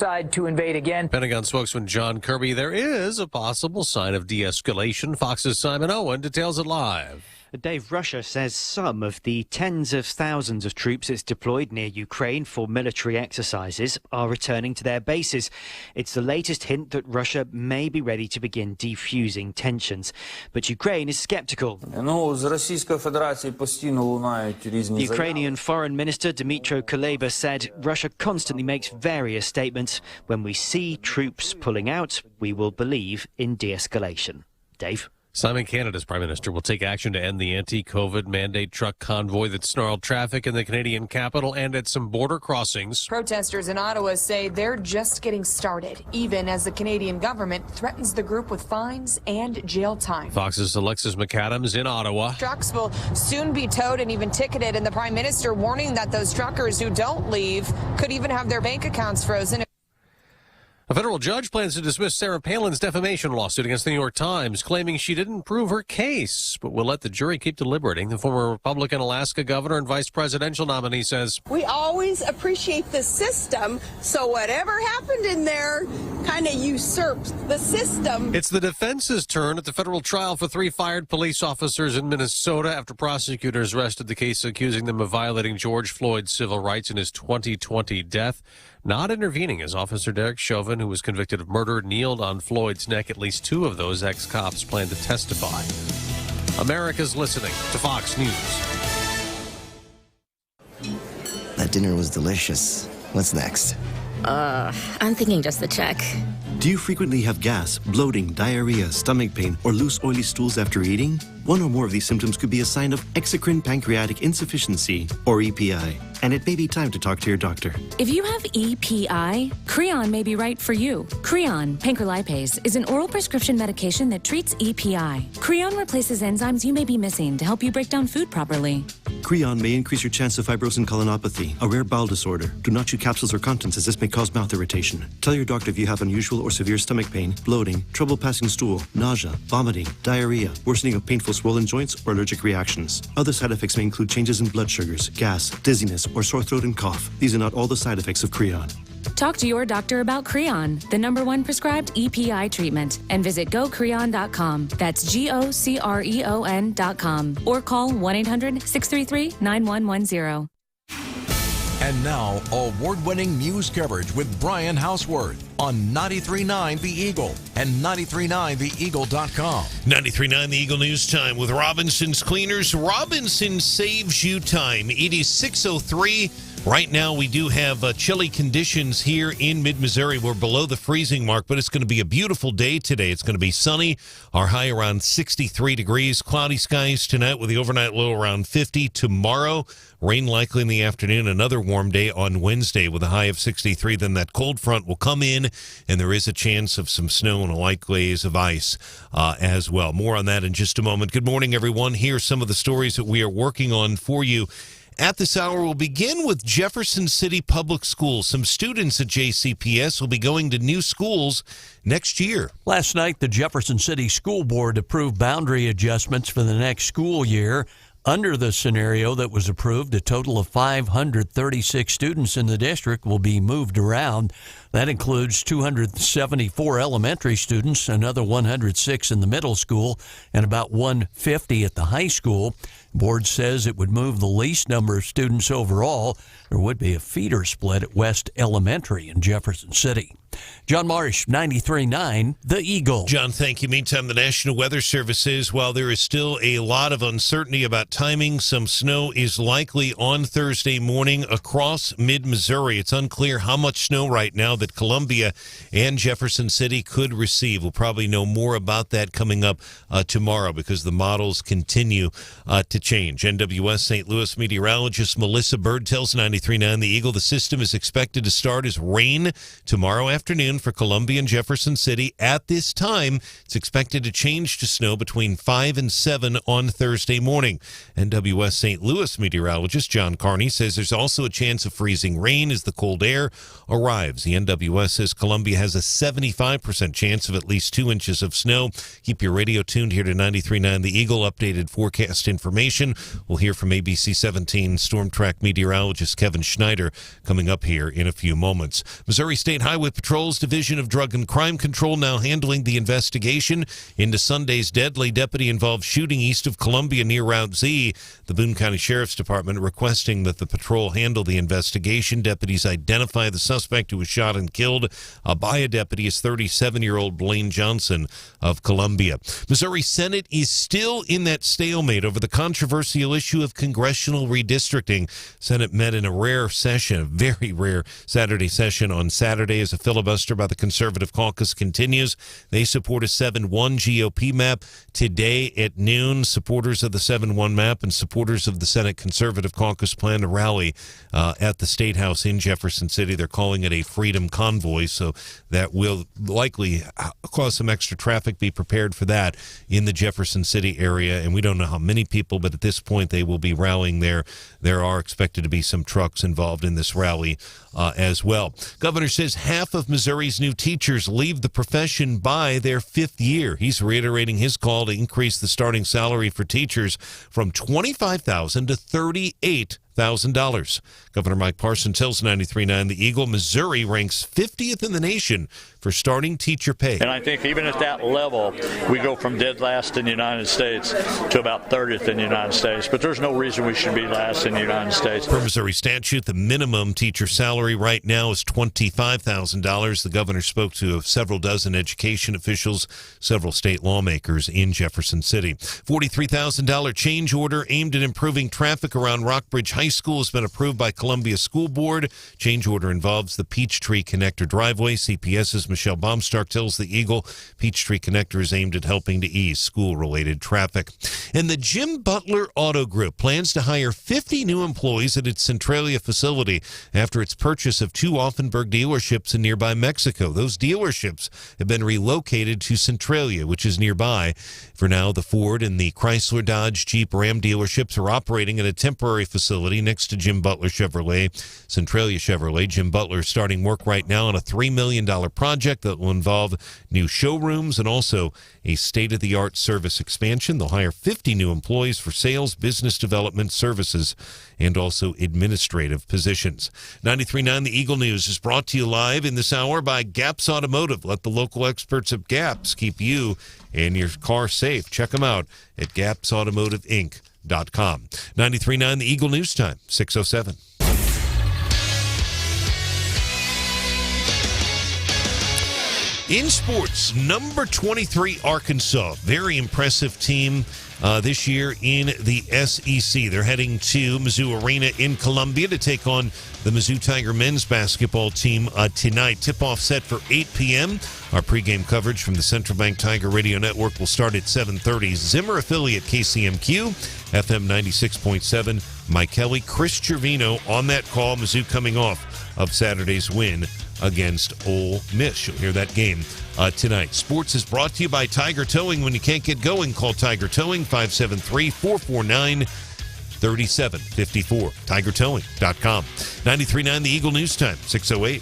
decide to invade again. Pentagon spokesman John Kirby, there is a possible sign of de-escalation. Fox's Simon Owen details it live. Dave, Russia says some of the tens of thousands of troops it's deployed near Ukraine for military exercises are returning to their bases. It's the latest hint that Russia may be ready to begin defusing tensions. But Ukraine is skeptical. Ukrainian Foreign Minister Dmytro Kuleba said Russia constantly makes various statements. When we see troops pulling out, we will believe in de-escalation. Dave? Simon, Canada's Prime Minister will take action to end the anti-COVID mandate truck convoy that snarled traffic in the Canadian capital and at some border crossings. Protesters in Ottawa say they're just getting started, even as the Canadian government threatens the group with fines and jail time. Fox's Alexis McAdams in Ottawa. Trucks will soon be towed and even ticketed, and the Prime Minister warning that those truckers who don't leave could even have their bank accounts frozen. A federal judge plans to dismiss Sarah Palin's defamation lawsuit against the New York Times, claiming she didn't prove her case, but will let the jury keep deliberating. The former Republican Alaska governor and vice presidential nominee says, "We always appreciate the system, so whatever happened in there kind of usurps the system." It's the defense's turn at the federal trial for 3 fired police officers in Minnesota after prosecutors rested the case accusing them of violating George Floyd's civil rights in his 2020 death. Not intervening as Officer Derek Chauvin, who was convicted of murder, kneeled on Floyd's neck. At least 2 of those ex-cops plan to testify. America's listening to Fox News. That dinner was delicious. What's next? I'm thinking just the check. Do you frequently have gas, bloating, diarrhea, stomach pain, or loose oily stools after eating? One or more of these symptoms could be a sign of exocrine pancreatic insufficiency, or EPI, and it may be time to talk to your doctor. If you have EPI, Creon may be right for you. Creon, pancrelipase, is an oral prescription medication that treats EPI. Creon replaces enzymes you may be missing to help you break down food properly. Creon may increase your chance of fibrosing colonopathy, a rare bowel disorder. Do not chew capsules or contents as this may cause mouth irritation. Tell your doctor if you have unusual or severe stomach pain, bloating, trouble passing stool, nausea, vomiting, diarrhea, worsening of painful swollen joints, or allergic reactions. Other side effects may include changes in blood sugars, gas, dizziness, or sore throat and cough. These are not all the side effects of Creon. Talk to your doctor about Creon, the #1 prescribed EPI treatment, and visit gocreon.com. That's GOCREON.com, or call 1-800-633-9110. And now, award-winning news coverage with Brian Hauswirth on 93.9 The Eagle and 93.9theeagle.com. 93.9 The Eagle News Time with Robinson's Cleaners. Robinson saves you time. It is 6:03. Right now, we do have chilly conditions here in mid-Missouri. We're below the freezing mark, but it's going to be a beautiful day today. It's going to be sunny. Our high around 63 degrees. Cloudy skies tonight with the overnight low around 50. Tomorrow, rain likely in the afternoon. Another warm day on Wednesday with a high of 63. Then that cold front will come in, and there is a chance of some snow and a light glaze of ice as well. More on that in just a moment. Good morning, everyone. Here are some of the stories that we are working on for you. At this hour, we'll begin with Jefferson City Public Schools. Some students at JCPS will be going to new schools next year. Last night, the Jefferson City School Board approved boundary adjustments for the next school year. Under the scenario that was approved, a total of 536 students in the district will be moved around. That includes 274 elementary students, another 106 in the middle school, and about 150 at the high school. Board says it would move the least number of students overall. There would be a feeder split at West Elementary in Jefferson City. John Marsh, 93.9 The Eagle. John, thank you. Meantime, the National Weather Service says while there is still a lot of uncertainty about timing, some snow is likely on Thursday morning across mid-Missouri. It's unclear how much snow right now that Columbia and Jefferson City could receive. We'll probably know more about that coming up tomorrow because the models continue to change. NWS St. Louis meteorologist Melissa Bird tells 93.9 The Eagle the system is expected to start as rain tomorrow afternoon. afternoon for Columbia and Jefferson City. At this time, it's expected to change to snow between 5 and 7 on Thursday morning. NWS St. Louis meteorologist John Carney says there's also a chance of freezing rain as the cold air arrives. The NWS says Columbia has a 75% chance of at least 2 inches of snow. Keep your radio tuned here to 93.9 The Eagle. Updated forecast information. We'll hear from ABC 17 Storm Track meteorologist Kevin Schneider coming up here in a few moments. Missouri State Highway Patrol's Division of Drug and Crime Control now handling the investigation into Sunday's deadly deputy-involved shooting east of Columbia near Route Z. The Boone County Sheriff's Department requesting that the patrol handle the investigation. Deputies identify the suspect who was shot and killed by a deputy as 37-year-old Blaine Johnson of Columbia. Missouri Senate is still in that stalemate over the controversial issue of congressional redistricting. Senate met in a rare session, a very rare Saturday session on Saturday as a filibuster by the Conservative Caucus continues. They support a 7-1 GOP map. Today at noon, supporters of the 7-1 map and supporters of the Senate Conservative Caucus plan to rally at the State House in Jefferson City. They're calling it a freedom convoy, so that will likely cause some extra traffic. Be prepared for that in the Jefferson City area, and we don't know how many people, but at this point they will be rallying there. There are expected to be some trucks involved in this rally as well. Governor says half of Missouri's new teachers leave the profession by their 5th year. He's reiterating his call to increase the starting salary for teachers from $25,000 to $38,000. Governor Mike Parson tells 93.9 The Eagle Missouri ranks 50th in the nation for starting teacher pay. And I think even at that level, we go from dead last in the United States to about 30th in the United States. But there's no reason we should be last in the United States. Per Missouri statute, the minimum teacher salary right now is $25,000. The governor spoke to several dozen education officials, several state lawmakers in Jefferson City. $43,000 change order aimed at improving traffic around Rockbridge High School has been approved by Columbia School Board. Change order involves the Peachtree Connector driveway. CPS's Michelle Baumstark tells the Eagle Peachtree Connector is aimed at helping to ease school-related traffic. And the Jim Butler Auto Group plans to hire 50 new employees at its Centralia facility after its purchase of 2 Offenburg dealerships in nearby Mexico. Those dealerships have been relocated to Centralia, which is nearby. For now, the Ford and the Chrysler, Dodge, Jeep, Ram dealerships are operating at a temporary facility next to Jim Butler Chevrolet. Centralia Chevrolet. Jim Butler is starting work right now on a $3 million project that will involve new showrooms and also a state-of-the-art service expansion. They'll hire 50 new employees for sales, business development, services, and also administrative positions. 93.9 The Eagle News is brought to you live in this hour by Gaps Automotive. Let the local experts at Gaps keep you and your car safe. Check them out at GapsAutomotiveInc.com. 93.9 The Eagle News Time, 6:07. In sports, number 23 Arkansas, very impressive team this year in the SEC. They're heading to Mizzou Arena in Columbia to take on the Mizzou Tiger men's basketball team tonight. Tip-off set for 8 p.m. Our pregame coverage from the Central Bank Tiger Radio Network will start at 7:30. Zimmer affiliate KCMQ, FM 96.7. Mike Kelly, Chris Cervino on that call. Mizzou coming off of Saturday's win against Ole Miss. You'll hear that game tonight. Sports is brought to you by Tiger Towing. When you can't get going, call Tiger Towing, 573-449-3754. TigerTowing.com. 93.9 The Eagle News Time, 6:08.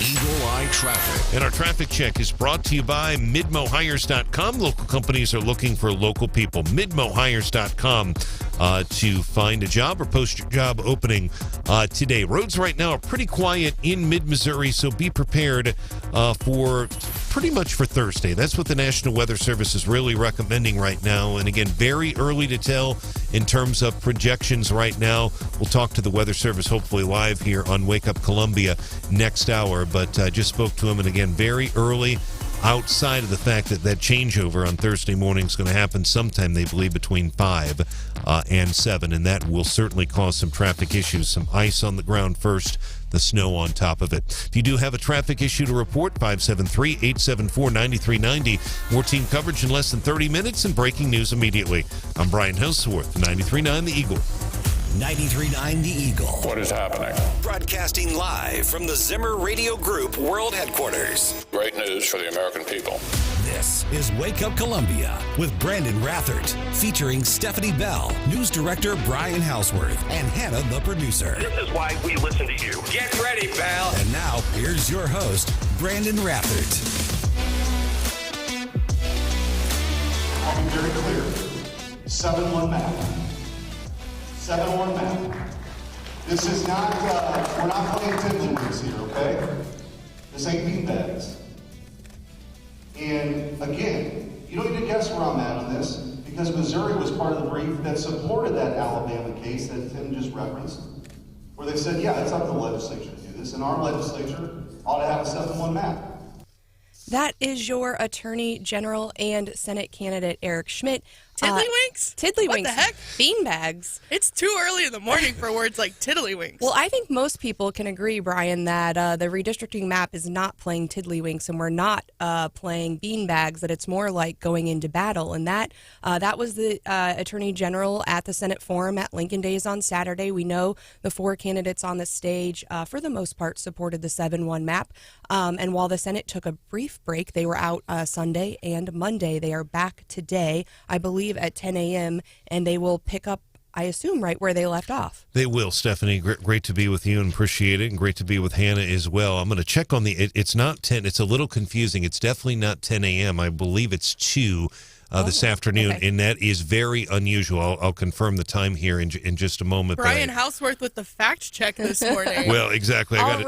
Eagle Eye Traffic. And our traffic check is brought to you by MidmoHires.com. Local companies are looking for local people. MidmoHires.com to find a job or post your job opening today. Roads right now are pretty quiet in mid-Missouri, so be prepared for pretty much for Thursday. That's what the National Weather Service is really recommending right now. And again, very early to tell in terms of projections right now. We'll talk to the Weather Service hopefully live here on Wake Up Columbia next hour. But I just spoke to him, and again, very early, outside of the fact that that changeover on Thursday morning is going to happen sometime, they believe, between 5 and 7, and that will certainly cause some traffic issues. Some ice on the ground first, the snow on top of it. If you do have a traffic issue to report, 573-874-9390. More team coverage in less than 30 minutes and breaking news immediately. I'm Brian Hauswirth, 93.9 The Eagle. 93.9 The Eagle. What is happening? Broadcasting live from the Zimmer Radio Group World Headquarters. Great news for the American people. This is Wake Up Columbia with Branden Rathert, featuring Stephanie Bell, news director Brian Hauswirth, and Hannah, the producer. This is why we listen to you. Get ready, pal. And now, here's your host, Branden Rathert. I'll be very clear. 7-1 map. 7-1 map. This is not, we're not playing tiddlywinks here, okay? This ain't beanbags. And again, you don't need to guess where I'm at on this, because Missouri was part of the brief that supported that Alabama case that Tim just referenced, where they said, yeah, it's up to the legislature to do this, and our legislature ought to have a 7-1 map. That is your Attorney General and Senate candidate, Eric Schmidt. Tiddlywinks? Tiddlywinks. What the heck? Beanbags. It's too early in the morning for words like tiddlywinks. Well, I think most people can agree, Brian, that the redistricting map is not playing tiddlywinks, and we're not playing beanbags, that it's more like going into battle. And that was the Attorney General at the Senate Forum at Lincoln Days on Saturday. We know the 4 candidates on the stage, for the most part, supported the 7-1 map. And while the Senate took a brief break, they were out Sunday and Monday. They are back today, I believe, at 10 a.m., and they will pick up, I assume, right where they left off. They will, Stephanie. Great to be with you and appreciate it, and great to be with Hannah as well. I'm going to check on it's not 10. It's a little confusing. It's definitely not 10 a.m. I believe it's 2 this afternoon, okay. And that is very unusual. I'll confirm the time here in just a moment. Brian Hauswirth with the fact check this morning. Well, exactly. I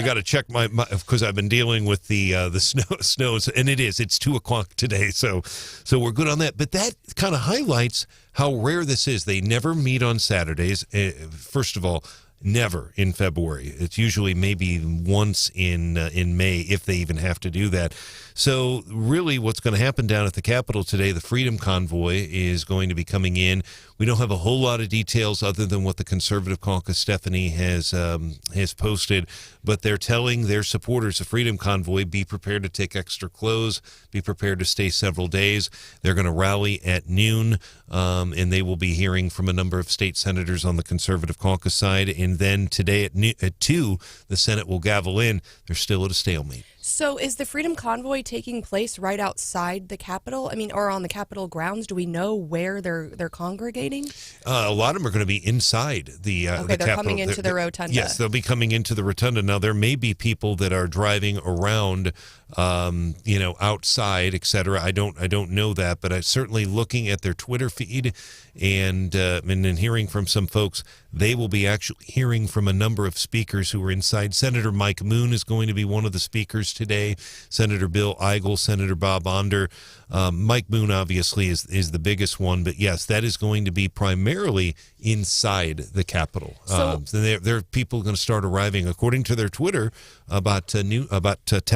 got to check my because I've been dealing with the snows, and it's 2 o'clock today, so we're good on that. But that kind of highlights how rare this is. They never meet on Saturdays. First of all, never in February. It's usually maybe once in May, if they even have to do that. So really what's going to happen down at the Capitol today, the Freedom Convoy is going to be coming in. We don't have a whole lot of details other than what the Conservative Caucus, Stephanie, has posted, but they're telling their supporters, the Freedom Convoy, be prepared to take extra clothes, be prepared to stay several days. They're going to rally at noon, and they will be hearing from a number of state senators on the Conservative Caucus side. And then today at 2, the Senate will gavel in. They're still at a stalemate. So is the Freedom Convoy taking place right outside the Capitol? I mean, or on the Capitol grounds? Do we know where they're congregating? A lot of them are going to be inside the Capitol. They're coming into the rotunda. Yes, they'll be coming into the rotunda. Now, there may be people that are driving around, outside, et cetera. I don't know that, but I certainly looking at their Twitter feed and then hearing from some folks, they will be actually hearing from a number of speakers who are inside. Senator Mike Moon is going to be one of the speakers today. Senator Bill Eigel, Senator Bob Onder. Mike Moon obviously is the biggest one, but yes, that is going to be primarily inside the Capitol. So there are people going to start arriving, according to their Twitter, about 10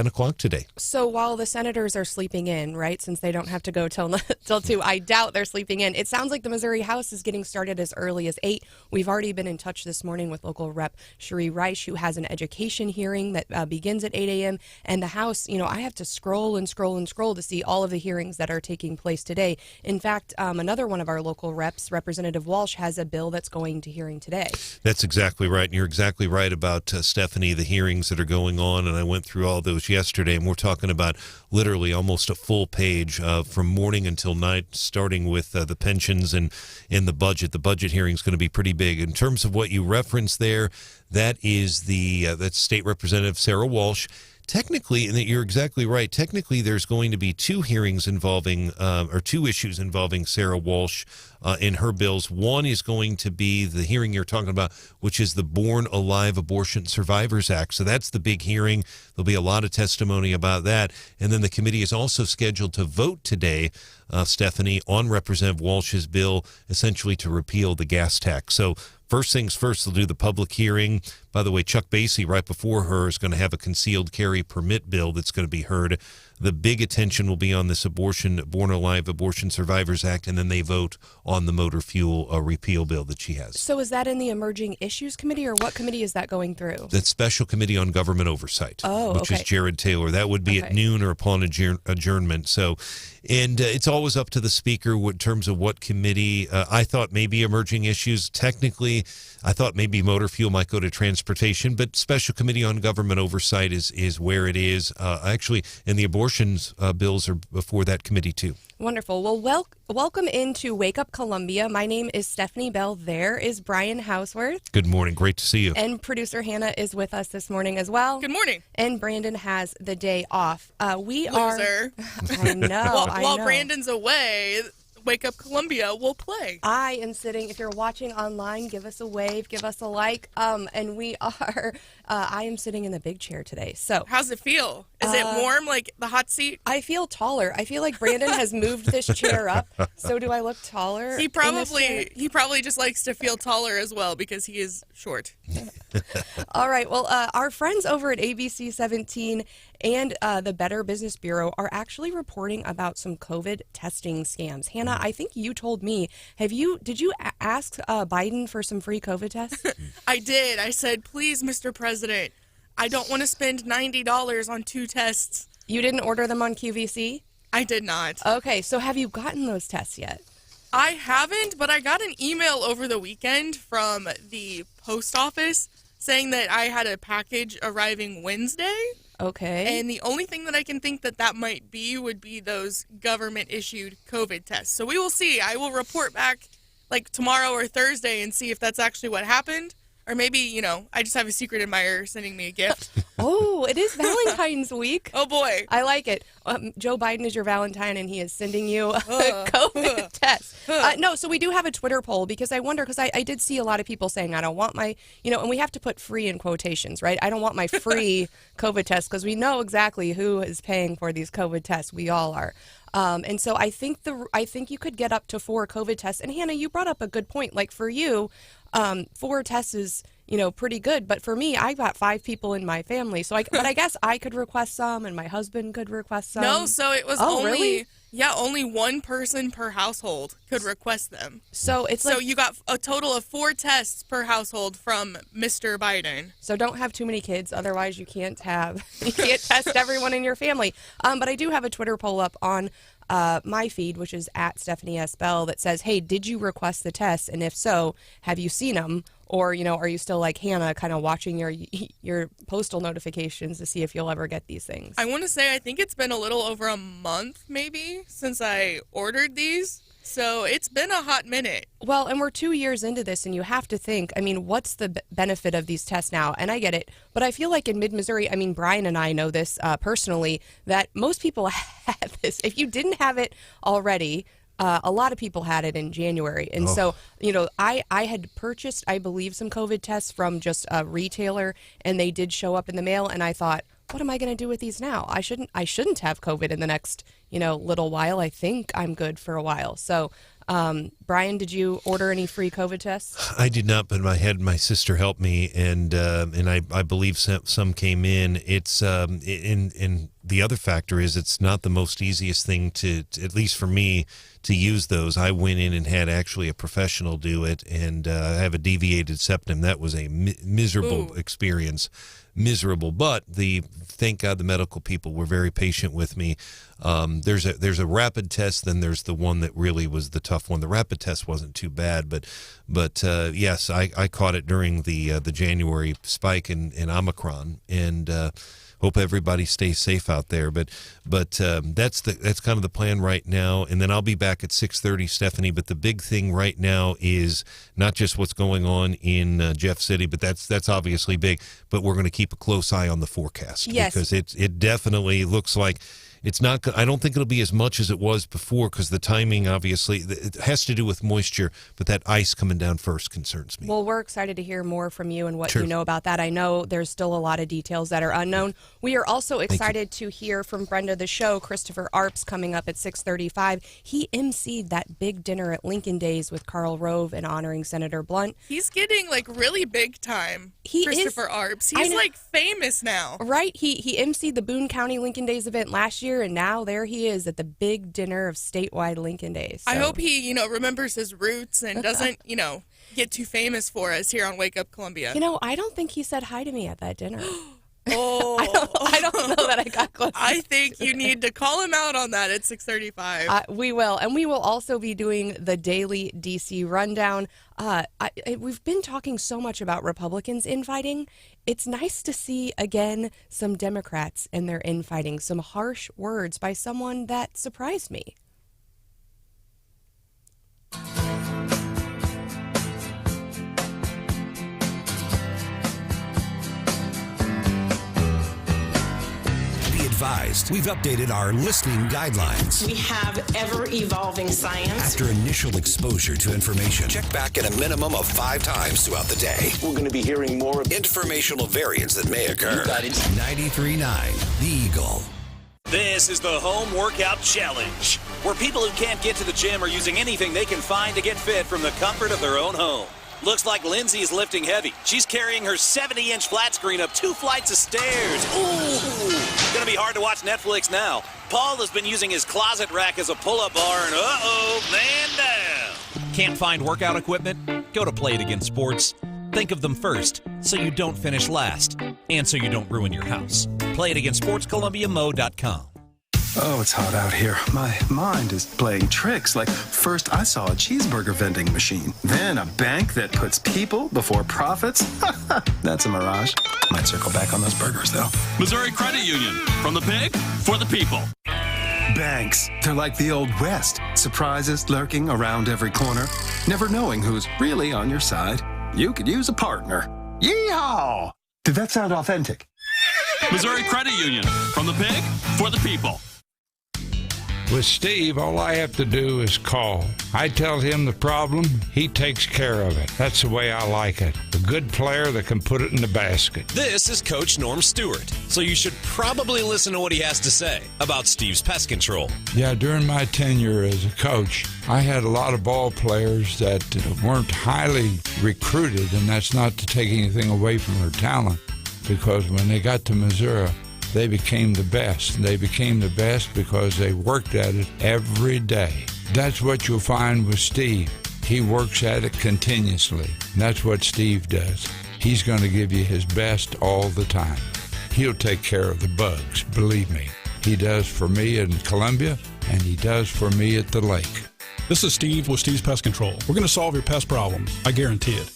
o'clock today. So while the senators are sleeping in, right, since they don't have to go till 2, I doubt they're sleeping in. It sounds like the Missouri House is getting started as early as 8. We've already been in touch this morning with local Rep Cheri Toalson-Reisch, who has an education hearing that begins at 8 a.m. And the House, I have to scroll to see all of the hearings that are taking place today. In fact, another one of our local reps, Representative Walsh, has a bill that's going to hearing today. That's exactly right. And you're exactly right about, Stephanie, the hearings that are going on. And I went through all those yesterday, and we're talking about literally almost a full page from morning until night, starting with the pensions and the budget. The budget hearing is going to be pretty big. In terms of what you referenced there, that is that's State Representative Sarah Walsh. Technically, and you're exactly right, technically there's going to be 2 hearings involving, or 2 issues involving Sarah Walsh in her bills. One is going to be the hearing you're talking about, which is the Born Alive Abortion Survivors Act. So that's the big hearing. There'll be a lot of testimony about that. And then the committee is also scheduled to vote today, Stephanie, on Representative Walsh's bill, essentially to repeal the gas tax. So first things first, they'll do the public hearing. By the way, Chuck Basie, right before her, is going to have a concealed carry permit bill that's going to be heard. The big attention will be on this Born Alive Abortion Survivors Act, and then they vote on on the motor fuel repeal bill that she has. So is that in the Emerging Issues Committee, or what committee is that going through? That Special Committee on Government Oversight, which okay. is Jared Taylor. That would be at noon or upon adjournment. So, and it's always up to the speaker in terms of what committee. I thought maybe Emerging Issues. Technically, I thought maybe motor fuel might go to Transportation, but Special Committee on Government Oversight is where it is. Actually, and the abortions bills are before that committee too. Wonderful. Well, welcome into Wake Up Columbia. My name is Stephanie Bell. There is Brian Hauswirth. Good morning. Great to see you. And producer Hannah is with us this morning as well. Good morning. And Branden has the day off. We Loser. I know. While Brandon's away, Wake Up Columbia will play. I am sitting, if you're watching online, give us a wave, give us a like. And we are, I am sitting in the big chair today. So how's it feel? Is it warm, like the hot seat? I feel taller. I feel like Branden has moved this chair up. So do I look taller? He probably just likes to feel taller as well because he is short. All right. Well, our friends over at ABC 17 and the Better Business Bureau are actually reporting about some COVID testing scams. Hannah, I think you told me. Did you ask Biden for some free COVID tests? I did. I said, please, Mr. President, I don't want to spend $90 on 2 tests. You didn't order them on QVC? I did not. Okay. So have you gotten those tests yet? I haven't, but I got an email over the weekend from the post office saying that I had a package arriving Wednesday. Okay. And the only thing that I can think that might be would be those government-issued COVID tests. So we will see. I will report back like tomorrow or Thursday and see if that's actually what happened. Or maybe, I just have a secret admirer sending me a gift. Oh, it is Valentine's week. Oh, boy. I like it. Joe Biden is your Valentine, and he is sending you a COVID test. No, so we do have a Twitter poll because I wonder, because I did see a lot of people saying, I don't want my, and we have to put free in quotations, right? I don't want my free COVID test because we know exactly who is paying for these COVID tests. We all are. And so I think you could get up to 4 COVID tests. And Hannah, you brought up a good point. Like for you, 4 tests is, pretty good. But for me, I got 5 people in my family. So but I guess I could request some and my husband could request some. No, so it was really? Only 1 person per household could request them. So so you got a total of 4 tests per household from Mr. Biden. So don't have too many kids, otherwise you can't test everyone in your family. But I do have a Twitter poll up on my feed, which is at Stephanie S. Bell, that says, hey, did you request the tests? And if so, have you seen them? Or, are you still like Hannah, kind of watching your postal notifications to see if you'll ever get these things? I want to say I think it's been a little over a month, maybe, since I ordered these. So it's been a hot minute. Well, and we're 2 years into this, and you have to think, what's the benefit of these tests now? And I get it, but I feel like in mid-Missouri, Brian and I know this personally, that most people have this. If you didn't have it already, a lot of people had it in January. And so, I had purchased, I believe, some COVID tests from just a retailer, and they did show up in the mail, and I thought, what am I going to do with these now? I shouldn't have COVID in the next, little while. I think I'm good for a while. So, Brian, did you order any free COVID tests? I did not, but my sister helped me, and I believe some came in. It's in the other factor is it's not the most easiest thing to at least for me, to use those. I went in and had actually a professional do it, and I have a deviated septum. That was a miserable experience. Miserable, but thank God the medical people were very patient with me. There's a rapid test, then there's the one that really was the tough one. The rapid test wasn't too bad, but yes, I caught it during the January spike in Omicron, and hope everybody stays safe out there. But that's kind of the plan right now. And then I'll be back at 6:30, Stephanie. But the big thing right now is not just what's going on in Jeff City, but that's obviously big. But we're going to keep a close eye on the forecast, because it definitely looks like it's not. I don't think it'll be as much as it was before, because the timing, obviously, it has to do with moisture. But that ice coming down first concerns me. Well, we're excited to hear more from you and what you know about that. I know there's still a lot of details that are unknown. We are also excited to hear from friend of the show, Christopher Arps, coming up at 6:35. He emceed that big dinner at Lincoln Days with Karl Rove and honoring Senator Blunt. He's getting really big time. Christopher Arps. He's famous now. Right? He emceed the Boone County Lincoln Days event last year. year, and now there he is at the big dinner of statewide Lincoln Days. So. I hope he, remembers his roots and doesn't, get too famous for us here on Wake Up Columbia. I don't think he said hi to me at that dinner. Oh, I don't know that I got close. I think you need to call him out on that at 6:35. We will, and we will also be doing the daily DC rundown. We've been talking so much about Republicans infighting. It's nice to see again some Democrats and their infighting, some harsh words by someone that surprised me. Advised. We've updated our listening guidelines. We have ever-evolving science. After initial exposure to information, check back at a minimum of 5 times throughout the day. We're going to be hearing more informational variants that may occur. 93.9 The Eagle. This is the Home Workout Challenge, where people who can't get to the gym are using anything they can find to get fit from the comfort of their own home. Looks like Lindsay is lifting heavy. She's carrying her 70-inch flat screen up 2 flights of stairs. Ooh! Gonna be hard to watch Netflix now. Paul has been using his closet rack as a pull-up bar, and man down. Can't find workout equipment? Go to Play It Again Sports. Think of them first, so you don't finish last, and so you don't ruin your house. Play it again, sportscolumbiamo.com. Oh, it's hot out here. My mind is playing tricks. Like, first I saw a cheeseburger vending machine. Then a bank that puts people before profits. That's a mirage. Might circle back on those burgers, though. Missouri Credit Union. From the pig, for the people. Banks. They're like the Old West. Surprises lurking around every corner. Never knowing who's really on your side. You could use a partner. Yeehaw! Did that sound authentic? Missouri Credit Union. From the pig, for the people. With Steve, all I have to do is call. I tell him the problem, he takes care of it. That's the way I like it. A good player that can put it in the basket. This is Coach Norm Stewart, so you should probably listen to what he has to say about Steve's pest control. Yeah, during my tenure as a coach, I had a lot of ball players that weren't highly recruited, and that's not to take anything away from their talent, because when they got to Missouri, they became the best. They became the best because they worked at it every day. That's what you'll find with Steve. He works at it continuously. That's what Steve does. He's going to give you his best all the time. He'll take care of the bugs, believe me. He does for me in Columbia, and he does for me at the lake. This is Steve with Steve's Pest Control. We're going to solve your pest problems. I guarantee it.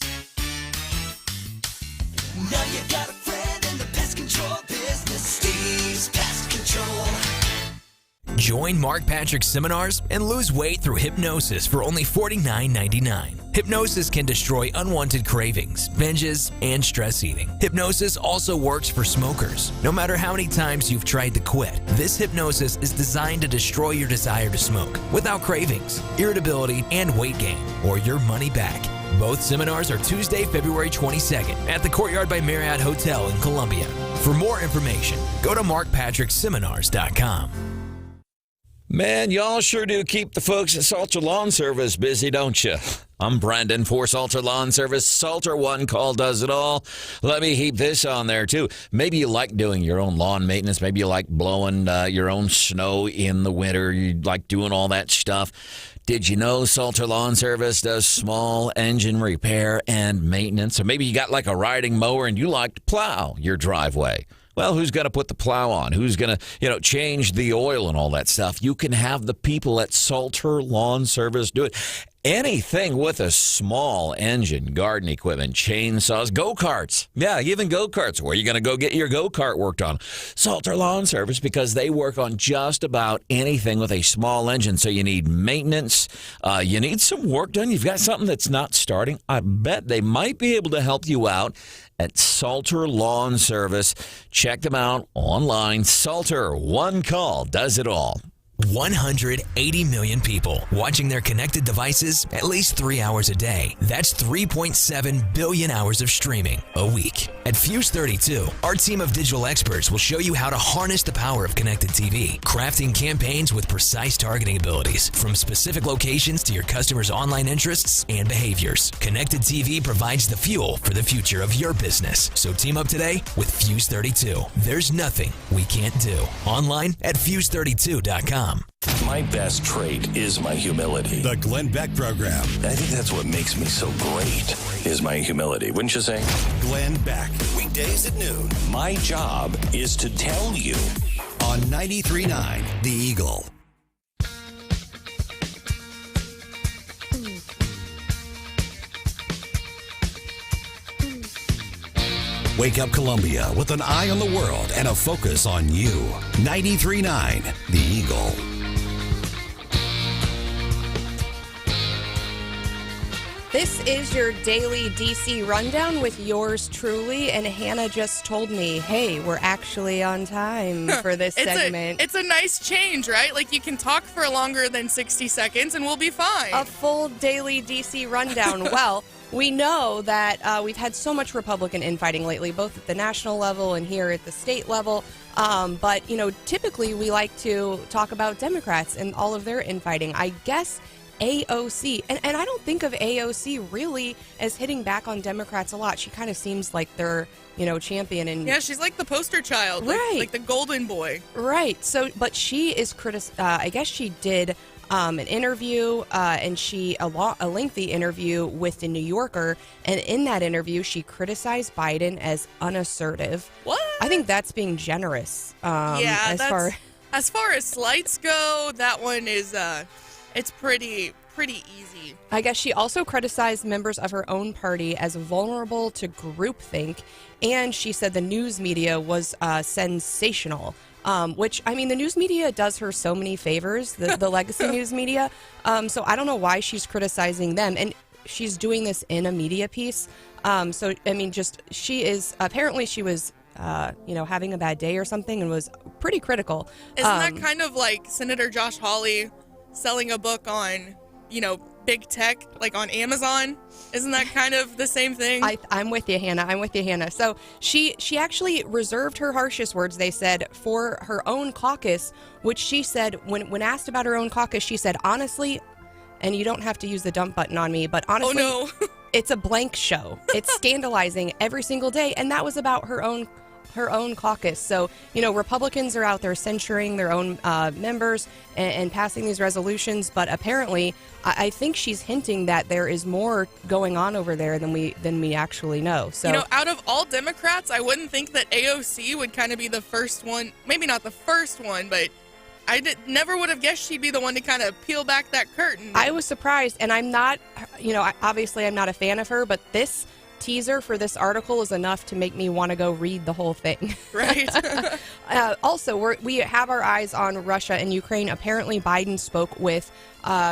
Now you got a friend in the pest control business, Steve's Pest Control. Join Mark Patrick's seminars and lose weight through hypnosis for only $49.99. Hypnosis can destroy unwanted cravings, binges, and stress eating. Hypnosis also works for smokers. No matter how many times you've tried to quit, this hypnosis is designed to destroy your desire to smoke without cravings, irritability, and weight gain, or your money back. Both seminars are Tuesday, February 22nd at the Courtyard by Marriott Hotel in Columbia. For more information, go to markpatrickseminars.com. Man, y'all sure do keep the folks at Salter Lawn Service busy, don't you? I'm Branden for Salter Lawn Service. Salter One Call does it all. Let me heap this on there, too. Maybe you like doing your own lawn maintenance. Maybe you like blowing your own snow in the winter. You like doing all that stuff. Did you know Salter Lawn Service does small engine repair and maintenance? Or maybe you got like a riding mower and you like to plow your driveway. Well, who's going to put the plow on? Who's going to, change the oil and all that stuff? You can have the people at Salter Lawn Service do it. Anything with a small engine, garden equipment, chainsaws, go-karts. Yeah, even go-karts. Where are you going to go get your go-kart worked on? Salter Lawn Service, because they work on just about anything with a small engine. So you need maintenance. You need some work done. You've got something that's not starting. I bet they might be able to help you out at Salter Lawn Service. Check them out online. Salter One Call does it all. 180 million people watching their connected devices at least 3 hours a day. That's 3.7 billion hours of streaming a week. At Fuse 32, our team of digital experts will show you how to harness the power of connected TV, crafting campaigns with precise targeting abilities from specific locations to your customers' online interests and behaviors. Connected TV provides the fuel for the future of your business. So team up today with Fuse 32. There's nothing we can't do. Online at Fuse32.com. My best trait is my humility. The Glenn Beck Program. I think that's what makes me so great, is my humility. Wouldn't you say? Glenn Beck. Weekdays at noon. My job is to tell you. On 93.9 The Eagle. Wake up Columbia with an eye on the world and a focus on you. 93.9 The Eagle. This is your daily DC rundown with yours truly, and Hannah just told me, hey, we're actually on time for this segment. It's a nice change, right? Like, you can talk for longer than 60 seconds and we'll be fine. A full daily DC rundown. Well, we know that we've had so much Republican infighting lately, both at the national level and here at the state level. But, typically we like to talk about Democrats and all of their infighting. I guess AOC, and I don't think of AOC really as hitting back on Democrats a lot. She kind of seems like their, champion. And yeah, she's like the poster child, right? Like the golden boy, right? So, but she is I guess she did an interview, and a lengthy interview with the New Yorker, and in that interview, she criticized Biden as unassertive. What? I think that's being generous. As far as slights go, that one is it's pretty easy. I guess she also criticized members of her own party as vulnerable to groupthink, and she said the news media was sensational. Which, the news media does her so many favors, the legacy news media. So I don't know why she's criticizing them. And she's doing this in a media piece. She was, having a bad day or something and was pretty critical. Isn't that kind of like Senator Josh Hawley selling a book on, big tech, like on Amazon? Isn't that kind of the same thing? I'm with you, Hannah. So she actually reserved her harshest words, they said, for her own caucus, which she said, when asked about her own caucus, she said, honestly, and you don't have to use the dump button on me, but honestly, oh, no. It's a blank show. It's scandalizing every single day, and that was about her own caucus. So, Republicans are out there censuring their own members and passing these resolutions, but apparently I think she's hinting that there is more going on over there than we actually know. So, out of all Democrats, I wouldn't think that AOC would kind of be the first one, maybe not the first one, but I never would have guessed she'd be the one to kind of peel back that curtain. I was surprised, and I'm not, obviously I'm not a fan of her, but this teaser for this article is enough to make me want to go read the whole thing. Right. Also, we have our eyes on Russia and Ukraine. Apparently, Biden spoke with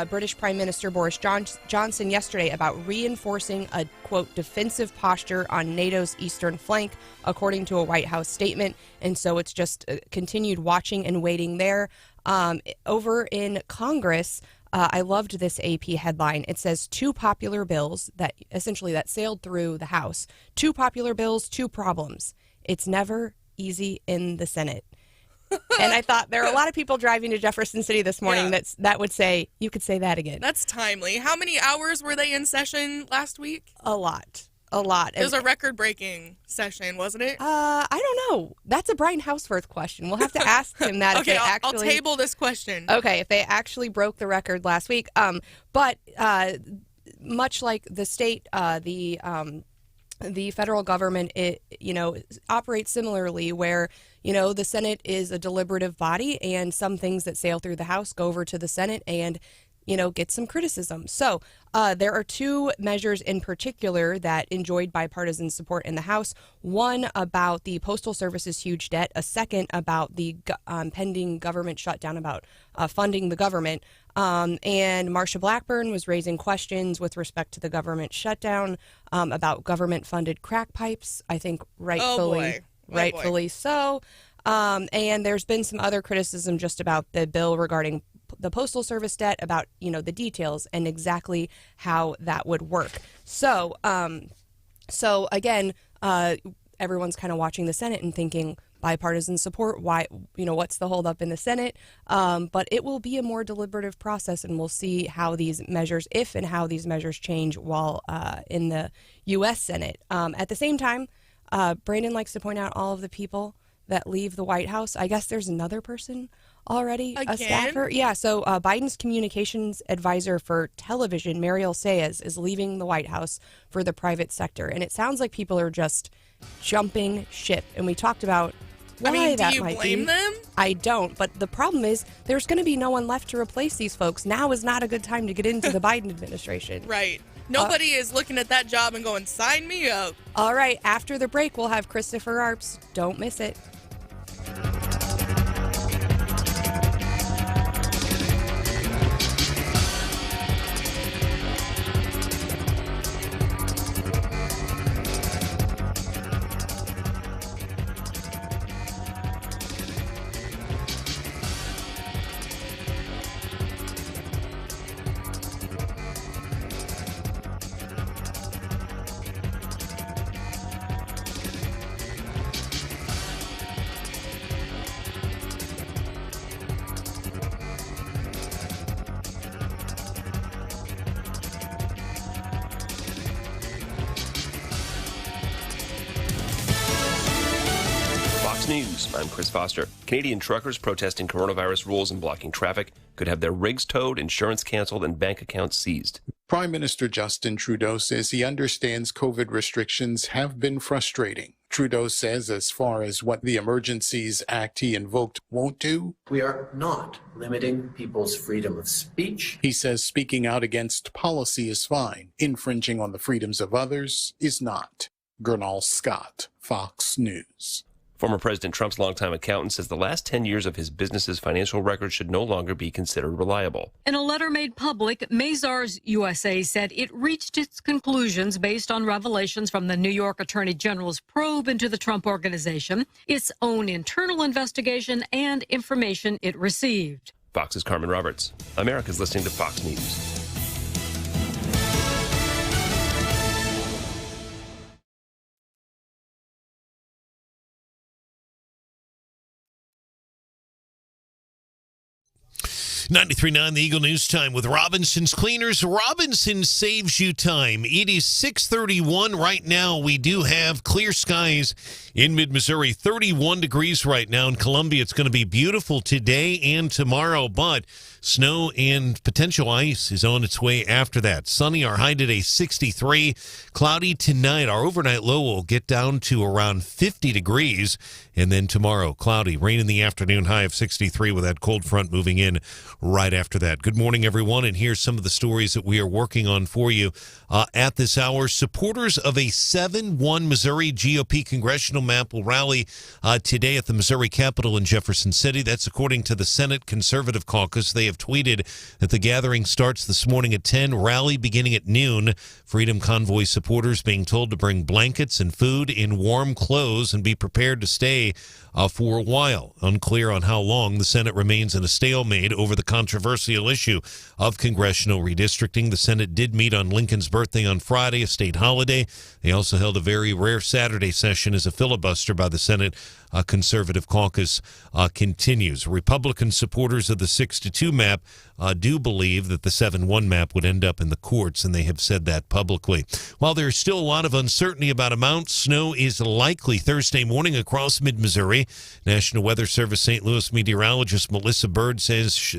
British Prime Minister Boris Johnson yesterday about reinforcing a, quote, defensive posture on NATO's eastern flank, according to a White House statement. And so it's just continued watching and waiting there. Over in Congress, I loved this AP headline. It says 2 popular bills that sailed through the House. 2 popular bills, 2 problems. It's never easy in the Senate. And I thought there are a lot of people driving to Jefferson City this morning that would say, you could say that again. That's timely. How many hours were they in session last week? A lot. It was a record-breaking session, wasn't it? I don't know. That's a Brian Hauswirth question. We'll have to ask him that. Okay, I'll table this question. Okay, if they actually broke the record last week. But much like the state, the federal government, operates similarly, where the Senate is a deliberative body, and some things that sail through the House go over to the Senate and get some criticism. So there are 2 measures in particular that enjoyed bipartisan support in the House. One about the Postal Service's huge debt. A second about the pending government shutdown, about funding the government. And Marsha Blackburn was raising questions with respect to the government shutdown, about government-funded crack pipes. I think rightfully so. And there's been some other criticism just about the bill regarding the Postal Service debt, about, the details and exactly how that would work. So again, everyone's kind of watching the Senate and thinking bipartisan support. Why, what's the holdup in the Senate? But it will be a more deliberative process, and we'll see how these measures, if and how these measures change while in the U.S. Senate. At the same time, Brandon likes to point out all of the people that leave the White House. I guess there's another person already, Again? a staffer. Yeah, so Biden's communications advisor for television, Mariel Sayez, is leaving the White House for the private sector. And it sounds like people are just jumping ship. And we talked about why that might be. Do you blame them? I don't. But the problem is there's going to be no one left to replace these folks. Now is not a good time to get into the Biden administration. Right. Nobody is looking at that job and going, sign me up. All right. After the break, we'll have Christopher Arps. Don't miss it. News. I'm Chris Foster. Canadian truckers protesting coronavirus rules and blocking traffic could have their rigs towed, insurance canceled, and bank accounts seized. Prime Minister Justin Trudeau says he understands COVID restrictions have been frustrating. Trudeau says as far as what the Emergencies Act he invoked won't do, we are not limiting people's freedom of speech. He says speaking out against policy is fine. Infringing on the freedoms of others is not. Gernal Scott, Fox News. Former President Trump's longtime accountant says the last 10 years of his business's financial records should no longer be considered reliable. In a letter made public, Mazars USA said it reached its conclusions based on revelations from the New York Attorney General's probe into the Trump Organization, its own internal investigation, and information it received. Fox's Carmen Roberts. America's listening to Fox News. .939 The Eagle News Time with Robinson's Cleaners. Robinson saves you time. It is 6:31 right now. We do have clear skies in mid-Missouri. 31 degrees right now in Columbia. It's going to be beautiful today and tomorrow, but snow and potential ice is on its way after that. Sunny, our high today 63. Cloudy tonight. Our overnight low will get down to around 50 degrees. And then tomorrow, cloudy. Rain in the afternoon, high of 63 with that cold front moving in right after that. Good morning, everyone, and here's some of the stories that we are working on for you at this hour. Supporters of a 7-1 Missouri GOP congressional map will rally today at the Missouri Capitol in Jefferson City. That's according to the Senate Conservative Caucus. They have tweeted that the gathering starts this morning at 10, rally beginning at noon. Freedom Convoy supporters being told to bring blankets and food in warm clothes and be prepared to stay for a while. Unclear on how long. The Senate remains in a stalemate over the controversial issue of congressional redistricting. The Senate did meet on Lincoln's birthday on Friday, a state holiday. They also held a very rare Saturday session as a filibuster by the Senate Conservative Caucus continues. Republican supporters of the 6-2 map do believe that the 7-1 map would end up in the courts, and they have said that publicly. While there's still a lot of uncertainty about amounts, snow is likely Thursday morning across mid-Missouri. National Weather Service St. Louis meteorologist Melissa Bird says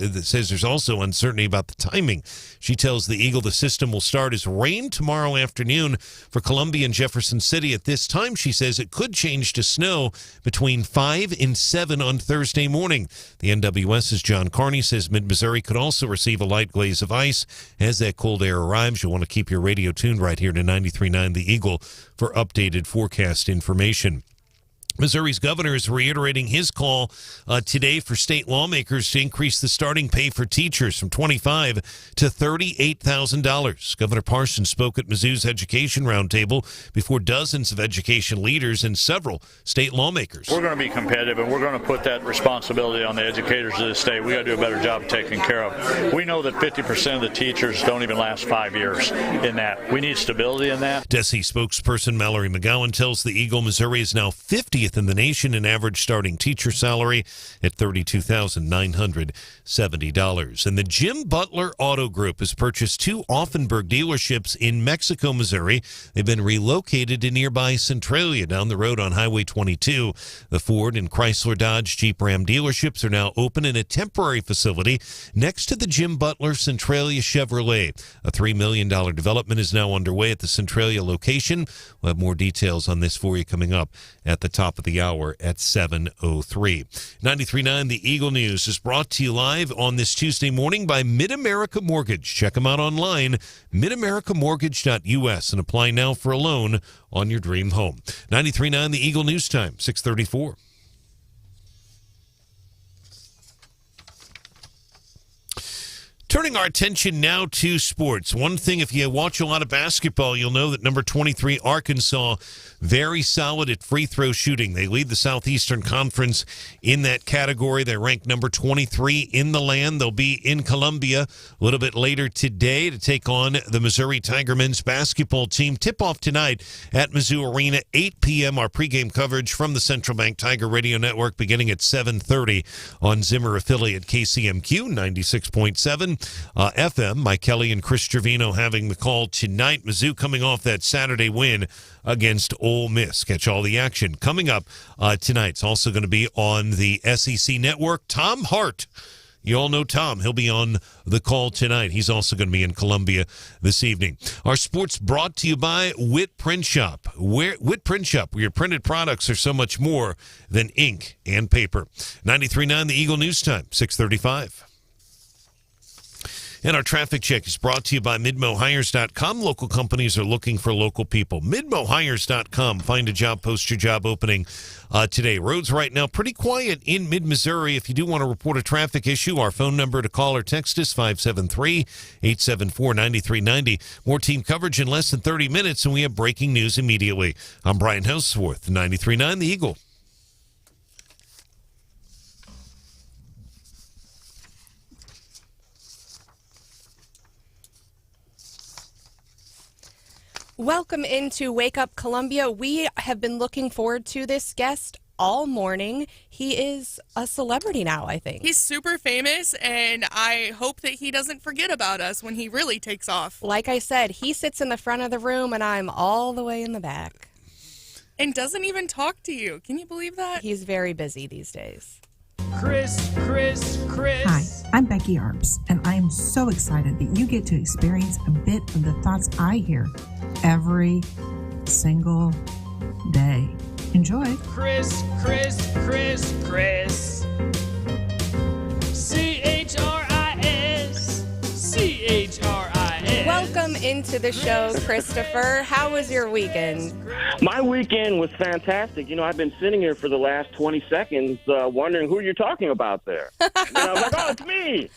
there's also uncertainty about the timing. She tells the Eagle the system will start as rain tomorrow afternoon for Columbia and Jefferson City. At this time, she says it could change to snow between 5 and 7 on Thursday morning. The NWS's John Carney says mid-Missouri could also receive a light glaze of ice as that cold air arrives. You'll want to keep your radio tuned right here to 93.9 The Eagle for updated forecast information. Missouri's governor is reiterating his call today for state lawmakers to increase the starting pay for teachers from $25,000 to $38,000. Governor Parsons spoke at Mizzou's Education Roundtable before dozens of education leaders and several state lawmakers. We're going to be competitive, and we're going to put that responsibility on the educators of the state. We got to do a better job of taking care of. We know that 50% of the teachers don't even last 5 years in that. We need stability in that. DESE spokesperson Mallory McGowan tells the Eagle Missouri is now 50th in the nation in average starting teacher salary at $32,970. And the Jim Butler Auto Group has purchased 2 Offenburg dealerships in Mexico, Missouri. They've been relocated to nearby Centralia down the road on Highway 22. The Ford and Chrysler Dodge Jeep Ram dealerships are now open in a temporary facility next to the Jim Butler Centralia Chevrolet. A $3 million development is now underway at the Centralia location. We'll have more details on this for you coming up at the top of the hour at 7:03. 93.9 The Eagle News is brought to you live on this Tuesday morning by Mid-America Mortgage. Check them out online, midamericamortgage.us, and apply now for a loan on your dream home. 93.9 The Eagle News Time, 6:34. Turning our attention now to sports. One thing, if you watch a lot of basketball, you'll know that number 23, Arkansas, very solid at free throw shooting. They lead the Southeastern Conference in that category. They're ranked number 23 in the land. They'll be in Columbia a little bit later today to take on the Missouri Tiger men's basketball team. Tip-off tonight at Mizzou Arena, 8 p.m. Our pregame coverage from the Central Bank Tiger Radio Network beginning at 7:30 on Zimmer affiliate KCMQ 96.7. FM. Mike Kelly and Chris Trevino having the call tonight. Mizzou coming off that Saturday win against Ole Miss. Catch all the action coming up tonight. It's also going to be on the SEC Network. Tom Hart. You all know Tom. He'll be on the call tonight. He's also going to be in Columbia this evening. Our sports brought to you by Witt Print Shop. Witt Print Shop, where your printed products are so much more than ink and paper. 93.9 The Eagle News Time, 6:35. And our traffic check is brought to you by MidmoHires.com. Local companies are looking for local people. MidmoHires.com. Find a job, post your job opening today. Roads right now pretty quiet in mid-Missouri. If you do want to report a traffic issue, our phone number to call or text is 573-874-9390. More team coverage in less than 30 minutes, and we have breaking news immediately. I'm Brian Hauswirth, 93.9 The Eagle. Welcome into Wake Up Columbia. We have been looking forward to this guest all morning. He is a celebrity now, I think. He's super famous, and I hope that he doesn't forget about us when he really takes off. Like I said, he sits in the front of the room, and I'm all the way in the back. And doesn't even talk to you. Can you believe that? He's very busy these days. Chris. Hi, I'm Becky Arps, and I am so excited that you get to experience a bit of the thoughts I hear every single day. Enjoy. Chris. CHRIS. Welcome into the show, Christopher. How was your weekend? My weekend was fantastic. You know, I've been sitting here for the last 20 seconds wondering who you're talking about there. And I was like, oh, it's me.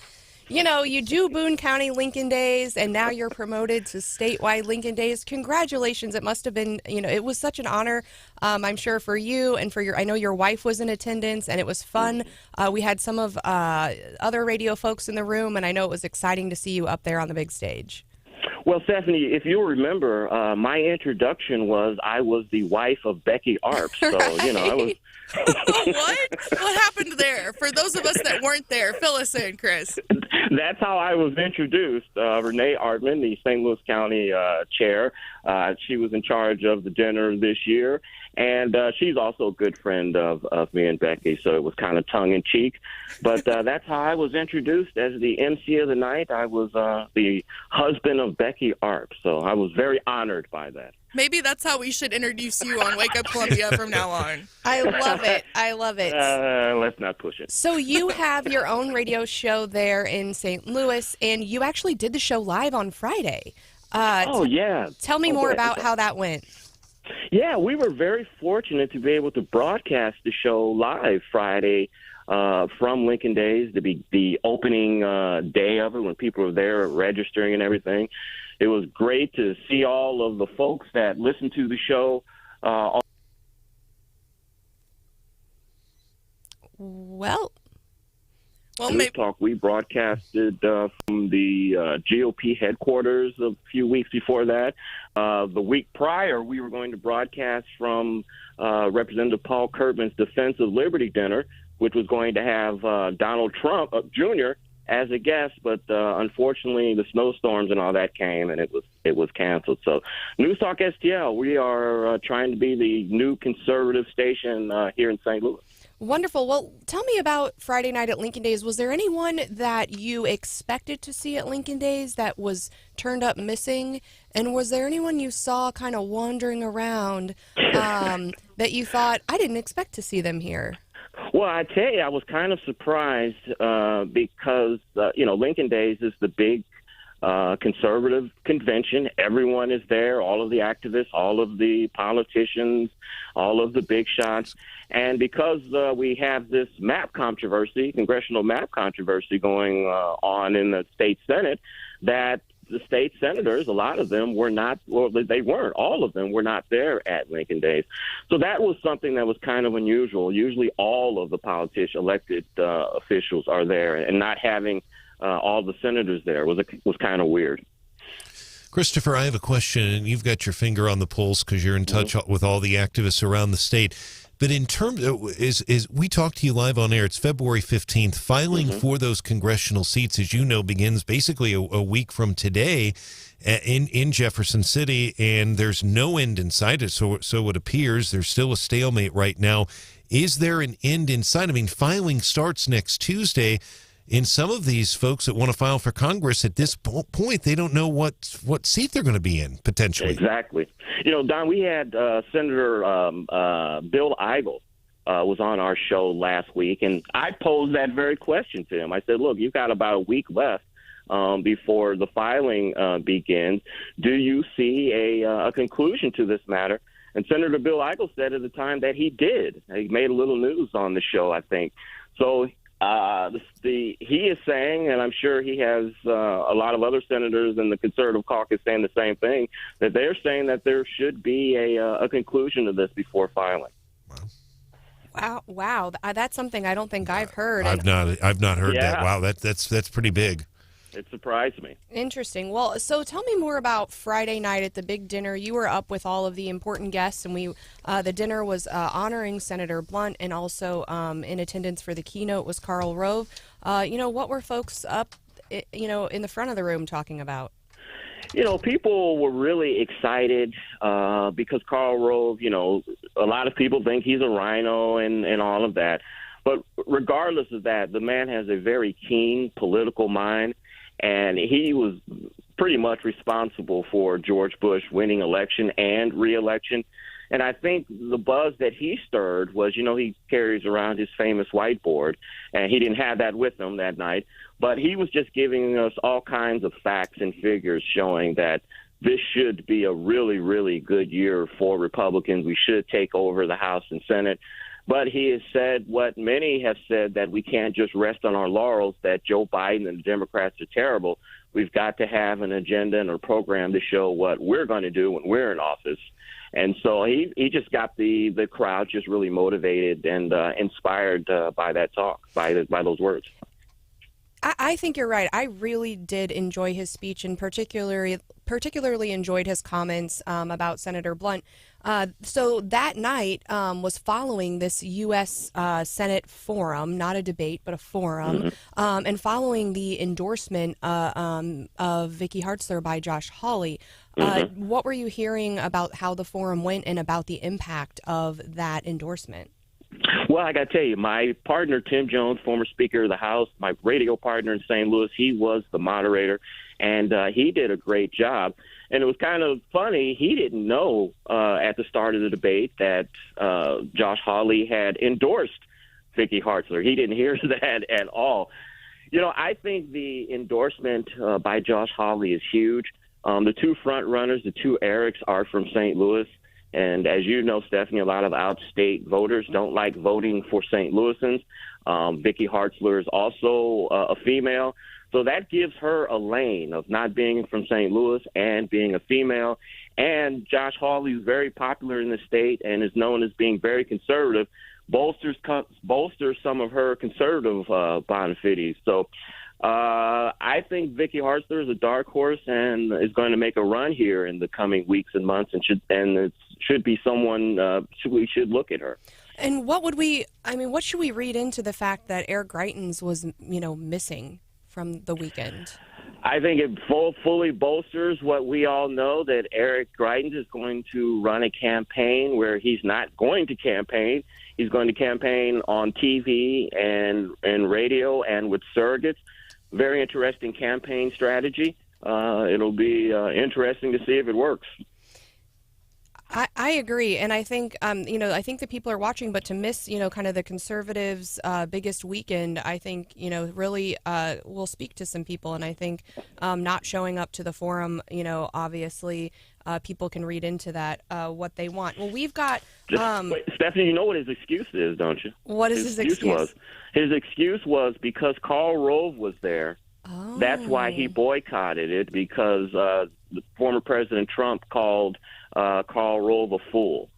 You know, you do Boone County Lincoln Days, and now you're promoted to statewide Lincoln Days. Congratulations. It must have been, it was such an honor, I'm sure, for you and for I know your wife was in attendance, and it was fun. We had some of other radio folks in the room, and I know it was exciting to see you up there on the big stage. Well, Stephanie, if you remember, my introduction was I was the wife of Becky Arps. So, Right. I was... What happened there? For those of us that weren't there, fill us in, Chris. That's how I was introduced. Renee Artman, the St. Louis County chair, she was in charge of the dinner this year. And she's also a good friend of me and Becky, so it was kind of tongue-in-cheek. But that's how I was introduced as the MC of the night. I was the husband of Becky Arps, so I was very honored by that. Maybe that's how we should introduce you on Wake Up Columbia from now on. I love it. I love it. Let's not push it. So you have your own radio show there in St. Louis, and you actually did the show live on Friday. Oh, yeah. Tell me more about how that went. Yeah, we were very fortunate to be able to broadcast the show live Friday from Lincoln Days, to be the opening day of it when people were there registering and everything. It was great to see all of the folks that listened to the show. Well, News Talk, we broadcasted from the GOP headquarters a few weeks before that. The week prior, we were going to broadcast from Representative Paul Curtman's Defense of Liberty dinner, which was going to have Donald Trump Jr. as a guest, but unfortunately the snowstorms and all that came, and it was canceled. So News Talk STL, we are trying to be the new conservative station here in St. Louis. Wonderful. Well, tell me about Friday night at Lincoln Days. Was there anyone that you expected to see at Lincoln Days that was turned up missing? And was there anyone you saw kind of wandering around that you thought, I didn't expect to see them here? Well, I tell you, I was kind of surprised because, Lincoln Days is the big conservative convention. Everyone is there, all of the activists, all of the politicians, all of the big shots. And because we have this map controversy, congressional map controversy going on in the state Senate, that the state senators, a lot of them were not, well, they weren't, all of them were not there at Lincoln Days. So that was something that was kind of unusual. Usually all of the elected officials are there, and not having all the senators there was kind of weird. Christopher, I have a question, and you've got your finger on the pulse because you're in touch with all the activists around the state. But in terms of, is we talked to you live on air, it's February 15th. Filing for those congressional seats, as you know, begins basically a week from today in Jefferson City, and there's no end in sight. So it appears there's still a stalemate right now. Is there an end in sight? I mean, filing starts next Tuesday. In some of these folks that want to file for Congress at this point, they don't know what seat they're going to be in, potentially. Exactly. Don, we had Senator Bill Eigel was on our show last week, and I posed that very question to him. I said, look, you've got about a week left before the filing begins. Do you see a conclusion to this matter? And Senator Bill Eigel said at the time that he did. He made a little news on the show, I think. So he is saying, and I'm sure he has a lot of other senators in the conservative caucus saying the same thing, that they're saying that there should be a conclusion to this before filing. Wow, that's something I don't think I've heard. I've not heard that. Wow, that's pretty big. It surprised me. Interesting. Well, so tell me more about Friday night at the big dinner. You were up with all of the important guests, and the dinner was honoring Senator Blunt, and also in attendance for the keynote was Karl Rove. What were folks up, in the front of the room talking about? People were really excited because Karl Rove, a lot of people think he's a rhino and all of that. But regardless of that, the man has a very keen political mind. And he was pretty much responsible for George Bush winning election and re-election. And I think the buzz that he stirred was, he carries around his famous whiteboard, and he didn't have that with him that night. But he was just giving us all kinds of facts and figures showing that this should be a really, really good year for Republicans. We should take over the House and Senate. But he has said what many have said, that we can't just rest on our laurels, that Joe Biden and the Democrats are terrible. We've got to have an agenda and a program to show what we're going to do when we're in office. And so he just got the crowd just really motivated and inspired by that talk, by those words. I think you're right. I really did enjoy his speech, and particularly enjoyed his comments about Senator Blunt. So that night was following this U.S. Senate forum, not a debate, but a forum, and following the endorsement of Vicky Hartzler by Josh Hawley. What were you hearing about how the forum went and about the impact of that endorsement? Well, I got to tell you, my partner, Tim Jones, former Speaker of the House, my radio partner in St. Louis, he was the moderator, and he did a great job. And it was kind of funny. He didn't know at the start of the debate that Josh Hawley had endorsed Vicky Hartzler. He didn't hear that at all. I think the endorsement by Josh Hawley is huge. The two front runners, the two Erics, are from St. Louis. And as you know, Stephanie, a lot of out-of-state voters don't like voting for St. Louisans. Vicky Hartzler is also a female. So that gives her a lane of not being from St. Louis and being a female. And Josh Hawley is very popular in the state and is known as being very conservative, bolsters some of her conservative bona fides. So I think Vicky Hartzler is a dark horse and is going to make a run here in the coming weeks and months, and it should be someone we should look at her. And what should we read into the fact that Eric Greitens was, missing from the weekend? I think it fully bolsters what we all know, that Eric Greitens is going to run a campaign where he's not going to campaign. He's going to campaign on TV and radio and with surrogates. Very interesting campaign strategy. It'll be interesting to see if it works. I agree, and I think I think that people are watching, but to miss kind of the conservatives' biggest weekend, I think really will speak to some people, and I think not showing up to the forum, obviously people can read into that what they want. Well, we've got wait, Stephanie, you know what his excuse is, don't you? What is his excuse? His excuse was because Karl Rove was there. Oh. That's why he boycotted it, because the former President Trump called Karl Rove a fool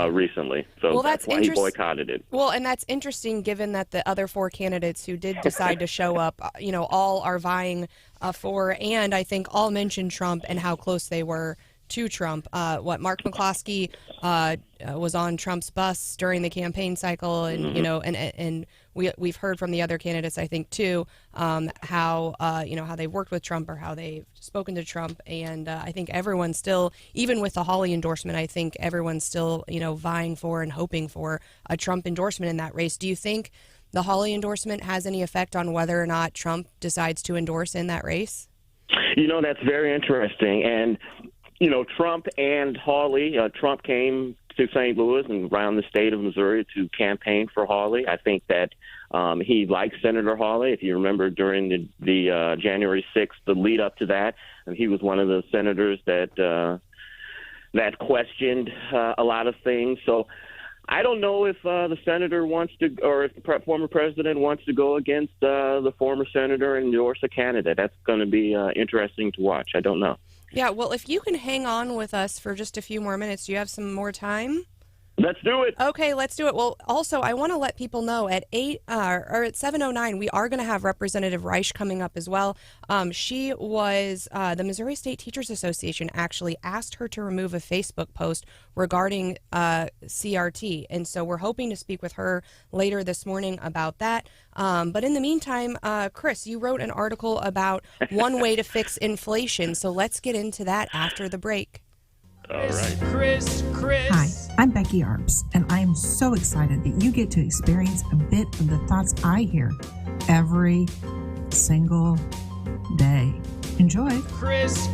recently. So that's why he boycotted it. Well, and that's interesting given that the other four candidates who did decide to show up, all are vying for, and I think all mentioned Trump and how close they were to Trump. Mark McCloskey was on Trump's bus during the campaign cycle, and and we've heard from the other candidates, I think too, how how they worked with Trump or how they've spoken to Trump, and I think everyone's still, even with the Hawley endorsement, I think everyone's still vying for and hoping for a Trump endorsement in that race. Do you think the Hawley endorsement has any effect on whether or not Trump decides to endorse in that race? That's very interesting, and Trump and Hawley, Trump came to St. Louis and around the state of Missouri to campaign for Hawley. I think that he likes Senator Hawley. If you remember during the January 6th, the lead up to that, and he was one of the senators that questioned a lot of things. So I don't know if the senator wants to, or if the former president wants to go against the former senator and endorse a candidate. That's going to be interesting to watch. I don't know. Yeah, well, if you can hang on with us for just a few more minutes, do you have some more time? Let's do it. Okay, let's do it. Well, also, I want to let people know at 7:09, we are going to have Representative Reisch coming up as well. She was, the Missouri State Teachers Association actually asked her to remove a Facebook post regarding CRT. And so we're hoping to speak with her later this morning about that. But in the meantime, Chris, you wrote an article about one way to fix inflation. So let's get into that after the break. All right. Chris. Hi, I'm Becky Arps, and I am so excited that you get to experience a bit of the thoughts I hear every single day. Enjoy. Chris.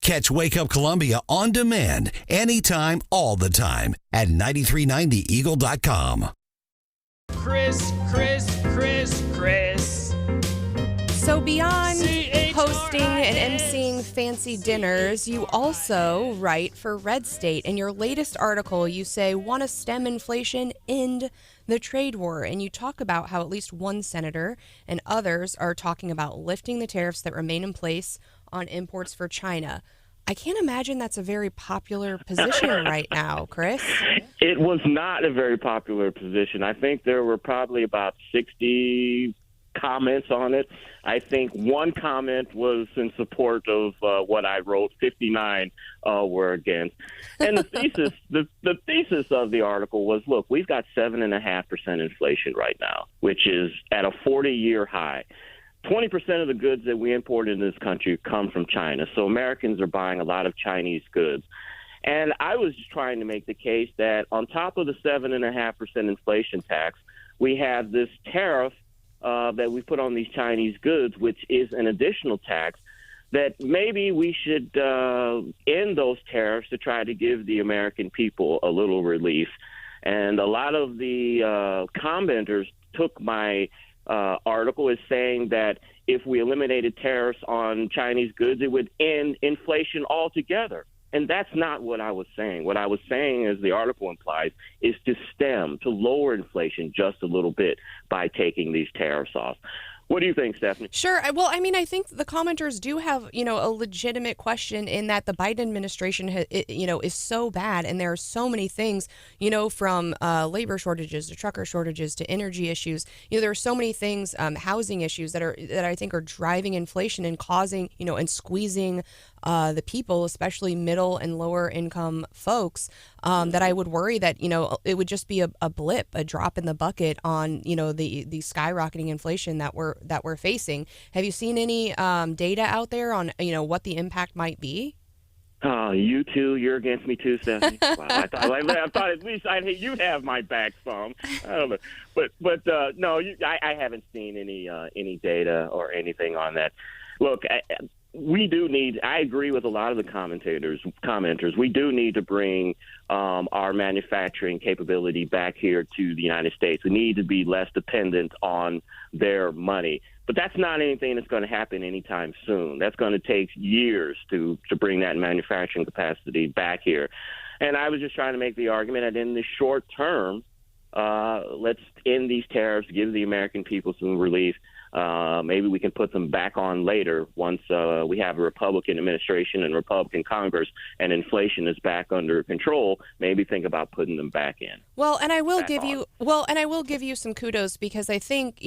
Catch Wake Up Columbia on demand anytime, all the time at 9390eagle.com. Chris. So beyond hosting and emceeing fancy dinners, you also write for Red State. In your latest article, you say, want to stem inflation, end the trade war. And you talk about how at least one senator and others are talking about lifting the tariffs that remain in place on imports for China. I can't imagine that's a very popular position right now, Chris. It was not a very popular position. I think there were probably about 60 comments on it. I think one comment was in support of what I wrote. 59 were against. And the thesis of the article was, look, we've got 7.5% inflation right now, which is at a 40-year high. 20% of the goods that we import into this country come from China. So Americans are buying a lot of Chinese goods. And I was just trying to make the case that on top of the 7.5% inflation tax, we have this tariff that we put on these Chinese goods, which is an additional tax, that maybe we should end those tariffs to try to give the American people a little relief. And a lot of the commenters took my article as saying that if we eliminated tariffs on Chinese goods, it would end inflation altogether. And that's not what I was saying. What I was saying, as the article implies, is to lower inflation just a little bit by taking these tariffs off. What do you think, Stephanie? Sure. Well, I mean, I think the commenters do have, a legitimate question in that the Biden administration, is so bad. And there are so many things, from labor shortages to trucker shortages to energy issues. There are so many things, housing issues that I think are driving inflation and causing, and squeezing the people, especially middle and lower income folks, that I would worry that, it would just be a blip, a drop in the bucket on, the skyrocketing inflation that we're facing. Have you seen any data out there on, what the impact might be? You too. You're against me too, Stephanie. Wow, I thought at least you'd have my back some. I don't know, but no, I haven't seen any data or anything on that. Look, I agree with a lot of the commenters. We do need to bring our manufacturing capability back here to the United States. We need to be less dependent on their money. But that's not anything that's going to happen anytime soon. That's going to take years to bring that manufacturing capacity back here. And I was just trying to make the argument that in the short term, let's end these tariffs, give the American people some relief. Maybe we can put them back on later once we have a Republican administration and Republican Congress and inflation is back under control. Maybe think about putting them back in. Well, and I will give you some kudos, because I think,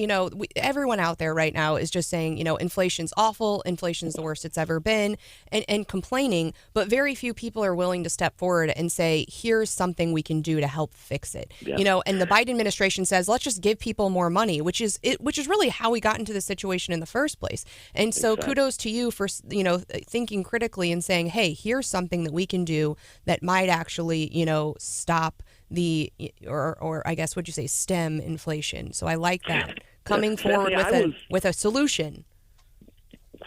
everyone out there right now is just saying, inflation's awful, inflation's the worst it's ever been, and complaining, but very few people are willing to step forward and say, here's something we can do to help fix it. Yeah. And the Biden administration says, let's just give people more money, which is really how we got into the situation in the first place. And so kudos to you for, thinking critically and saying, hey, here's something that we can do that might actually, stop the, or I guess, would you say, stem inflation. So I like that. Coming forward with a solution.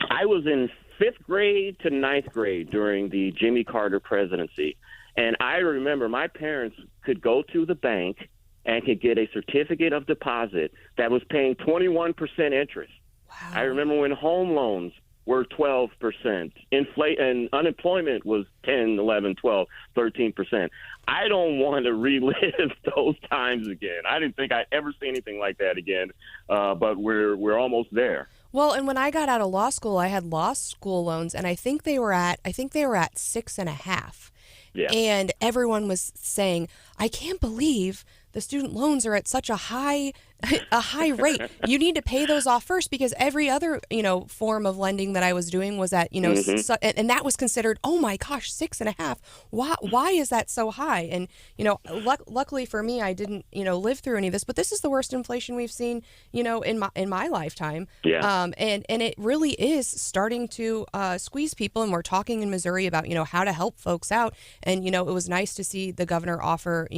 I was in 5th grade to 9th grade during the Jimmy Carter presidency. And I remember my parents could go to the bank and could get a certificate of deposit that was paying 21% interest. Wow. I remember when home loans were 12%. And unemployment was 10, 11, 12, 13%. I don't want to relive those times again. I didn't think I'd ever see anything like that again, but we're almost there. Well, and when I got out of law school, I had law school loans, and I think they were at 6.5. Yeah. And everyone was saying, I can't believe the student loans are at such a high rate. You need to pay those off first, because every other, form of lending that I was doing was at, and that was considered, oh my gosh, 6.5. Why is that so high? And, luckily for me, I didn't, live through any of this, but this is the worst inflation we've seen, in my lifetime. Yeah. And it really is starting to squeeze people. And we're talking in Missouri about, how to help folks out. And, it was nice to see the governor offer,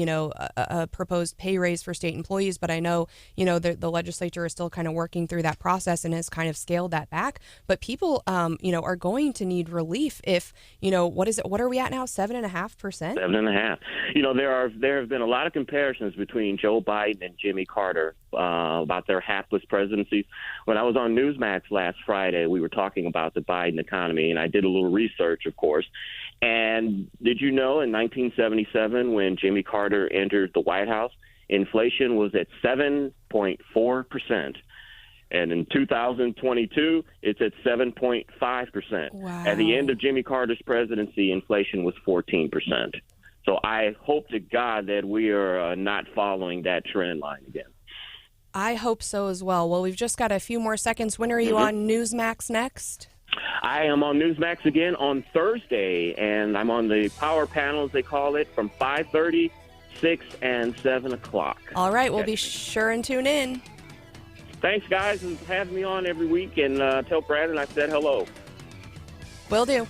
a proposed pay raise for state employees. But I know, the legislature is still kind of working through that process and has kind of scaled that back. But people, are going to need relief if, what are we at now? 7.5%? 7.5%. There have been a lot of comparisons between Joe Biden and Jimmy Carter about their hapless presidencies. When I was on Newsmax last Friday, we were talking about the Biden economy, and I did a little research, of course. And did you know in 1977, when Jimmy Carter entered the White House, inflation was at 7.4%. And in 2022, it's at 7.5%. Wow. At the end of Jimmy Carter's presidency, inflation was 14%. So I hope to God that we are not following that trend line again. I hope so as well. Well, we've just got a few more seconds. When are you on Newsmax next? I am on Newsmax again on Thursday, and I'm on the power panel, as they call it, from 5:30, 6, and 7 o'clock. All right, we'll be sure and tune in. Thanks, guys, for having me on every week, and tell Branden I said hello. Will do.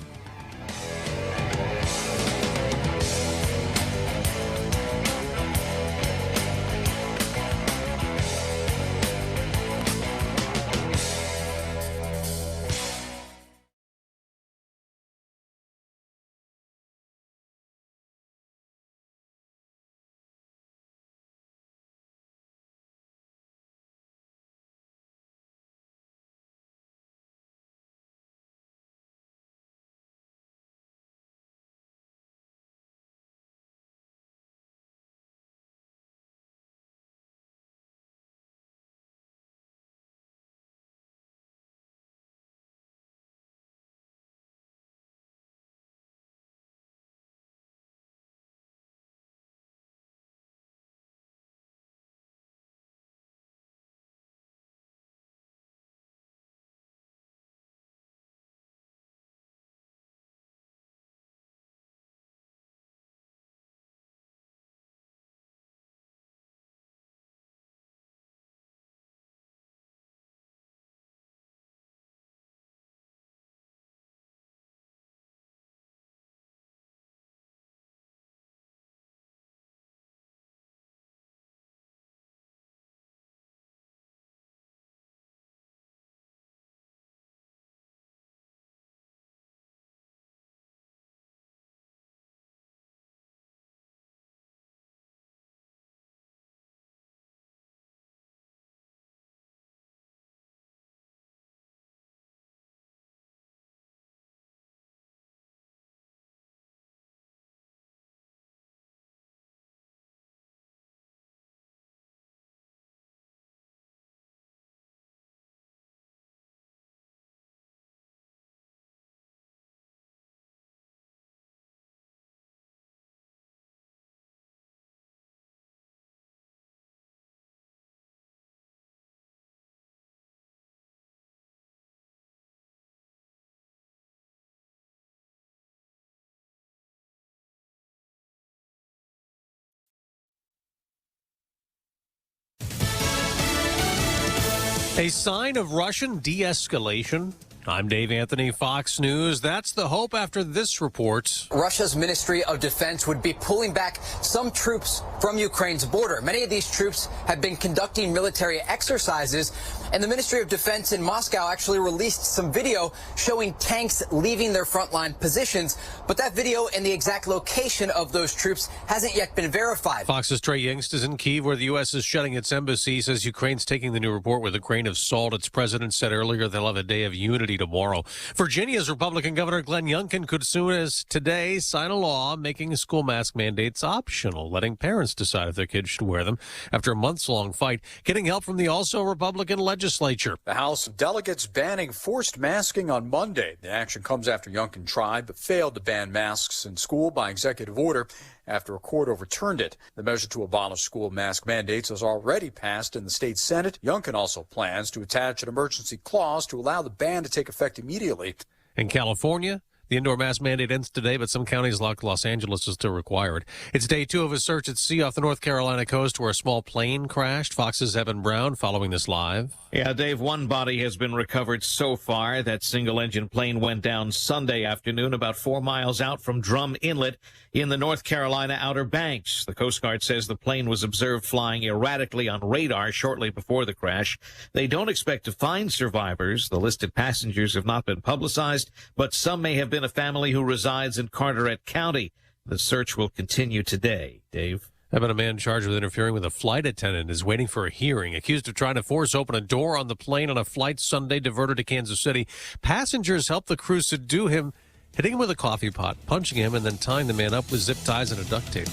A sign of Russian de-escalation? I'm Dave Anthony, Fox News. That's the hope after this report. Russia's Ministry of Defense would be pulling back some troops from Ukraine's border. Many of these troops have been conducting military exercises, and the Ministry of Defense in Moscow actually released some video showing tanks leaving their frontline positions. But that video and the exact location of those troops hasn't yet been verified. Fox's Trey Yingst is in Kyiv, where the U.S. is shutting its embassy. Says Ukraine's taking the new report with a grain of salt. Its president said earlier they'll have a day of unity tomorrow. Virginia's Republican Governor Glenn Youngkin could soon as today sign a law making school mask mandates optional, letting parents decide if their kids should wear them. After a months-long fight, getting help from the also Republican legislature. The House of Delegates banning forced masking on Monday. The action comes after Youngkin tried but failed to ban masks in school by executive order after a court overturned it. The measure to abolish school mask mandates has already passed in the state Senate. Youngkin also plans to attach an emergency clause to allow the ban to take effect immediately. In California, The indoor mask mandate ends today, but some counties like Los Angeles is still required. It's day 2 of a search at sea off the North Carolina coast where a small plane crashed. Fox's Evan Brown following this live. Yeah, Dave, one body has been recovered so far. That single-engine plane went down Sunday afternoon about 4 miles out from Drum Inlet in the North Carolina Outer Banks. The Coast Guard says the plane was observed flying erratically on radar shortly before the crash. They don't expect to find survivors. The listed passengers have not been publicized, but some may have been a family who resides in Carteret County. The search will continue today. Dave? A man charged with interfering with a flight attendant is waiting for a hearing, accused of trying to force open a door on the plane on a flight Sunday diverted to Kansas City. Passengers helped the crew subdue him, hitting him with a coffee pot, punching him, and then tying the man up with zip ties and a duct tape.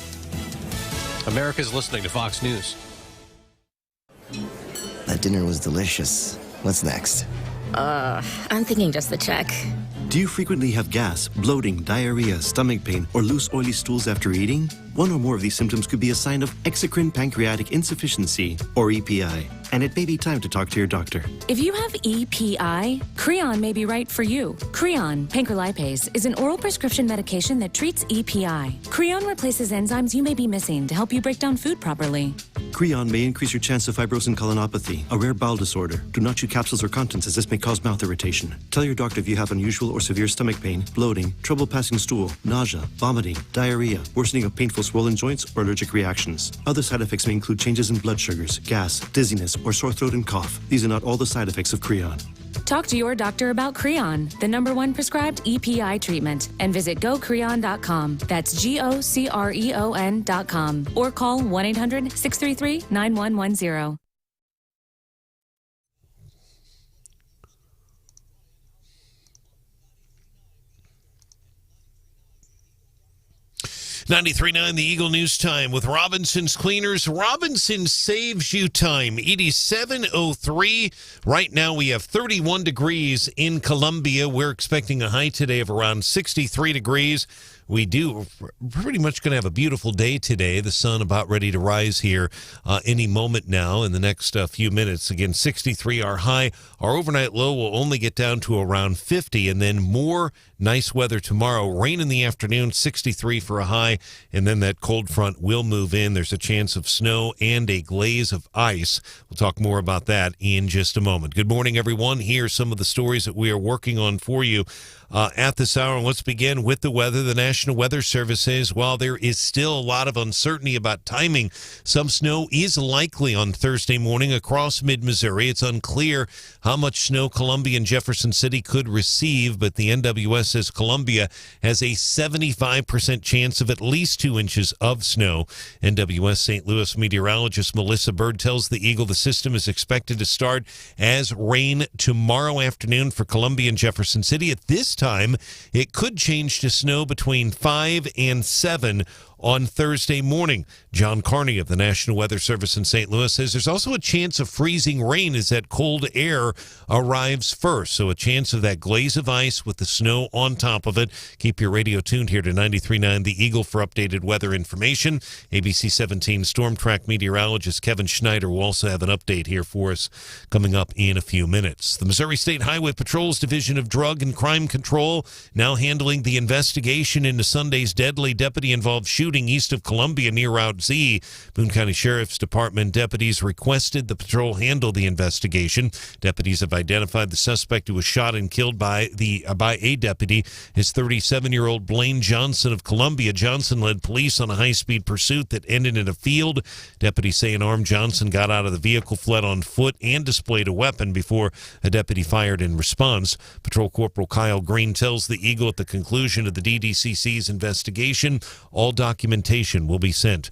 America's listening to Fox News. That dinner was delicious. What's next? I'm thinking just the check. Do you frequently have gas, bloating, diarrhea, stomach pain, or loose oily stools after eating? One or more of these symptoms could be a sign of exocrine pancreatic insufficiency, or EPI, and it may be time to talk to your doctor. If you have EPI, Creon may be right for you. Creon, pancrelipase, is an oral prescription medication that treats EPI. Creon replaces enzymes you may be missing to help you break down food properly. Creon may increase your chance of fibrosing colonopathy, a rare bowel disorder. Do not chew capsules or contents as this may cause mouth irritation. Tell your doctor if you have unusual or severe stomach pain, bloating, trouble passing stool, nausea, vomiting, diarrhea, worsening of painful swollen joints, or allergic reactions. Other side effects may include changes in blood sugars, gas, dizziness, or sore throat and cough. These are not all the side effects of Creon. Talk to your doctor about Creon, the #1 prescribed EPI treatment, and visit gocreon.com. That's GOCREON.com. Or call 1-800-633-9110. 93.9 The Eagle News Time with Robinson's Cleaners. Robinson saves you time. 87:03. Right now we have 31 degrees in Columbia. We're expecting a high today of around 63 degrees. We're pretty much going to have a beautiful day today. The sun about ready to rise here any moment now in the next few minutes. Again, 63 our high. Our overnight low will only get down to around 50, and then more nice weather tomorrow. Rain in the afternoon, 63 for a high, and then that cold front will move in. There's a chance of snow and a glaze of ice. We'll talk more about that in just a moment. Good morning, everyone. Here are some of the stories that we are working on for you at this hour. And let's begin with the weather. The National Weather Service says while there is still a lot of uncertainty about timing, some snow is likely on Thursday morning across mid-Missouri. It's unclear how much snow Columbia and Jefferson City could receive, but the NWS says Columbia has a 75% chance of at least 2 inches of snow. NWS St. Louis meteorologist Melissa Bird tells the Eagle the system is expected to start as rain tomorrow afternoon for Columbia and Jefferson City. At this time, it could change to snow between 5 and 7 on Thursday morning. John Carney of the National Weather Service in St. Louis says there's also a chance of freezing rain as that cold air arrives first. So a chance of that glaze of ice with the snow on top of it. Keep your radio tuned here to 93.9 The Eagle for updated weather information. ABC 17 Storm Track meteorologist Kevin Schneider will also have an update here for us coming up in a few minutes. The Missouri State Highway Patrol's Division of Drug and Crime Control now handling the investigation into Sunday's deadly deputy-involved shooting east of Columbia near Route Z. Boone County Sheriff's Department deputies requested the patrol handle the investigation. Deputies have identified the suspect who was shot and killed by a deputy. His 37-year-old Blaine Johnson of Columbia. Johnson led police on a high-speed pursuit that ended in a field. Deputies say an armed Johnson got out of the vehicle, fled on foot, and displayed a weapon before a deputy fired in response. Patrol Corporal Kyle Green tells the Eagle at the conclusion of the DDCC's investigation, all documentation will be sent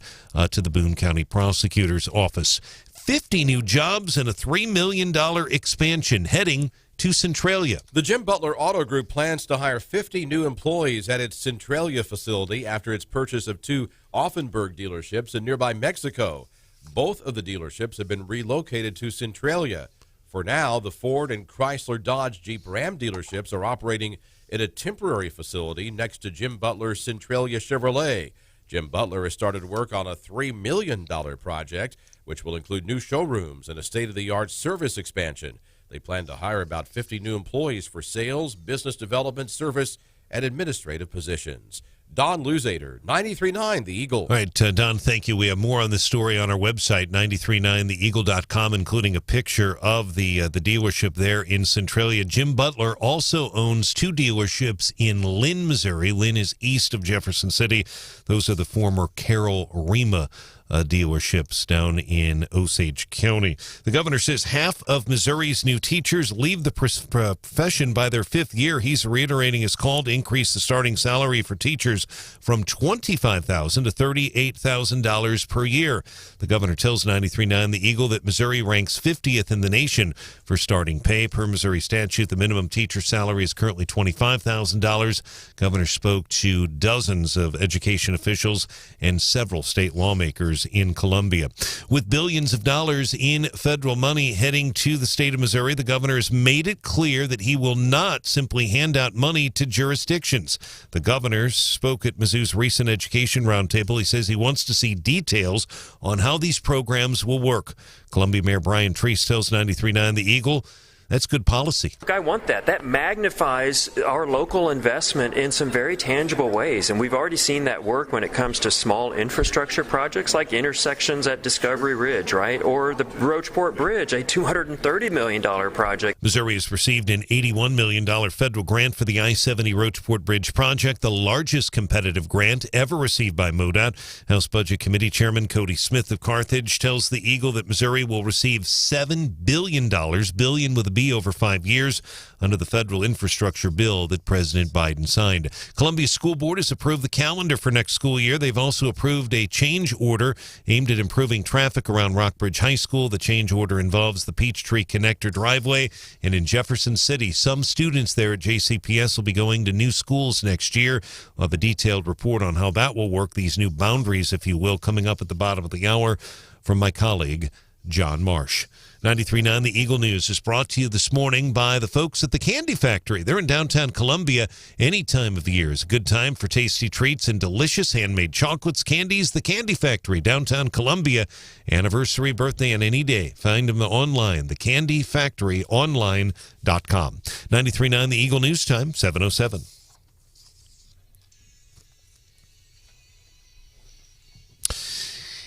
to the Boone County Prosecutor's Office. 50 new jobs and a $3 million expansion heading to Centralia. The Jim Butler Auto Group plans to hire 50 new employees at its Centralia facility after its purchase of 2 Offenburg dealerships in nearby Mexico. Both of the dealerships have been relocated to Centralia. For now, the Ford and Chrysler Dodge Jeep Ram dealerships are operating in a temporary facility next to Jim Butler's Centralia Chevrolet. Jim Butler has started work on a $3 million project, which will include new showrooms and a state-of-the-art service expansion. They plan to hire about 50 new employees for sales, business development, service, and administrative positions. Don Luzader, 93.9 The Eagle. All right, Don, thank you. We have more on this story on our website, 939theeagle.com, including a picture of the dealership there in Centralia. Jim Butler also owns 2 dealerships in Lynn, Missouri. Lynn is east of Jefferson City. Those are the former Carroll Rima dealerships down in Osage County. The governor says half of Missouri's new teachers leave the profession by their 5th year. He's reiterating his call to increase the starting salary for teachers from $25,000 to $38,000 per year. The governor tells 93.9 The Eagle that Missouri ranks 50th in the nation for starting pay. Per Missouri statute, the minimum teacher salary is currently $25,000. Governor spoke to dozens of education officials and several state lawmakers in Columbia. With billions of dollars in federal money heading to the state of Missouri, the governor has made it clear that he will not simply hand out money to jurisdictions. The governor spoke at Mizzou's recent education roundtable. He says he wants to see details on how these programs will work. Columbia Mayor Brian Treese tells 93.9 The Eagle that's good policy. I want that. That magnifies our local investment in some very tangible ways. And we've already seen that work when it comes to small infrastructure projects like intersections at Discovery Ridge, right? Or the Rocheport Bridge, a $230 million project. Missouri has received an $81 million federal grant for the I-70 Rocheport Bridge project, the largest competitive grant ever received by MoDOT. House Budget Committee Chairman Cody Smith of Carthage tells the Eagle that Missouri will receive $7 billion, billion with a over 5 years under the federal infrastructure bill that President Biden signed. Columbia School Board has approved the calendar for next school year. They've also approved a change order aimed at improving traffic around Rockbridge High School. The change order involves the Peachtree Connector driveway, and in Jefferson City, some students there at JCPS will be going to new schools next year. We'll have a detailed report on how that will work, these new boundaries, if you will, coming up at the bottom of the hour from my colleague, John Marsh. 93.9 The Eagle News is brought to you this morning by the folks at the Candy Factory. They're in downtown Columbia. Any time of year is a good time for tasty treats and delicious handmade chocolates, candies. The Candy Factory, downtown Columbia. Anniversary, birthday, and any day. Find them online, thecandyfactoryonline.com. 93.9 The Eagle News Time, 7:07.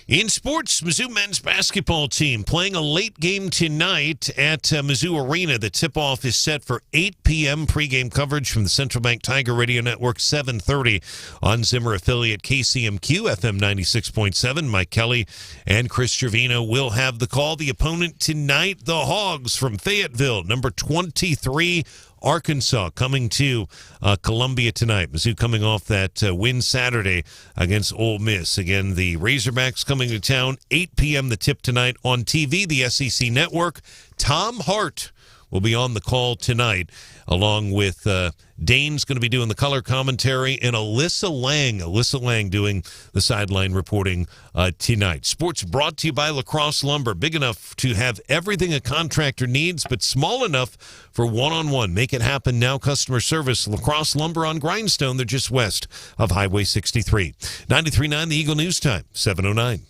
In sports, Mizzou men's basketball team playing a late game tonight at Mizzou Arena. The tip-off is set for 8 p.m. Pregame coverage from the Central Bank Tiger Radio Network, 7:30 on Zimmer affiliate KCMQ, FM 96.7. Mike Kelly and Chris Trevino will have the call. The opponent tonight, the Hogs from Fayetteville, number 23, Arkansas, coming to Columbia tonight. Mizzou coming off that win Saturday against Ole Miss. Again, the Razorbacks coming to town, 8 p.m. the tip tonight on TV, the SEC Network. Tom Hart will be on the call tonight, along with Dane's going to be doing the color commentary, and Alyssa Lang doing the sideline reporting tonight. Sports brought to you by Lacrosse Lumber. Big enough to have everything a contractor needs, but small enough for one-on-one. Make it happen now. Customer service, Lacrosse Lumber on Grindstone. They're just west of Highway 63. 93.9 The Eagle News Time, 7:09.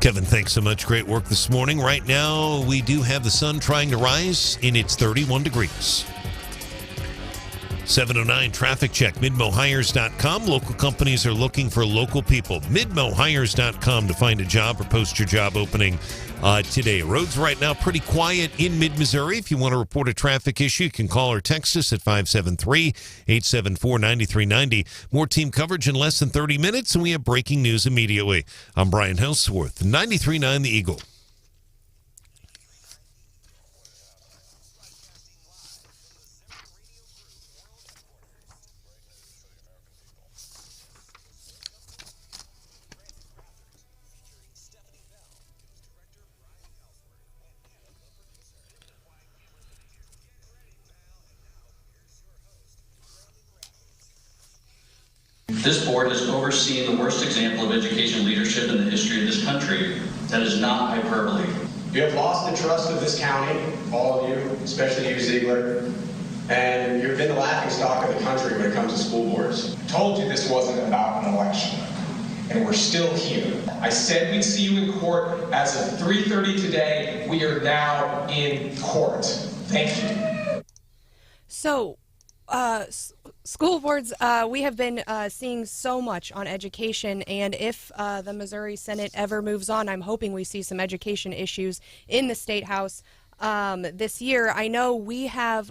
Kevin, thanks so much. Great work this morning. Right now, we do have the sun trying to rise, and it's 31 degrees. 7:09 traffic check. MidmoHires.com. Local companies are looking for local people. MidmoHires.com to find a job or post your job opening today. Roads right now pretty quiet in mid-Missouri. If you want to report a traffic issue, you can call or text us at 573-874-9390. More team coverage in less than 30 minutes, and we have breaking news immediately. I'm Brian Hauswirth, 93.9 The Eagle. This board has overseen the worst example of education leadership in the history of this country. That is not hyperbole. You have lost the trust of this county, all of you, especially you, Ziegler, and you've been the laughingstock of the country when it comes to school boards. I told you this wasn't about an election, and we're still here. I said we'd see you in court. As of 3:30 today, we are now in court. Thank you. So, school boards, we have been seeing so much on education, and if the Missouri Senate ever moves on, I'm hoping we see some education issues in the State House this year. I know we have,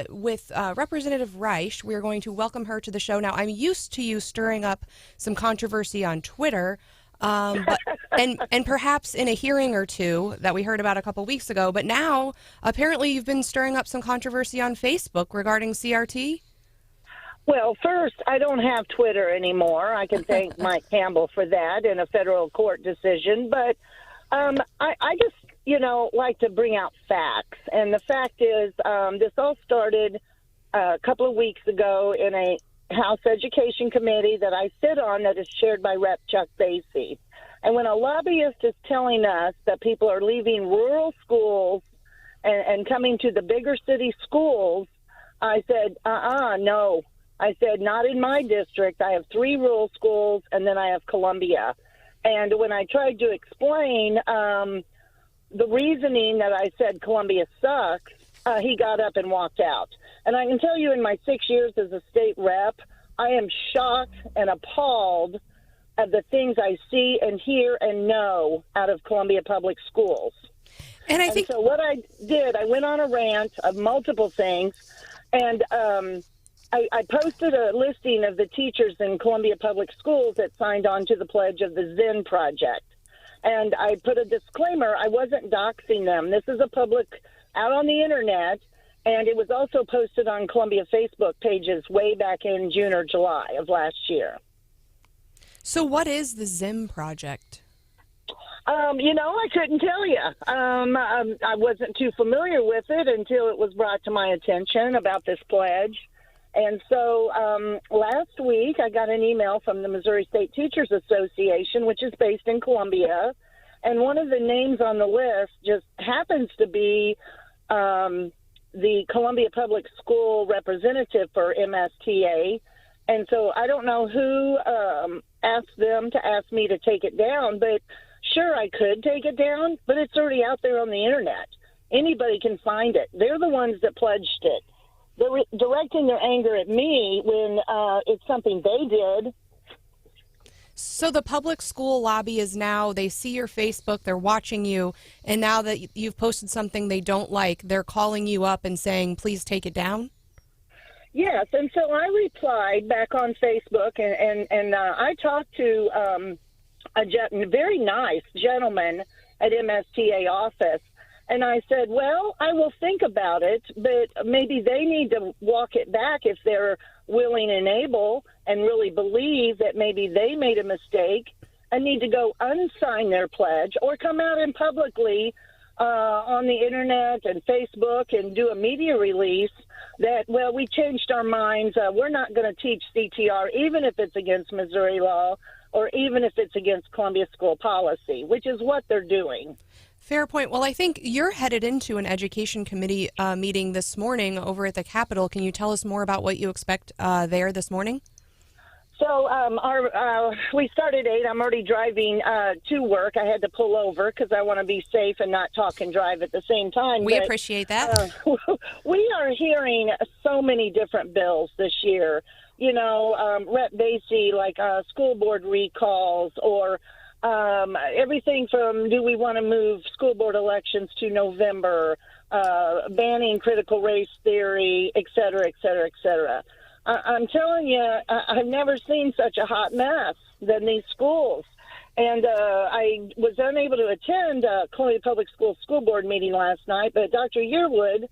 with Representative Reisch, we're going to welcome her to the show. Now, I'm used to you stirring up some controversy on Twitter, but, and perhaps in a hearing or two that we heard about a couple weeks ago, but now apparently you've been stirring up some controversy on Facebook regarding CRT? Well, first, I don't have Twitter anymore. I can thank Mike Campbell for that in a federal court decision, but I just, like to bring out facts. And the fact is, this all started a couple of weeks ago in a House Education Committee that I sit on that is chaired by Rep Chuck Basie. And when a lobbyist is telling us that people are leaving rural schools and coming to the bigger city schools, I said, no. I said, not in my district. I have 3 rural schools, and then I have Columbia. And when I tried to explain the reasoning that I said Columbia sucks, he got up and walked out. And I can tell you in my 6 years as a state rep, I am shocked and appalled at the things I see and hear and know out of Columbia Public Schools. And so what I did, I went on a rant of multiple things, and I posted a listing of the teachers in Columbia Public Schools that signed on to the pledge of the Zen Project. And I put a disclaimer, I wasn't doxing them. This is a public out on the internet, and it was also posted on Columbia Facebook pages way back in June or July of last year. So what is the Zen Project? I couldn't tell you. I wasn't too familiar with it until it was brought to my attention about this pledge. And so last week I got an email from the Missouri State Teachers Association, which is based in Columbia, and one of the names on the list just happens to be the Columbia Public School representative for MSTA. And so I don't know who asked them to ask me to take it down, but sure, I could take it down, but it's already out there on the internet. Anybody can find it. They're the ones that pledged it. They're directing their anger at me when it's something they did. So the public school lobby is now, they see your Facebook, they're watching you, and now that you've posted something they don't like, they're calling you up and saying, please take it down? Yes, and so I replied back on Facebook, and I talked to a very nice gentleman at MSTA office, and I said, well, I will think about it, but maybe they need to walk it back if they're willing and able and really believe that maybe they made a mistake and need to go unsign their pledge or come out and publicly on the internet and Facebook and do a media release that, well, we changed our minds. We're not going to teach CTR, even if it's against Missouri law or even if it's against Columbia school policy, which is what they're doing. Fair point. Well, I think you're headed into an education committee meeting this morning over at the Capitol. Can you tell us more about what you expect there this morning? So we start at 8. I'm already driving to work. I had to pull over because I want to be safe and not talk and drive at the same time. We appreciate that. We are hearing so many different bills this year. Rep Basie, like school board recalls or everything from do we want to move school board elections to November, banning critical race theory, et cetera, et cetera, et cetera. I'm telling you, I've never seen such a hot mess than these schools. And I was unable to attend Columbia Public Schools school board meeting last night, but Dr. Yearwood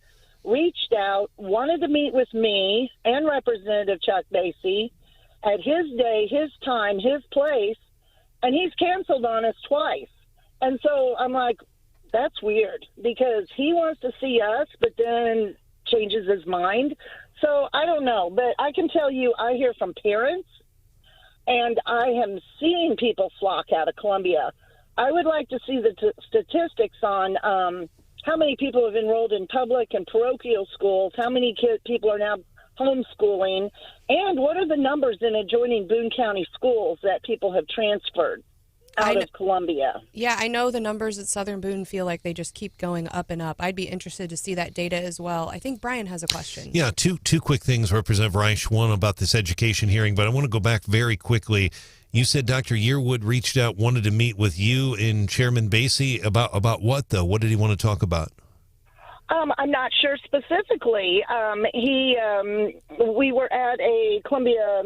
reached out, wanted to meet with me and Representative Chuck Basie at his day, his time, his place, and he's canceled on us twice. And so I'm like, that's weird because he wants to see us, but then changes his mind. So I don't know, but I can tell you I hear from parents, And I am seeing people flock out of Columbia. I would like to see the statistics on how many people have enrolled in public and parochial schools, how many people are now homeschooling, and what are the numbers in adjoining Boone County schools that people have transferred out of Columbia. Yeah, I know the numbers at Southern Boone feel like they just keep going up and up. I'd be interested to see that data as well. I think Brian has a question. Yeah, two quick things, Representative Reisch. One about this education hearing, but I want to go back very quickly. You said Dr. Yearwood reached out, wanted to meet with you and Chairman Basie about what, though? What did he want to talk about? I'm not sure specifically. We were at a Columbia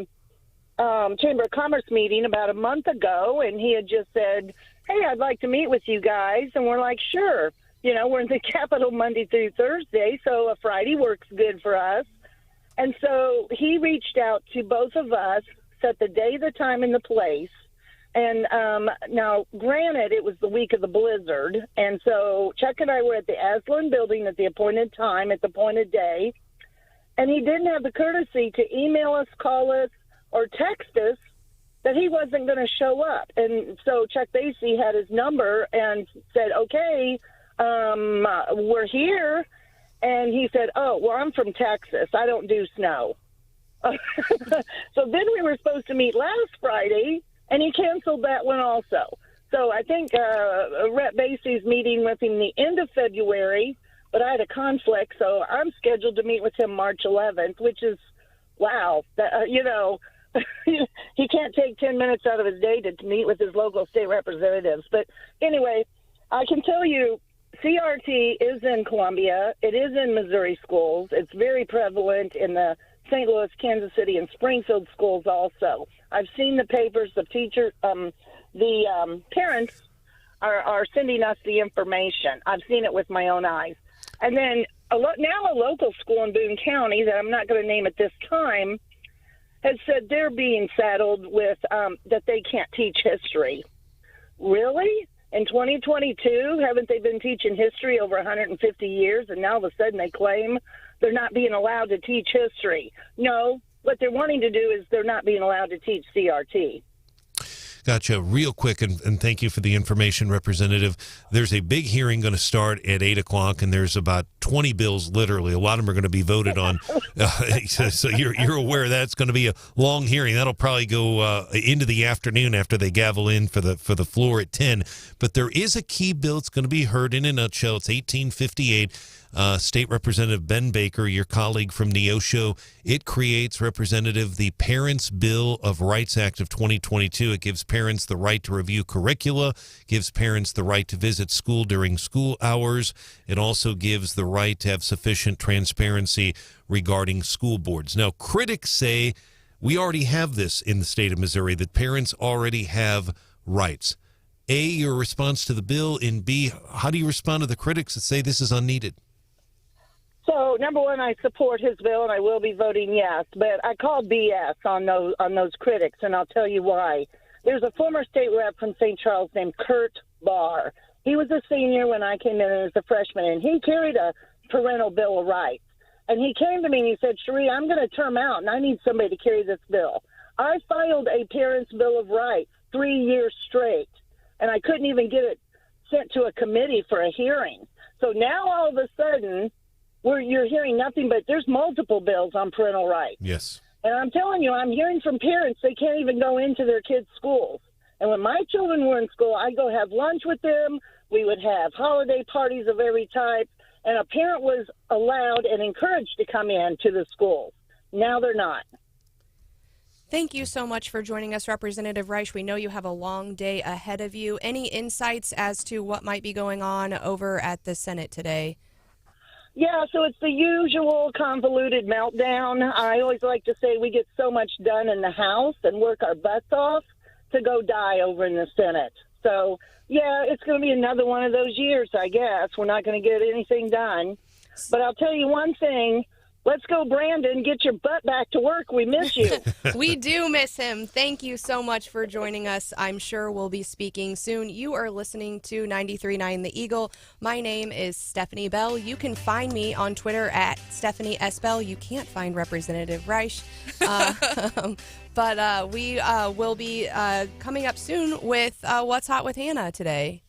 Chamber of Commerce meeting about a month ago, and he had just said, hey, I'd like to meet with you guys. And we're like, sure. You know, we're in the Capitol Monday through Thursday, so a Friday works good for us. And so he reached out to both of us, set the day, the time, and the place. And now, granted, it was the week of the blizzard, and so Chuck and I were at the Aslan building at the appointed time, at the appointed day, and he didn't have the courtesy to email us, call us, or text us that he wasn't going to show up. And so Chuck Basie had his number and said, okay, we're here. And he said, oh, well, I'm from Texas. I don't do snow. So then we were supposed to meet last Friday, and he canceled that one also. So I think Rep Basie's meeting with him the end of February, but I had a conflict, so I'm scheduled to meet with him March 11th, which is, wow, he can't take 10 minutes out of his day to meet with his local state representatives. But anyway, I can tell you CRT is in Columbia. It is in Missouri schools. It's very prevalent in the St. Louis, Kansas City, and Springfield schools also. I've seen the papers. The teacher, the parents are sending us the information. I've seen it with my own eyes. And then now a local school in Boone County that I'm not going to name at this time has said they're being saddled with that they can't teach history. Really? In 2022, haven't they been teaching history over 150 years, and now all of a sudden they claim they're not being allowed to teach history? No, what they're wanting to do is they're not being allowed to teach CRT. Gotcha. Real quick, and thank you for the information, Representative. There's a big hearing going to start at 8 o'clock, and there's about 20 bills, literally. A lot of them are going to be voted on. So you're aware of that. It's going to be a long hearing. That'll probably go into the afternoon after they gavel in for the floor at 10. But there is a key bill. It's going to be heard in a nutshell. It's 1858. State Representative Ben Baker, your colleague from Neosho, it creates, Representative, the Parents' Bill of Rights Act of 2022. It gives parents the right to review curricula, gives parents the right to visit school during school hours. It also gives the right to have sufficient transparency regarding school boards. Now, critics say we already have this in the state of Missouri, that parents already have rights. A, your response to the bill, and B, how do you respond to the critics that say this is unneeded? So, number one, I support his bill, and I will be voting yes. But I call BS on those critics, and I'll tell you why. There's a former state rep from St. Charles named Kurt Barr. He was a senior when I came in as a freshman, and he carried a parental bill of rights. And he came to me and he said, Cheri, I'm going to term out, and I need somebody to carry this bill. I filed a parents' bill of rights 3 years straight, and I couldn't even get it sent to a committee for a hearing. So now all of a sudden, you're hearing nothing but there's multiple bills on parental rights. Yes. And I'm telling you, I'm hearing from parents they can't even go into their kids' schools. And when my children were in school, I'd go have lunch with them. We would have holiday parties of every type. And a parent was allowed and encouraged to come in to the schools. Now they're not. Thank you so much for joining us, Representative Reisch. We know you have a long day ahead of you. Any insights as to what might be going on over at the Senate today? Yeah, so it's the usual convoluted meltdown. I always like to say we get so much done in the House and work our butts off to go die over in the Senate. So, yeah, it's going to be another one of those years, I guess. We're not going to get anything done. But I'll tell you one thing. let's go, Branden. Get your butt back to work. We miss you. We do miss him. Thank you so much for joining us. I'm sure we'll be speaking soon. You are listening to 93.9 The Eagle. My name is Stephanie Bell. You can find me on Twitter at Stephanie S. Bell. You can't find Representative Reisch. But we will be coming up soon with What's Hot with Hannah today.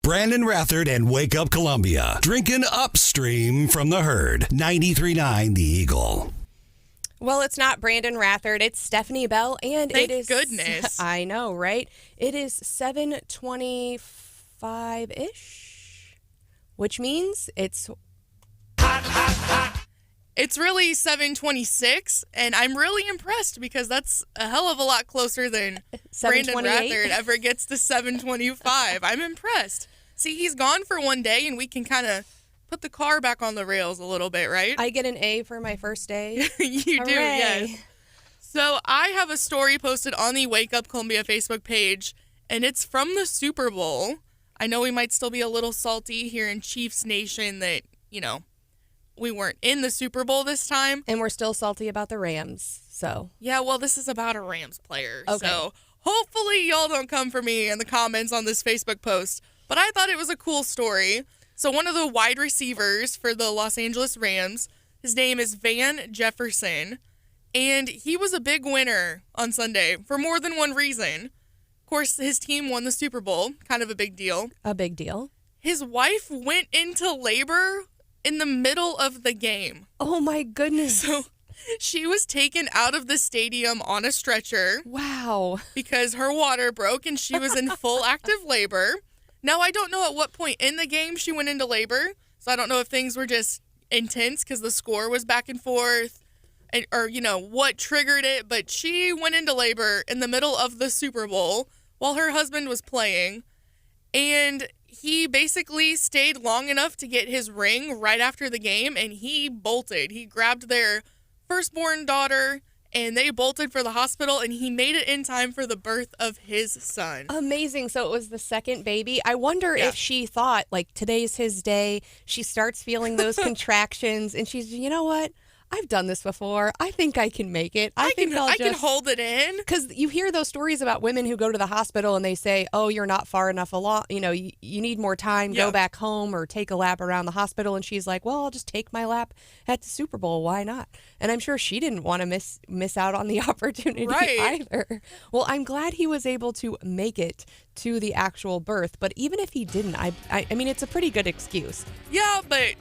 Branden, Rathert, and Wake Up Columbia. Drinking upstream from the herd. 93.9 The Eagle. Well, it's not Branden Rathert. It's Stephanie Bell, and Thank it is... goodness. I know, right? It is 7:25-ish, which means it's... It's really 7:26, and I'm really impressed because that's a hell of a lot closer than Branden 7:28? Rathert ever gets to 7:25. I'm impressed. See, he's gone for one day, and we can kind of put the car back on the rails a little bit, right? I get an A for my first day. You do, Hooray. yes. So I have a story posted on the Wake Up Columbia Facebook page, and it's from the Super Bowl. I know we might still be a little salty here in Chiefs Nation that, we weren't in the Super Bowl this time. And we're still salty about the Rams, so. Yeah, well, this is about a Rams player. Okay. So hopefully y'all don't come for me in the comments on this Facebook post. But I thought it was a cool story. So one of the wide receivers for the Los Angeles Rams, his name is Van Jefferson. And he was a big winner on Sunday for more than one reason. Of course, his team won the Super Bowl. Kind of a big deal. A big deal. His wife went into labor in the middle of the game. Oh, my goodness. So she was taken out of the stadium on a stretcher. Wow. Because her water broke and she was in full active labor. Now, I don't know at what point in the game she went into labor. So I don't know if things were just intense because the score was back and forth or what triggered it. But she went into labor in the middle of the Super Bowl while her husband was playing. And he basically stayed long enough to get his ring right after the game, and he bolted. He grabbed their firstborn daughter, and they bolted for the hospital, and he made it in time for the birth of his son. Amazing. So it was the second baby. I wonder if she thought, today's his day. She starts feeling those contractions, and she's, you know what? I've done this before. I think I can make it. I think I can hold it in. Because you hear those stories about women who go to the hospital and they say, oh, you're not far enough along. You need more time. Go back home or take a lap around the hospital. And she's like, well, I'll just take my lap at the Super Bowl. Why not? And I'm sure she didn't want to miss out on the opportunity either. Well, I'm glad he was able to make it to the actual birth. But even if he didn't, I mean, it's a pretty good excuse. Yeah, but...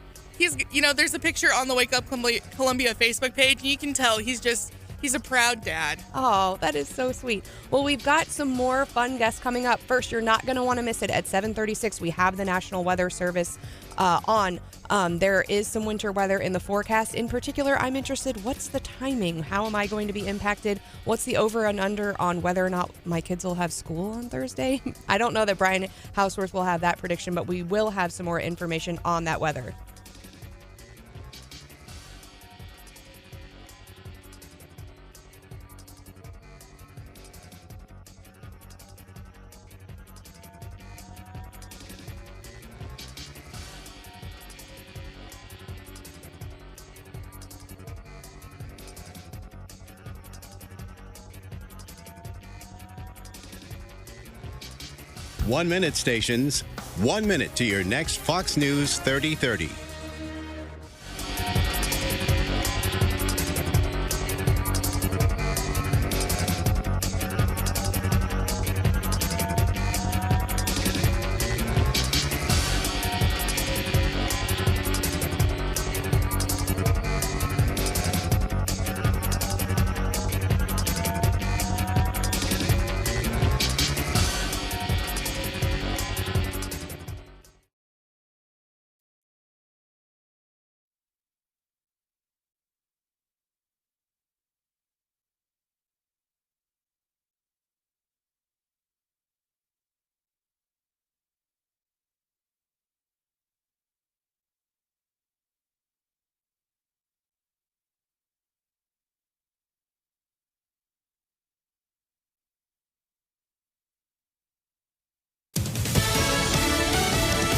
there's a picture on the Wake Up Columbia Facebook page, and you can tell he's a proud dad. Oh, that is so sweet. Well, we've got some more fun guests coming up. First, you're not going to want to miss it. At 7:36, we have the National Weather Service on. There is some winter weather in the forecast. In particular, I'm interested, what's the timing? How am I going to be impacted? What's the over and under on whether or not my kids will have school on Thursday? I don't know that Brian Hauswirth will have that prediction, but we will have some more information on that weather. One-minute stations, 1 minute to your next Fox News 3030.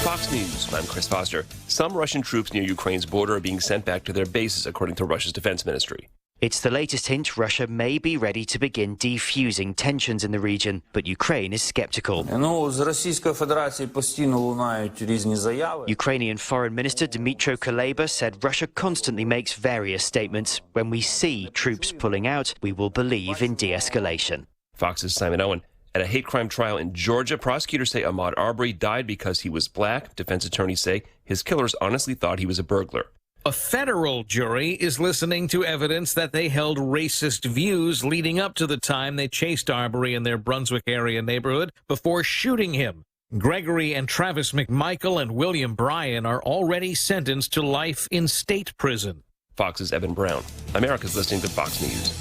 Fox News, I'm Chris Foster. Some Russian troops near Ukraine's border are being sent back to their bases, according to Russia's defense ministry. It's the latest hint Russia may be ready to begin defusing tensions in the region, but Ukraine is skeptical. Ukrainian Foreign Minister Dmytro Kuleba said Russia constantly makes various statements. When we see troops pulling out, we will believe in de-escalation. Fox's Simon Owen. At a hate crime trial in Georgia, prosecutors say Ahmaud Arbery died because he was black. Defense attorneys say his killers honestly thought he was a burglar. A federal jury is listening to evidence that they held racist views leading up to the time they chased Arbery in their Brunswick area neighborhood before shooting him. Gregory and Travis McMichael and William Bryan are already sentenced to life in state prison. Fox's Evan Brown. America's listening to Fox News.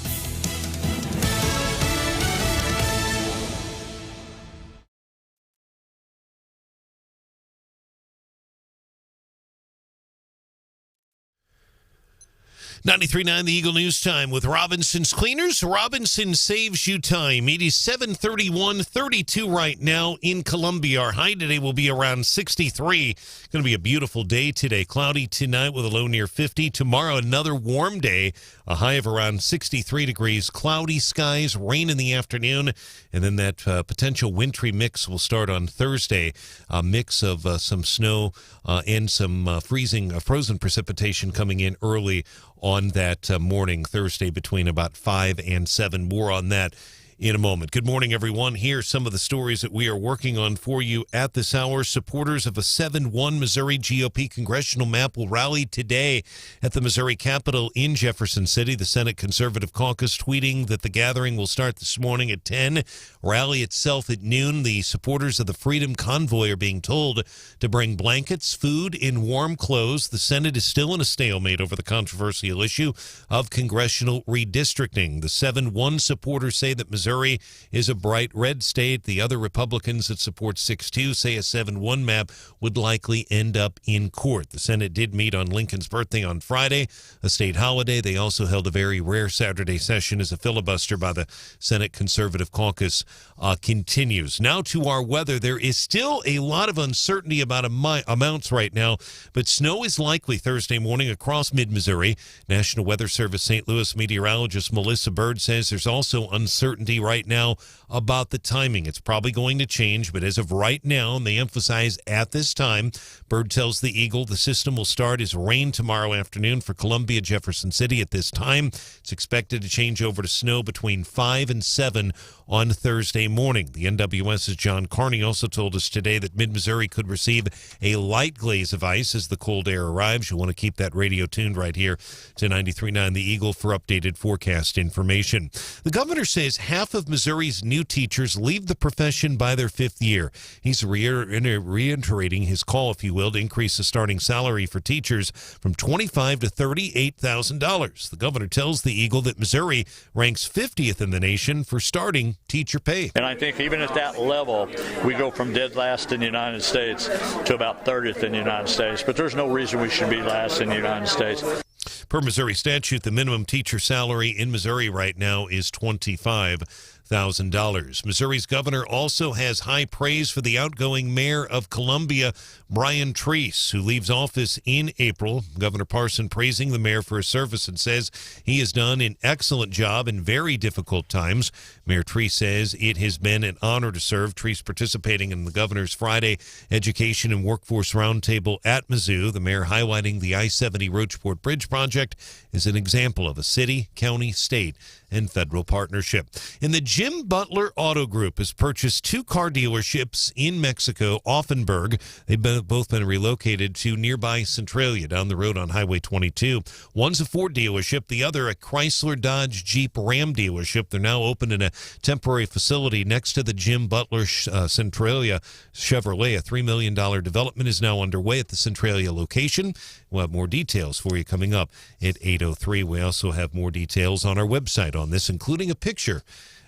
.93.9 The Eagle News Time with Robinson's Cleaners. Robinson saves you time. It is 7:31:32 right now in Columbia. Our high today will be around 63. Going to be a beautiful day today. Cloudy tonight with a low near 50. Tomorrow, another warm day. A high of around 63 degrees. Cloudy skies, rain in the afternoon, and then that potential wintry mix will start on Thursday. A mix of some snow and some frozen precipitation coming in early on that morning, Thursday, between about 5 and 7. More on that in a moment. Good morning, everyone. Here are some of the stories that we are working on for you at this hour. Supporters of a 7-1 Missouri GOP congressional map will rally today at the Missouri Capitol in Jefferson City. The Senate Conservative Caucus tweeting that the gathering will start this morning at 10, rally itself at noon. The supporters of the Freedom Convoy are being told to bring blankets, food, and warm clothes. The Senate is still in a stalemate over the controversial issue of congressional redistricting. The 7-1 supporters say that Missouri is a bright red state. The other Republicans that support 6-2 say a 7-1 map would likely end up in court. The Senate did meet on Lincoln's birthday on Friday, a state holiday. They also held a very rare Saturday session as a filibuster by the Senate Conservative Caucus continues. Now to our weather. There is still a lot of uncertainty about amounts right now, but snow is likely Thursday morning across mid-Missouri. National Weather Service St. Louis meteorologist Melissa Bird says there's also uncertainty right now about the timing. It's probably going to change, but as of right now, and they emphasize at this time, Bird tells the Eagle the system will start as rain tomorrow afternoon for Columbia, Jefferson City at this time. It's expected to change over to snow between 5 and 7 on Thursday morning. The NWS's John Carney also told us today that mid-Missouri could receive a light glaze of ice as the cold air arrives. You'll want to keep that radio tuned right here to 93.9 The Eagle for updated forecast information. The governor says half of Missouri's new teachers leave the profession by their 5th year. He's reiterating his call, if you will, to increase the starting salary for teachers from $25,000 to $38,000. The governor tells the Eagle that Missouri ranks 50th in the nation for starting teacher pay. And I think even at that level, we go from dead last in the United States to about 30th in the United States. But there's no reason we should be last in the United States. Per Missouri statute, the minimum teacher salary in Missouri right now is $25,000. Missouri's governor also has high praise for the outgoing mayor of Columbia, Brian Treese, who leaves office in April. Governor Parson praising the mayor for his service and says he has done an excellent job in very difficult times. Mayor Treese says it has been an honor to serve. Treese participating in the governor's Friday Education and Workforce Roundtable at Mizzou. The mayor highlighting the I-70 Roachport Bridge project is an example of a city, county, state, and federal partnership. And the Jim Butler Auto Group has purchased 2 car dealerships in Mexico, Offenburg. They've both been relocated to nearby Centralia down the road on Highway 22. One's a Ford dealership, the other a Chrysler Dodge Jeep Ram dealership. They're now open in a temporary facility next to the Jim Butler Centralia Chevrolet. A $3 million development is now underway at the Centralia location. We'll have more details for you coming up at 8:03. We also have more details on our website on this, including a picture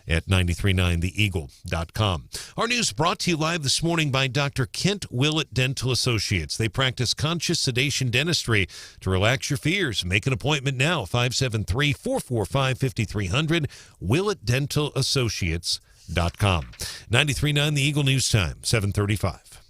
at 939theeagle.com. Our news brought to you live this morning by Dr. Kent Willett Dental Associates. They practice conscious sedation dentistry to relax your fears. Make an appointment now, 573-445-5300, WillettDentalAssociates.com. 93.9 The Eagle News Time, 7:35.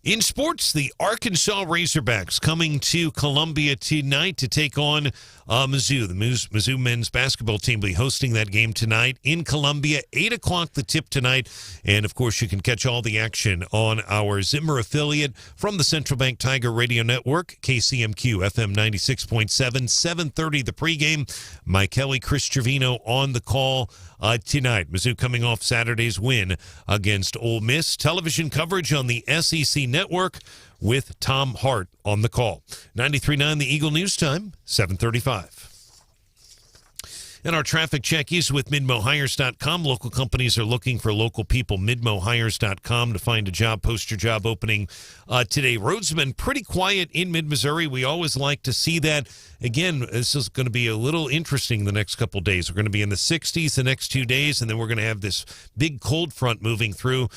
In sports, the Arkansas Razorbacks coming to Columbia tonight to take on Mizzou. The Mizzou men's basketball team will be hosting that game tonight in Columbia. 8 o'clock the tip tonight. And, of course, you can catch all the action on our Zimmer affiliate from the Central Bank Tiger Radio Network, KCMQ FM 96.7, 7:30 the pregame. Mike Kelly, Chris Trevino on the call tonight. Mizzou coming off Saturday's win against Ole Miss. Television coverage on the SEC Network with Tom Hart on the call. 93.9 The Eagle News Time, 7:35. And our traffic check is with MidmoHires.com. Local companies are looking for local people. MidmoHires.com to find a job. Post your job opening today. Roads have been pretty quiet in mid-Missouri. We always like to see that. Again, this is going to be a little interesting the next couple of days. We're going to be in the 60s the next 2 days, and then we're going to have this big cold front moving through.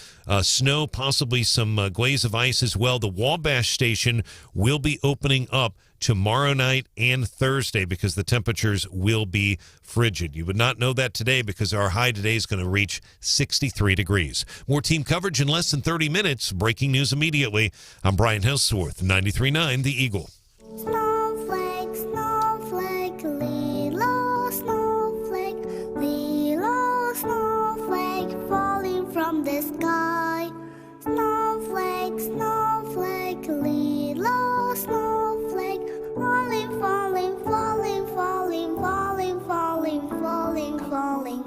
Snow, possibly some glaze of ice as well. The Wabash station will be opening up tomorrow night and Thursday because the temperatures will be frigid. You would not know that today because our high today is going to reach 63 degrees. More team coverage in less than 30 minutes. Breaking news immediately. I'm Brian Hauswirth, 93.9 The Eagle. Snowflake, snowflake, little snowflake, little snowflake falling from the sky. Snowflake, snowflake, little snowflake, falling, falling, falling, falling, falling, falling, falling, falling.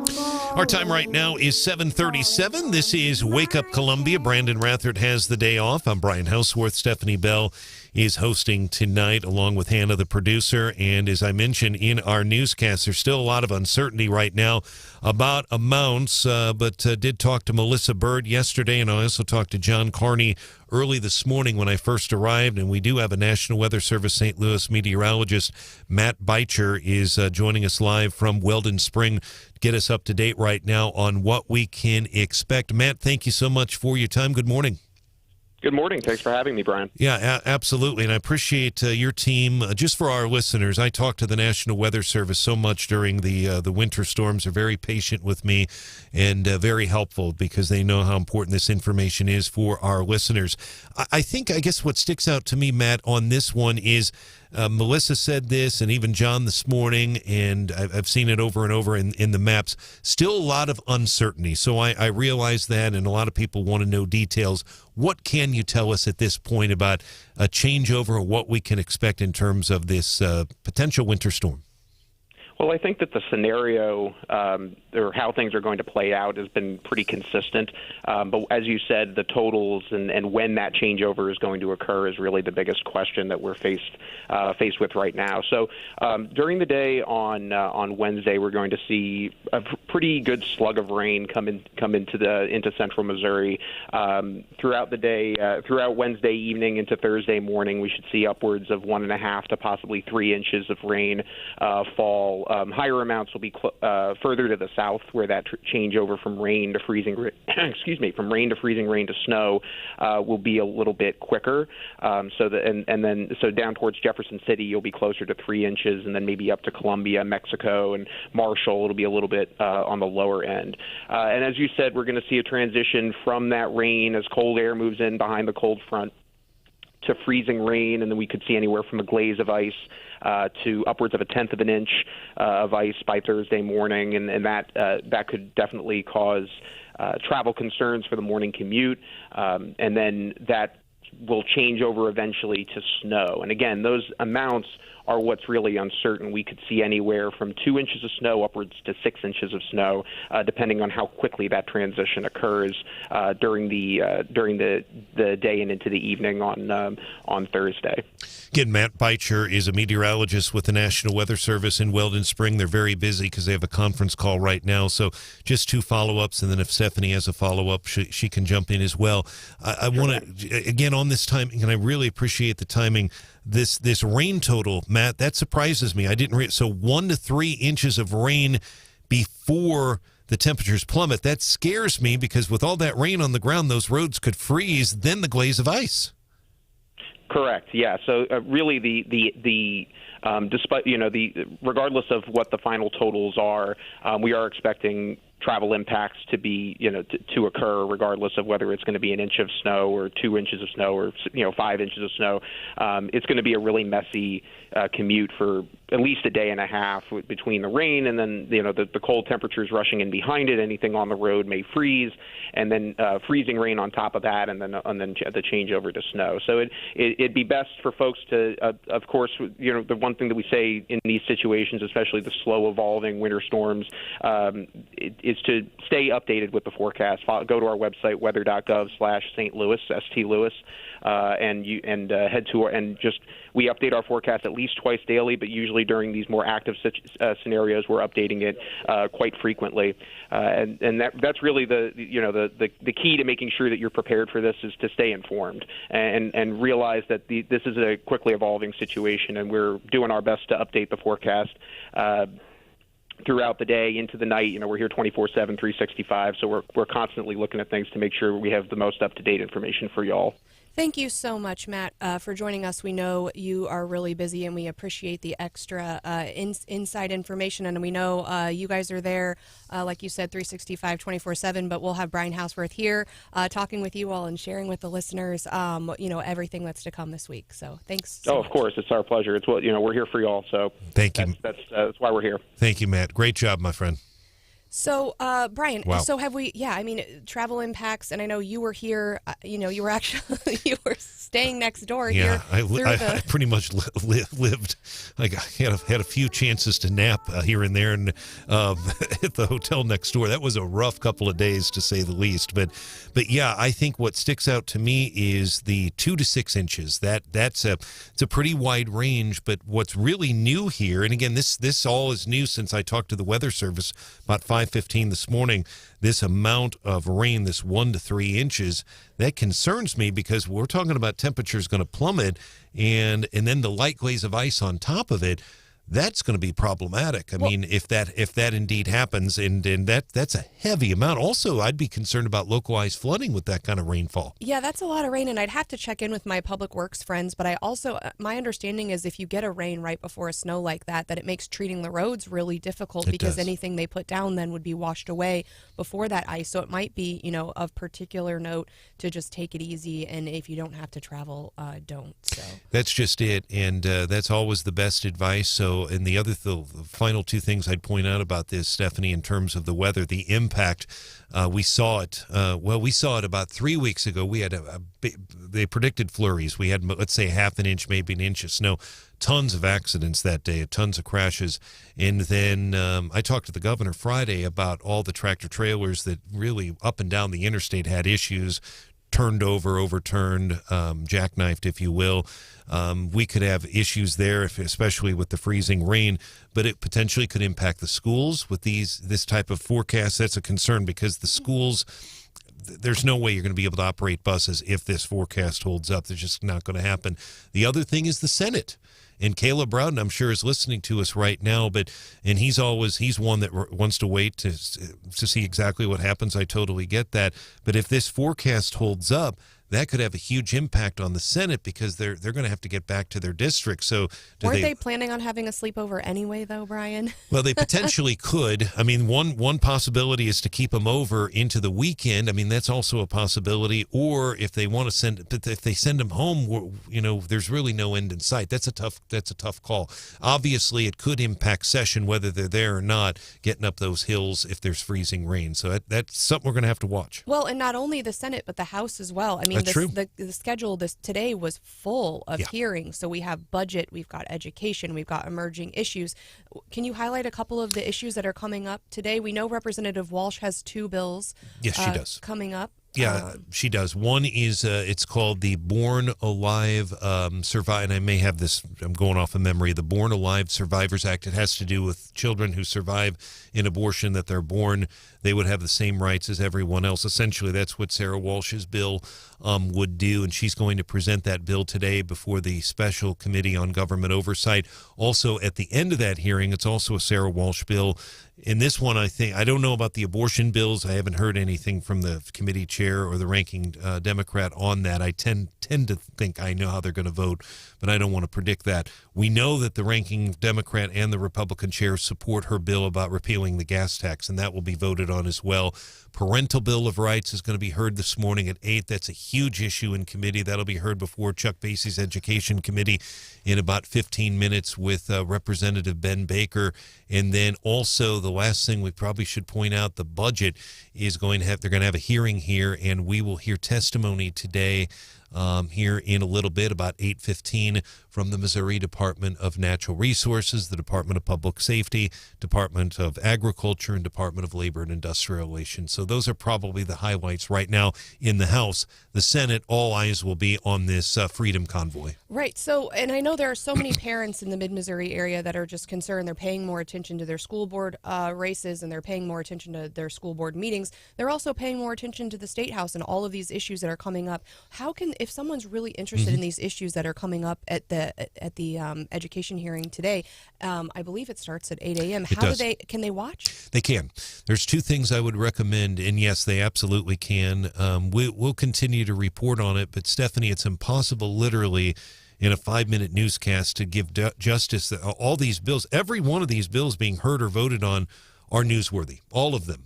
Our time right now is 7:37. This is Wake Up Columbia. Branden Rathert has the day off. I'm Brian Hauswirth. Stephanie Bell is hosting tonight along with Hannah, the producer. And as I mentioned in our newscast, there's still a lot of uncertainty right now about amounts, but did talk to Melissa Bird yesterday, and I also talked to John Carney early this morning when I first arrived, and we do have a National Weather Service St. Louis meteorologist. Matt Beicher is joining us live from Weldon Spring to get us up to date right now on what we can expect. Matt, thank you so much for your time. Good morning. Good morning. Thanks for having me, Brian. Yeah, absolutely. And I appreciate your team. Just for our listeners, I talk to the National Weather Service so much during the winter storms. They're very patient with me and very helpful because they know how important this information is for our listeners. I guess what sticks out to me, Matt, on this one is Melissa said this, and even John this morning, and I've seen it over and over in the maps. Still a lot of uncertainty. So I realize that, and a lot of people want to know details. What can you tell us at this point about a changeover or what we can expect in terms of this potential winter storm? Well, I think that the scenario or how things are going to play out has been pretty consistent. But as you said, the totals and when that changeover is going to occur is really the biggest question that we're faced with right now. So during the day on Wednesday, we're going to see a pretty good slug of rain come into central Missouri. Throughout the day, throughout Wednesday evening into Thursday morning, we should see upwards of 1.5 to possibly 3 inches of rain fall. Higher amounts will be further to the south, where that changeover from rain to freezing, from rain to freezing rain to snow will be a little bit quicker. So down towards Jefferson City, you'll be closer to 3 inches, and then maybe up to Columbia, Mexico, and Marshall, it'll be a little bit on the lower end. And as you said, we're going to see a transition from that rain as cold air moves in behind the cold front to freezing rain, and then we could see anywhere from a glaze of ice to upwards of 1/10 of an inch of ice by Thursday morning, and that could definitely cause travel concerns for the morning commute, and then that will change over eventually to snow. And again, those amounts are what's really uncertain. We could see anywhere from 2 inches of snow upwards to 6 inches of snow, depending on how quickly that transition occurs during the day and into the evening on Thursday. Again, Matt Beicher is a meteorologist with the National Weather Service in Weldon Spring. They're very busy because they have a conference call right now. So just 2 follow-ups, and then if Stephanie has a follow-up, she can jump in as well. I want to, again, on this timing, and I really appreciate the timing, this rain total, Matt, that surprises me. I didn't so 1 to 3 inches of rain before the temperatures plummet. That scares me because with all that rain on the ground, those roads could freeze, then the glaze of ice. Correct. Yeah. So really, despite regardless of what the final totals are, we are expecting travel impacts to be, to occur, regardless of whether it's going to be an inch of snow or 2 inches of snow or 5 inches of snow. It's going to be a really messy commute for at least a day and a half between the rain and then the cold temperatures rushing in behind it. Anything on the road may freeze, and then freezing rain on top of that, and then the changeover to snow. So it'd be best for folks to, of course, the one thing that we say in these situations, especially the slow evolving winter storms, is to stay updated with the forecast. Go to our website, weather.gov/St. Louis, St. Louis, and head to we update our forecast at least twice daily, but usually during these more active scenarios, we're updating it quite frequently. And that's really the key to making sure that you're prepared for this is to stay informed and realize that this is a quickly evolving situation, and we're doing our best to update the forecast throughout the day into the night. We're here 24/7, 365, so we're constantly looking at things to make sure we have the most up-to-date information for y'all. Thank you so much, Matt, for joining us. We know you are really busy, and we appreciate the extra inside information. And we know you guys are there, like you said, 365, 24/7. But we'll have Brian Hauswirth here talking with you all and sharing with the listeners, everything that's to come this week. So thanks. Of course, it's our pleasure. It's we're here for y'all. So thank you. That's why we're here. Thank you, Matt. Great job, my friend. So, Brian, wow. So have we, travel impacts, and I know you were here, you were actually, you were staying next door here. I pretty much lived, like I had a few chances to nap here and there and at the hotel next door. That was a rough couple of days, to say the least. But yeah, I think what sticks out to me is the 2 to 6 inches. It's a pretty wide range, but what's really new here, and again, this all is new since I talked to the Weather Service about 5:15 this morning, this amount of rain, this 1 to 3 inches, that concerns me because we're talking about temperatures going to plummet and then the light glaze of ice on top of it. That's going to be problematic. I mean, if that indeed happens, and that's a heavy amount. Also, I'd be concerned about localized flooding with that kind of rainfall. Yeah, that's a lot of rain, and I'd have to check in with my public works friends. But I also, my understanding is if you get a rain right before a snow like that it makes treating the roads really difficult because anything they put down then would be washed away before that ice. So it might be, of particular note to just take it easy, and if you don't have to travel, don't. So that's just it, and that's always the best advice. So. And the final two things I'd point out about this, Stephanie, in terms of the weather, the impact, we saw it. We saw it about 3 weeks ago. We had they predicted flurries. We had, let's say, half an inch, maybe an inch of snow. Tons of accidents that day, tons of crashes. And then I talked to the governor Friday about all the tractor trailers that really up and down the interstate had issues. Turned over, overturned, jackknifed, if you will. We could have issues there, especially with the freezing rain, but it potentially could impact the schools with this type of forecast. That's a concern because the schools, there's no way you're going to be able to operate buses if this forecast holds up. It's just not going to happen. The other thing is the Senate. And Caleb Branden, I'm sure, is listening to us right now, and he's one that wants to wait to see exactly what happens. I totally get that. But if this forecast holds up, that could have a huge impact on the Senate because they're going to have to get back to their district. So weren't they planning on having a sleepover anyway, though, Brian? Well, they potentially could. I mean, one possibility is to keep them over into the weekend. I mean, that's also a possibility. Or if they want to if they send them home, there's really no end in sight. That's a tough call. Obviously, it could impact session whether they're there or not, getting up those hills if there's freezing rain. So that's something we're going to have to watch. Well, and not only the Senate, but the House as well. I mean, the schedule today was full of hearings. So we have budget, we've got education, we've got emerging issues. Can you highlight a couple of the issues that are coming up today? We know Representative Walsh has 2 bills yes, she does. Coming up. Yeah, she does. One is it's called the Born Alive Survive, and I may have this, I'm going off of memory, the Born Alive Survivors Act. It has to do with children who survive in abortion, that they're born, they would have the same rights as everyone else. Essentially, that's what Sarah Walsh's bill would do, and she's going to present that bill today before the Special Committee on Government Oversight. Also, at the end of that hearing, it's also a Sarah Walsh bill. In this one, I don't know about the abortion bills. I haven't heard anything from the committee chair or the ranking Democrat on that. I tend to think I know how they're going to vote, but I don't want to predict that. We know that the ranking Democrat and the Republican chair support her bill about repealing the gas tax, and that will be voted on as well. Parental Bill of Rights is going to be heard this morning at 8. That's a huge issue in committee. That'll be heard before Chuck Basie's Education Committee in about 15 minutes with Representative Ben Baker. And then also the last thing we probably should point out, the budget is they're going to have a hearing here, and we will hear testimony today here in a little bit, about 8:15, from the Missouri Department of Natural Resources, the Department of Public Safety, Department of Agriculture, and Department of Labor and Industrial Relations. So those are probably the highlights right now in the House. The Senate, all eyes will be on this Freedom Convoy. Right. So, and I know there are so many parents in the mid-Missouri area that are just concerned. They're paying more attention to their school board races, and they're paying more attention to their school board meetings. They're also paying more attention to the State House and all of these issues that are coming up. How can, if someone's really interested in these issues that are coming up at the education hearing today, I believe it starts at 8 a.m. Can they watch? They can. There's two things I would recommend, and yes, they absolutely can. We'll continue to report on it, but Stephanie, it's impossible literally in a 5-minute newscast to give justice that all these bills, every one of these bills being heard or voted on, are newsworthy, all of them.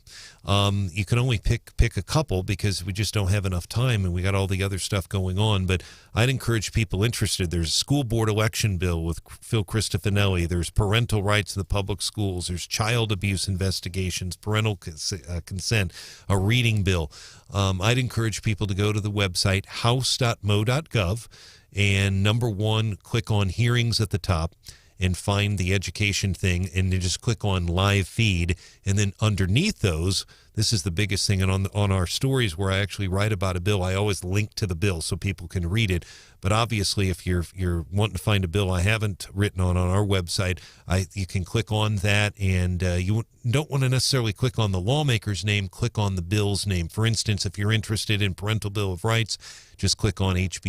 You can only pick a couple because we just don't have enough time, and we got all the other stuff going on. But I'd encourage people interested. There's a school board election bill with Phil Cristofanelli. There's parental rights in the public schools. There's child abuse investigations, parental consent, a reading bill. I'd encourage people to go to the website house.mo.gov, and number one, click on hearings at the top and find the education thing, and then just click on live feed. And then underneath those, this is the biggest thing, and on our stories where I actually write about a bill, I always link to the bill so people can read it. But obviously, if you're wanting to find a bill I haven't written on our website, you can click on that, and you don't want to necessarily click on the lawmaker's name, click on the bill's name. For instance, if you're interested in Parental Bill of Rights, just click on HB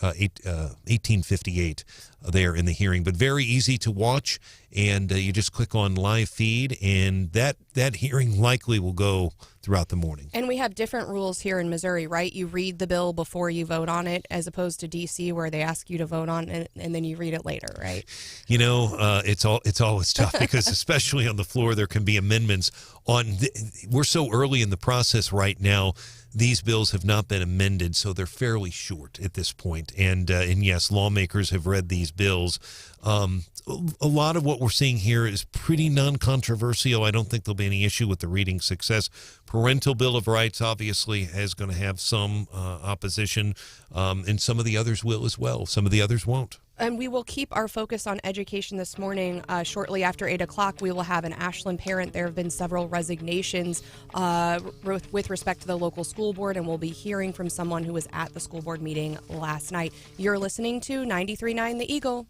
1858 there in the hearing. But very easy to watch, and you just click on live feed, and that hearing likely will go throughout the morning. And we have different rules here in Missouri, right? You read the bill before you vote on it, as opposed to D.C. where they ask you to vote on it and then you read it later, right? You know, it's always tough because especially on the floor there can be amendments we're so early in the process right now. These bills have not been amended, so they're fairly short at this point. And yes, lawmakers have read these bills. A lot of what we're seeing here is pretty non-controversial. I don't think there'll be any issue with the reading success. Parental Bill of Rights obviously is going to have some opposition, and some of the others will as well. Some of the others won't. And we will keep our focus on education this morning. Shortly after 8 o'clock, we will have an Ashland parent. There have been several resignations with respect to the local school board, and we'll be hearing from someone who was at the school board meeting last night. You're listening to 93.9 The Eagle.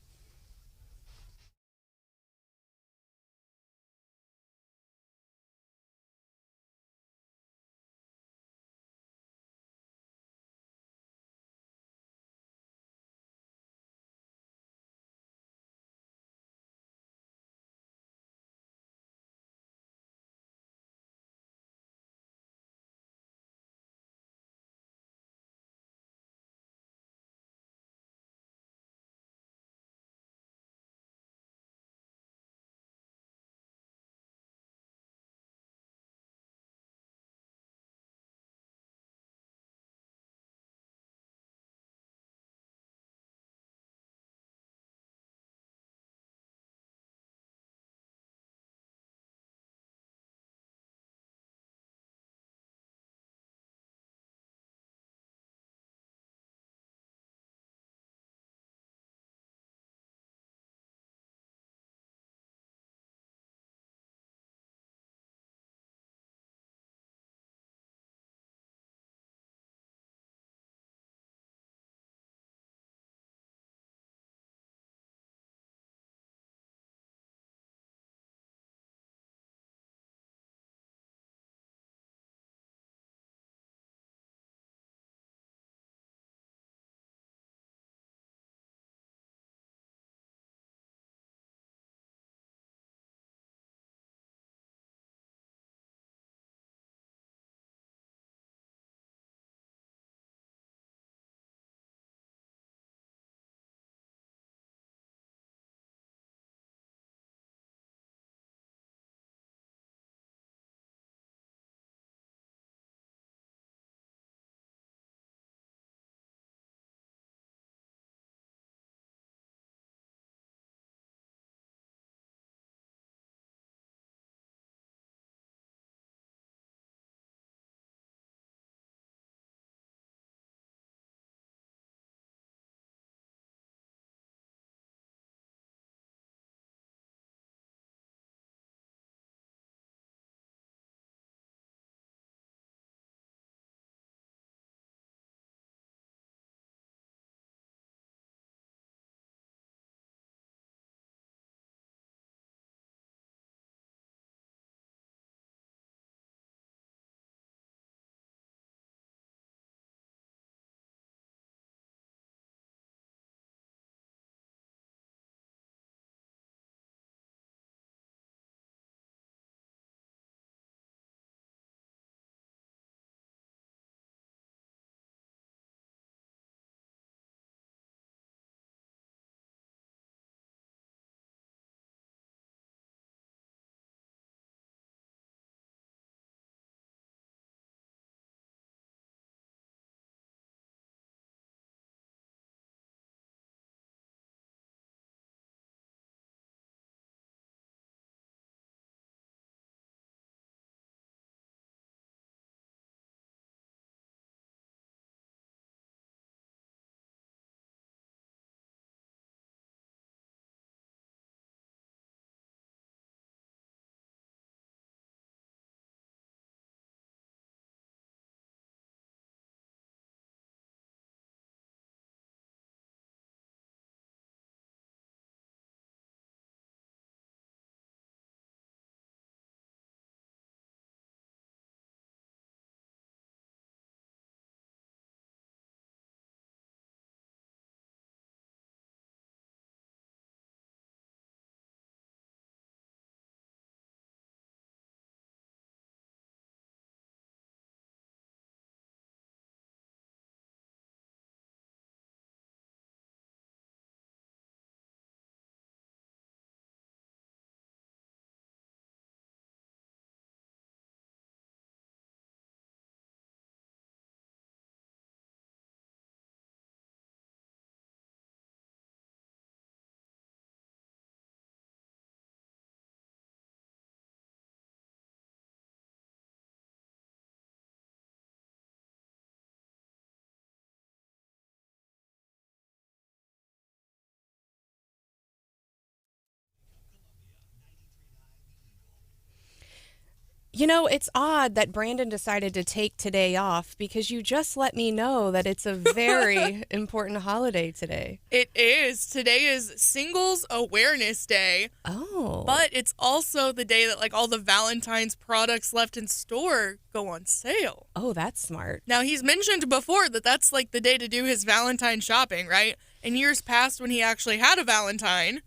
You know, it's odd that Branden decided to take today off because you just let me know that it's a very important holiday today. It is. Today is Singles Awareness Day. Oh. But it's also the day that like all the Valentine's products left in store go on sale. Oh, that's smart. Now, he's mentioned before that that's like the day to do his Valentine shopping, right? In years past when he actually had a Valentine,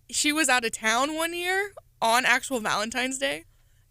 she was out of town one year on actual Valentine's Day.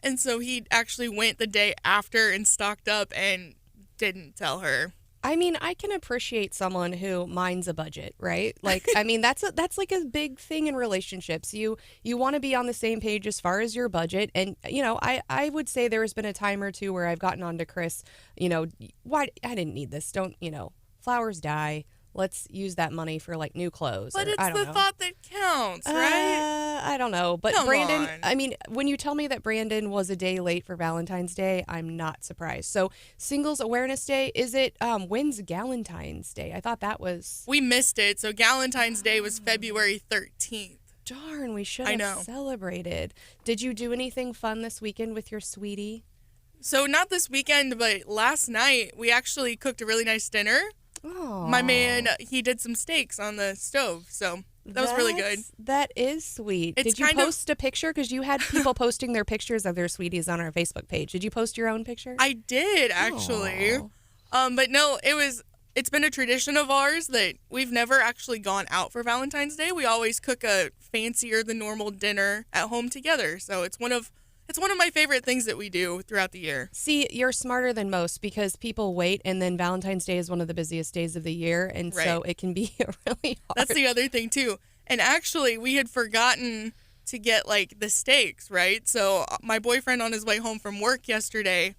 And so he actually went the day after and stocked up and didn't tell her. I mean, I can appreciate someone who minds a budget, right? Like, I mean, that's like a big thing in relationships. You want to be on the same page as far as your budget. And, you know, I would say there has been a time or two where I've gotten on to Chris, you know, why I didn't need this. Don't, you know, flowers die. Let's use that money for like new clothes. But or, it's the thought that counts, right? I don't know. But Come Branden, on. I mean, when you tell me that Branden was a day late for Valentine's Day, I'm not surprised. So Singles Awareness Day, is it, when's Galentine's Day? I thought that was... We missed it. So Galentine's Day was February 13th. Darn, we should have celebrated. Did you do anything fun this weekend with your sweetie? So not this weekend, but last night we actually cooked a really nice dinner. Oh. My man, he did some steaks on the stove, so that was really good. That is sweet. It's Did you kind of- post a picture? Because you had people posting their pictures of their sweeties on our Facebook page. Did you post your own picture? I did, actually. But no, it's been a tradition of ours that we've never actually gone out for Valentine's Day. We always cook a fancier than normal dinner at home together. So it's one of my favorite things that we do throughout the year. See, you're smarter than most because people wait, and then Valentine's Day is one of the busiest days of the year, and so it can be really hard. That's the other thing, too. And actually, we had forgotten to get, like, the steaks, right? So my boyfriend on his way home from work yesterday,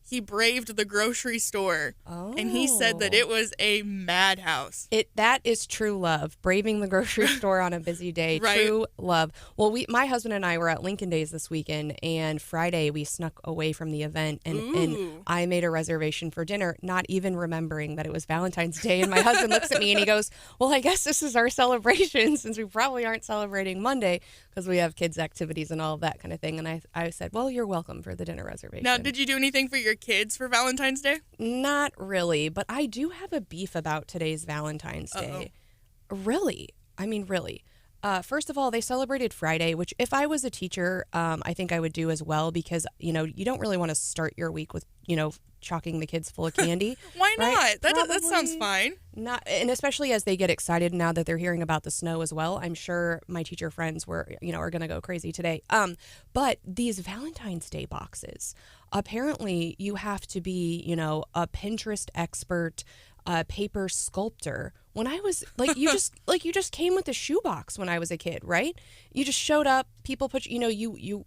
he braved the grocery store, and he said that it was a madhouse. That is true love. Braving the grocery store on a busy day. Right. True love. Well, my husband and I were at Lincoln Days this weekend, and Friday we snuck away from the event, and I made a reservation for dinner, not even remembering that it was Valentine's Day. And my husband looks at me and he goes, well, I guess this is our celebration since we probably aren't celebrating Monday because we have kids' activities and all of that kind of thing. And I said, well, you're welcome for the dinner reservation. Now, did you do anything for your kids for Valentine's Day? Not really, but I do have a beef about today's Valentine's Day. Really? I mean, really. First of all, they celebrated Friday, which if I was a teacher, I think I would do as well because, you know, you don't really want to start your week with, you know, chalking the kids full of candy. Why not? Right? That sounds fine. And especially as they get excited now that they're hearing about the snow as well. I'm sure my teacher friends are going to go crazy today. But these Valentine's Day boxes, apparently you have to be, you know, a Pinterest expert, paper sculptor. When I was you just came with a shoebox when I was a kid, right? You just showed up, people put, you know, you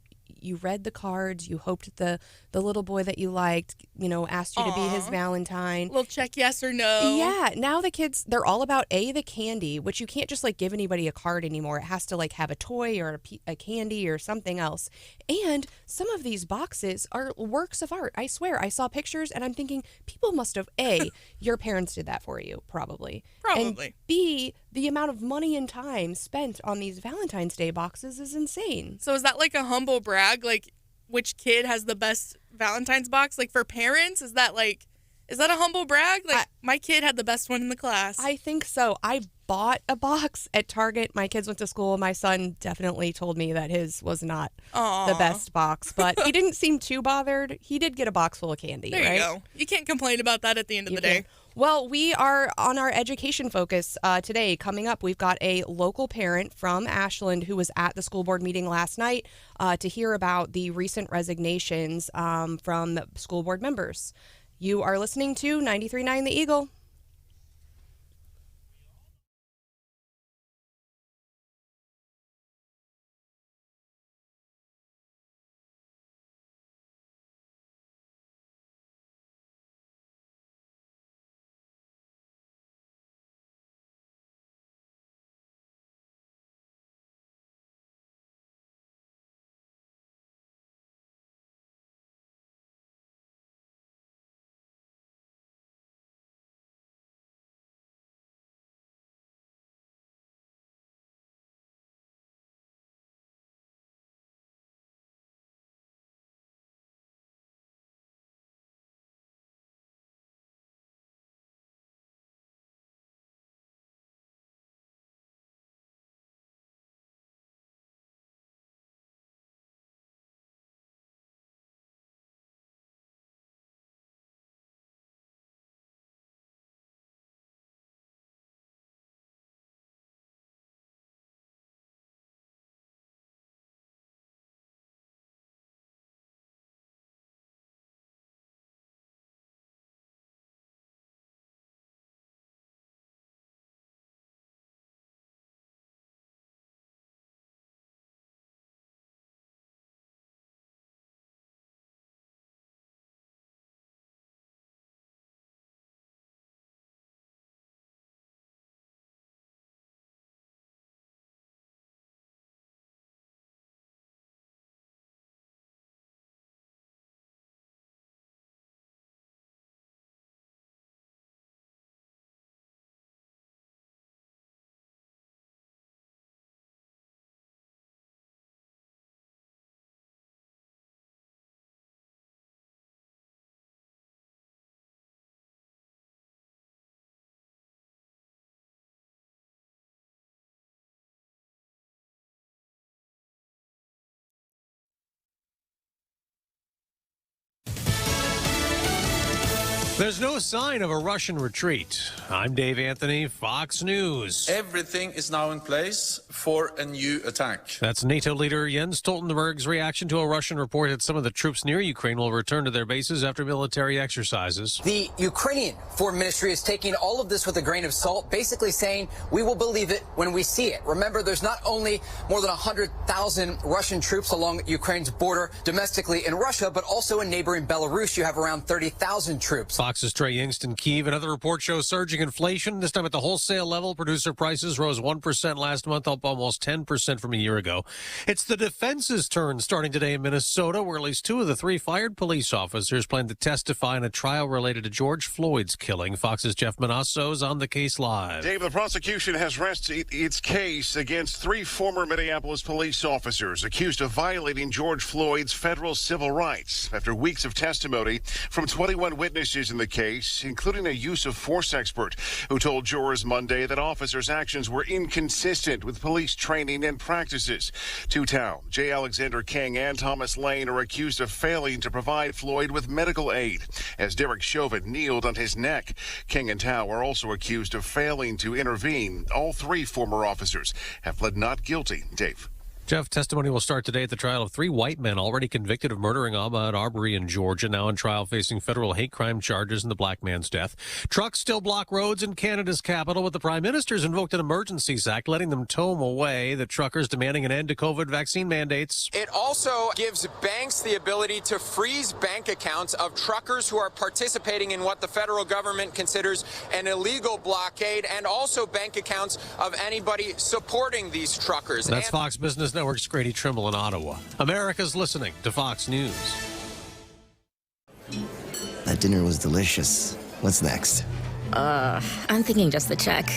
read the cards, you hoped the little boy that you liked, you know, asked you to be his Valentine. We'll check yes or no. Yeah, now the kids, they're all about the candy, which you can't just like give anybody a card anymore. It has to like have a toy or a candy or something else. And some of these boxes are works of art. I swear, I saw pictures and I'm thinking people must have your parents did that for you, probably. And B, the amount of money and time spent on these Valentine's Day boxes is insane. So is that like a humble brag? Like, which kid has the best Valentine's box? Like, for parents, is that a humble brag? Like, my kid had the best one in the class. I think so. I bought a box at Target. My kids went to school. My son definitely told me that his was not the best box, but he didn't seem too bothered. He did get a box full of candy, there you go. You can't complain about that at the end of the day. Well, we are on our education focus today. Coming up, we've got a local parent from Ashland who was at the school board meeting last night to hear about the recent resignations from school board members. You are listening to 93.9 The Eagle. There's no sign of a Russian retreat. I'm Dave Anthony, Fox News. Everything is now in place for a new attack. That's NATO leader Jens Stoltenberg's reaction to a Russian report that some of the troops near Ukraine will return to their bases after military exercises. The Ukrainian Foreign Ministry is taking all of this with a grain of salt, basically saying we will believe it when we see it. Remember, there's not only more than 100,000 Russian troops along Ukraine's border domestically in Russia, but also in neighboring Belarus. You have around 30,000 troops. Fox's Trey Yingst in Kyiv. Another report shows surging inflation, this time at the wholesale level. Producer prices rose 1% last month, up almost 10% from a year ago. It's the defense's turn starting today in Minnesota, where at least 2 of the 3 fired police officers plan to testify in a trial related to George Floyd's killing. Fox's Jeff Manasso's on the case live. Dave, the prosecution has rested its case against 3 former Minneapolis police officers accused of violating George Floyd's federal civil rights after weeks of testimony from 21 witnesses in the case, including a use of force expert who told jurors Monday that officers' actions were inconsistent with police training and practices. Two-Town, J. Alexander King and Thomas Lane are accused of failing to provide Floyd with medical aid as Derek Chauvin kneeled on his neck. King and Tao are also accused of failing to intervene. All 3 former officers have pled not guilty. Dave. Jeff, testimony will start today at the trial of 3 white men already convicted of murdering Ahmaud Arbery in Georgia, now on trial facing federal hate crime charges in the black man's death. Trucks still block roads in Canada's capital, but the Prime Minister's invoked an Emergencies Act, letting them tow them away. The truckers demanding an end to COVID vaccine mandates. It also gives banks the ability to freeze bank accounts of truckers who are participating in what the federal government considers an illegal blockade, and also bank accounts of anybody supporting these truckers. That's Fox Business Network's Grady Trimble in Ottawa. America's listening to Fox News. That dinner was delicious. What's next? I'm thinking just the check.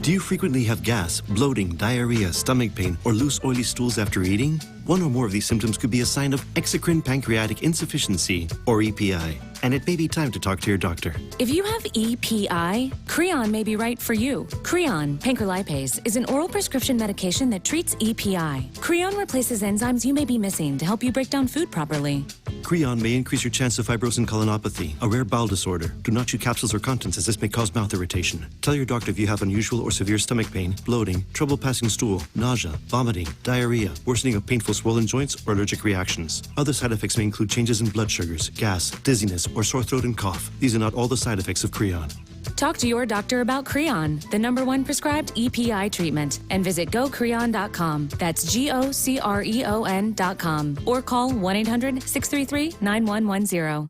Do you frequently have gas, bloating, diarrhea, stomach pain, or loose, oily stools after eating? One or more of these symptoms could be a sign of exocrine pancreatic insufficiency, or EPI, and it may be time to talk to your doctor. If you have EPI, Creon may be right for you. Creon, pancrelipase, is an oral prescription medication that treats EPI. Creon replaces enzymes you may be missing to help you break down food properly. Creon may increase your chance of fibrosing colonopathy, a rare bowel disorder. Do not chew capsules or contents, as this may cause mouth irritation. Tell your doctor if you have unusual or severe stomach pain, bloating, trouble passing stool, nausea, vomiting, diarrhea, worsening of painful swollen joints, or allergic reactions. Other side effects may include changes in blood sugars, gas, dizziness, or sore throat and cough. These are not all the side effects of Creon. Talk to your doctor about Creon, the #1 prescribed EPI treatment, and visit gocreon.com. That's GOCREON.com. Or call 1-800-633-9110.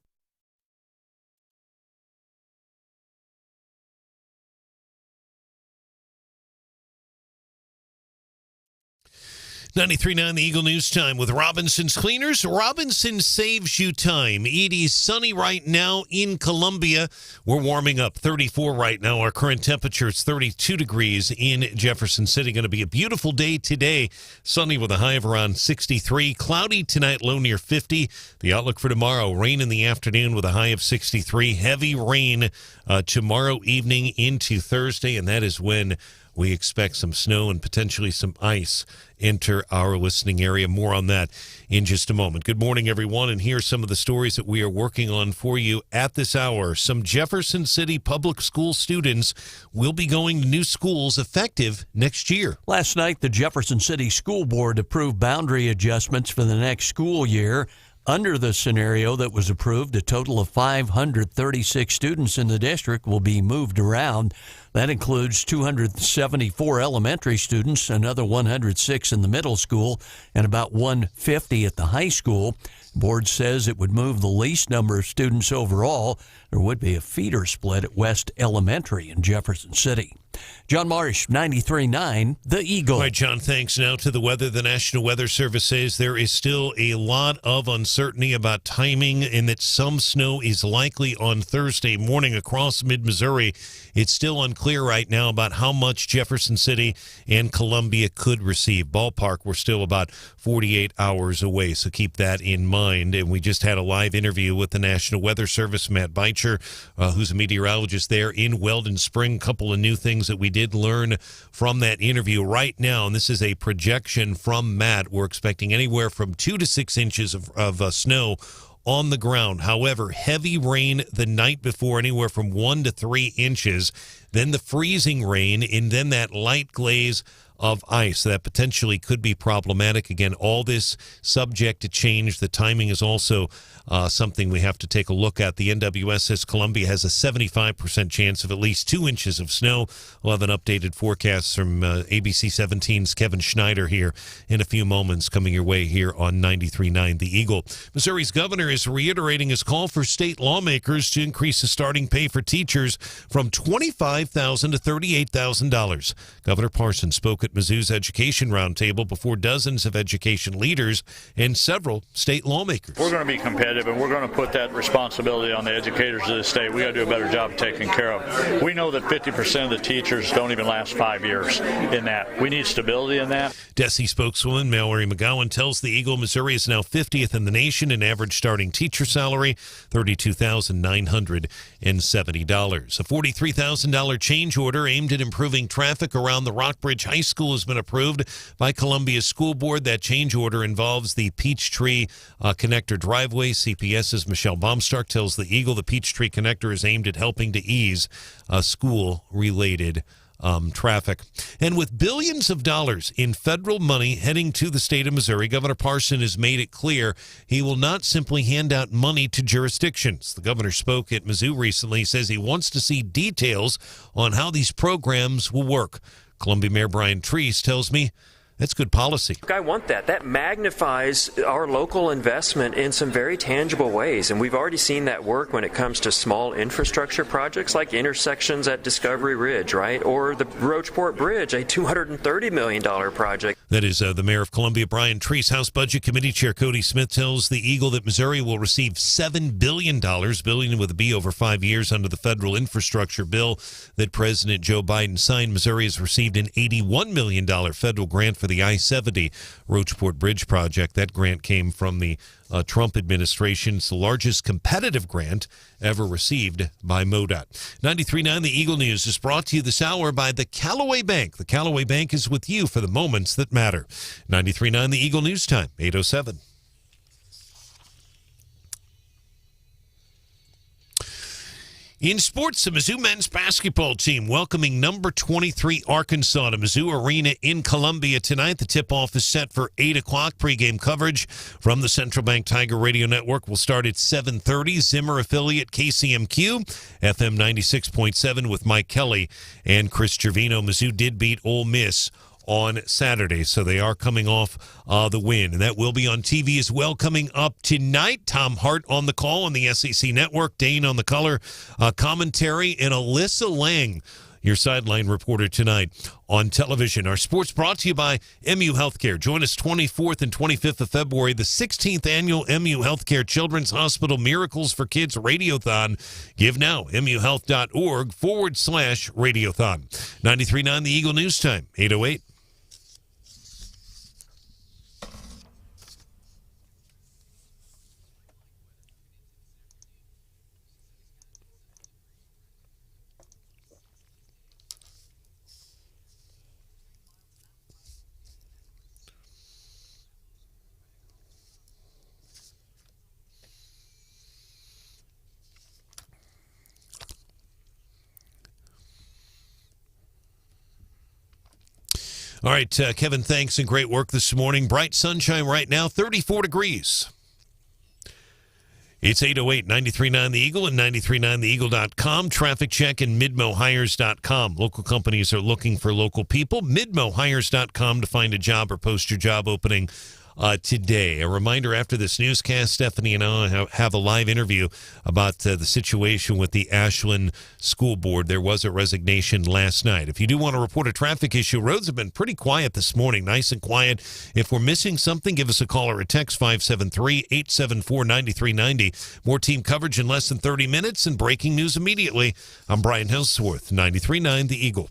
93.9 The Eagle News Time with Robinson's Cleaners. Robinson saves you time. It is sunny right now in Columbia. We're warming up. 34 right now. Our current temperature is 32 degrees in Jefferson City. Going to be a beautiful day today. Sunny with a high of around 63. Cloudy tonight, low near 50. The outlook for tomorrow, rain in the afternoon with a high of 63. Heavy rain tomorrow evening into Thursday, and that is when we expect some snow and potentially some ice enter our listening area. More on that in just a moment. Good morning, everyone, and here's some of the stories that we are working on for you at this hour. Some Jefferson City public school students will be going to new schools effective next year. Last night, the Jefferson City School Board approved boundary adjustments for the next school year. Under the scenario that was approved, a total of 536 students in the district will be moved around. That includes 274 elementary students, another 106 in the middle school, and about 150 at the high school. The board says it would move the least number of students overall. There would be a feeder split at West Elementary in Jefferson City. John Marsh, 93.9 The Eagle. All right, John, thanks. Now to the weather. The National Weather Service says there is still a lot of uncertainty about timing and that some snow is likely on Thursday morning across mid-Missouri. It's still unclear right now about how much Jefferson City and Columbia could receive. Ballpark, we're still about 48 hours away, so keep that in mind. And we just had a live interview with the National Weather Service, Matt Beitcher, who's a meteorologist there in Weldon Spring. Couple of new things that we did learn from that interview right now, and this is a projection from Matt. We're expecting anywhere from 2 to 6 inches of snow on the ground. However, heavy rain the night before, anywhere from 1 to 3 inches, then the freezing rain, and then that light glaze of ice that potentially could be problematic. Again, all this subject to change. The timing is also something we have to take a look at. The NWS says Columbia has a 75% chance of at least 2 inches of snow. We'll have an updated forecast from ABC 17's Kevin Schneider here in a few moments, coming your way here on 93.9 The Eagle. Missouri's governor is reiterating his call for state lawmakers to increase the starting pay for teachers from $25,000 to $38,000. Governor Parson spoke at Mizzou's Education Roundtable before dozens of education leaders and several state lawmakers. We're going to be competitive, and we're going to put that responsibility on the educators of the state. We got to do a better job of taking care of. We know that 50% of the teachers don't even last 5 years in that. We need stability in that. DESE spokeswoman Mallory McGowan tells the Eagle Missouri is now 50th in the nation in average starting teacher salary, $32,970. A $43,000 change order aimed at improving traffic around the Rockbridge High School has been approved by Columbia's school board. That change order involves the Peachtree Connector driveway. CPS's Michelle Baumstark tells the Eagle the Peachtree Connector is aimed at helping to ease school-related traffic. And with billions of dollars in federal money heading to the state of Missouri, Governor Parson has made it clear he will not simply hand out money to jurisdictions. The governor spoke at Mizzou recently. He says he wants to see details on how these programs will work. Columbia Mayor Brian Treese tells me that's good policy. I want that. That magnifies our local investment in some very tangible ways. And we've already seen that work when it comes to small infrastructure projects like intersections at Discovery Ridge, right? Or the Roachport Bridge, a $230 million project. That is the mayor of Columbia, Brian Treese. House Budget Committee Chair Cody Smith tells the Eagle that Missouri will receive $7 billion, billion with a B, over 5 years under the federal infrastructure bill that President Joe Biden signed. Missouri has received an $81 million federal grant for the I-70 Roachport Bridge project. That grant came from the Trump administration. It's the largest competitive grant ever received by MoDOT. 93.9 The Eagle News is brought to you this hour by the Callaway Bank. The Callaway Bank is with you for the moments that matter. 93.9 The Eagle News Time, 8:07. In sports, the Mizzou men's basketball team welcoming number 23 Arkansas to Mizzou Arena in Columbia tonight. The tip-off is set for 8 o'clock. Pre-game coverage from the Central Bank Tiger Radio Network will start at 7:30. Zimmer affiliate KCMQ, FM 96.7 with Mike Kelly and Chris Gervino. Mizzou did beat Ole Miss on Saturday, so they are coming off the win. And that will be on TV as well coming up tonight. Tom Hart on the call on the SEC Network, Dane on the color commentary, and Alyssa Lang, your sideline reporter tonight on television. Our sports brought to you by MU Healthcare. Join us 24th and 25th of February, the 16th annual MU Healthcare Children's Hospital Miracles for Kids Radiothon. Give now, muhealth.org/radiothon. 93.9 The Eagle News Time, 8:08. All right, Kevin, thanks and great work this morning. Bright sunshine right now, 34 degrees. It's 8:08, 93.9 The Eagle and 93.9theeagle.com. Traffic check and midmohires.com. Local companies are looking for local people. Midmohires.com to find a job or post your job opening today. A reminder, after this newscast, Stephanie and I have a live interview about the situation with the Ashland School Board. There was a resignation last night. If you do want to report a traffic issue, roads have been pretty quiet this morning, nice and quiet. If we're missing something, give us a call or a text, 573-874-9390. More team coverage in less than 30 minutes and breaking news immediately. I'm Brian Hauswirth, 93.9 The Eagle.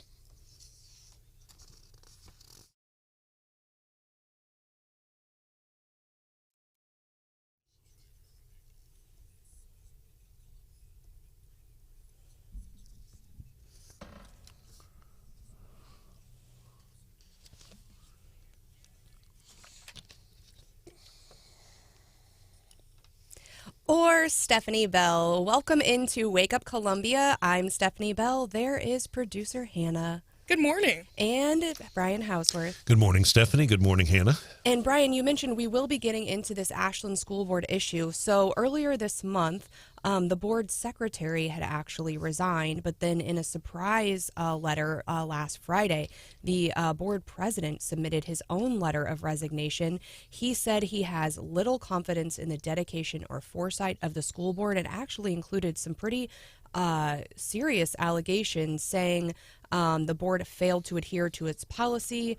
Or Stephanie Bell. Welcome into Wake Up Columbia. I'm Stephanie Bell. There is producer Hannah. Good morning. And Brian Hauswirth. Good morning, Stephanie. Good morning, Hannah. And Brian, you mentioned we will be getting into this Ashland School Board issue. So earlier this month, the board secretary had actually resigned, but then in a surprise letter last Friday, the board president submitted his own letter of resignation. He said he has little confidence in the dedication or foresight of the school board, and actually included some pretty serious allegations saying the board failed to adhere to its policy,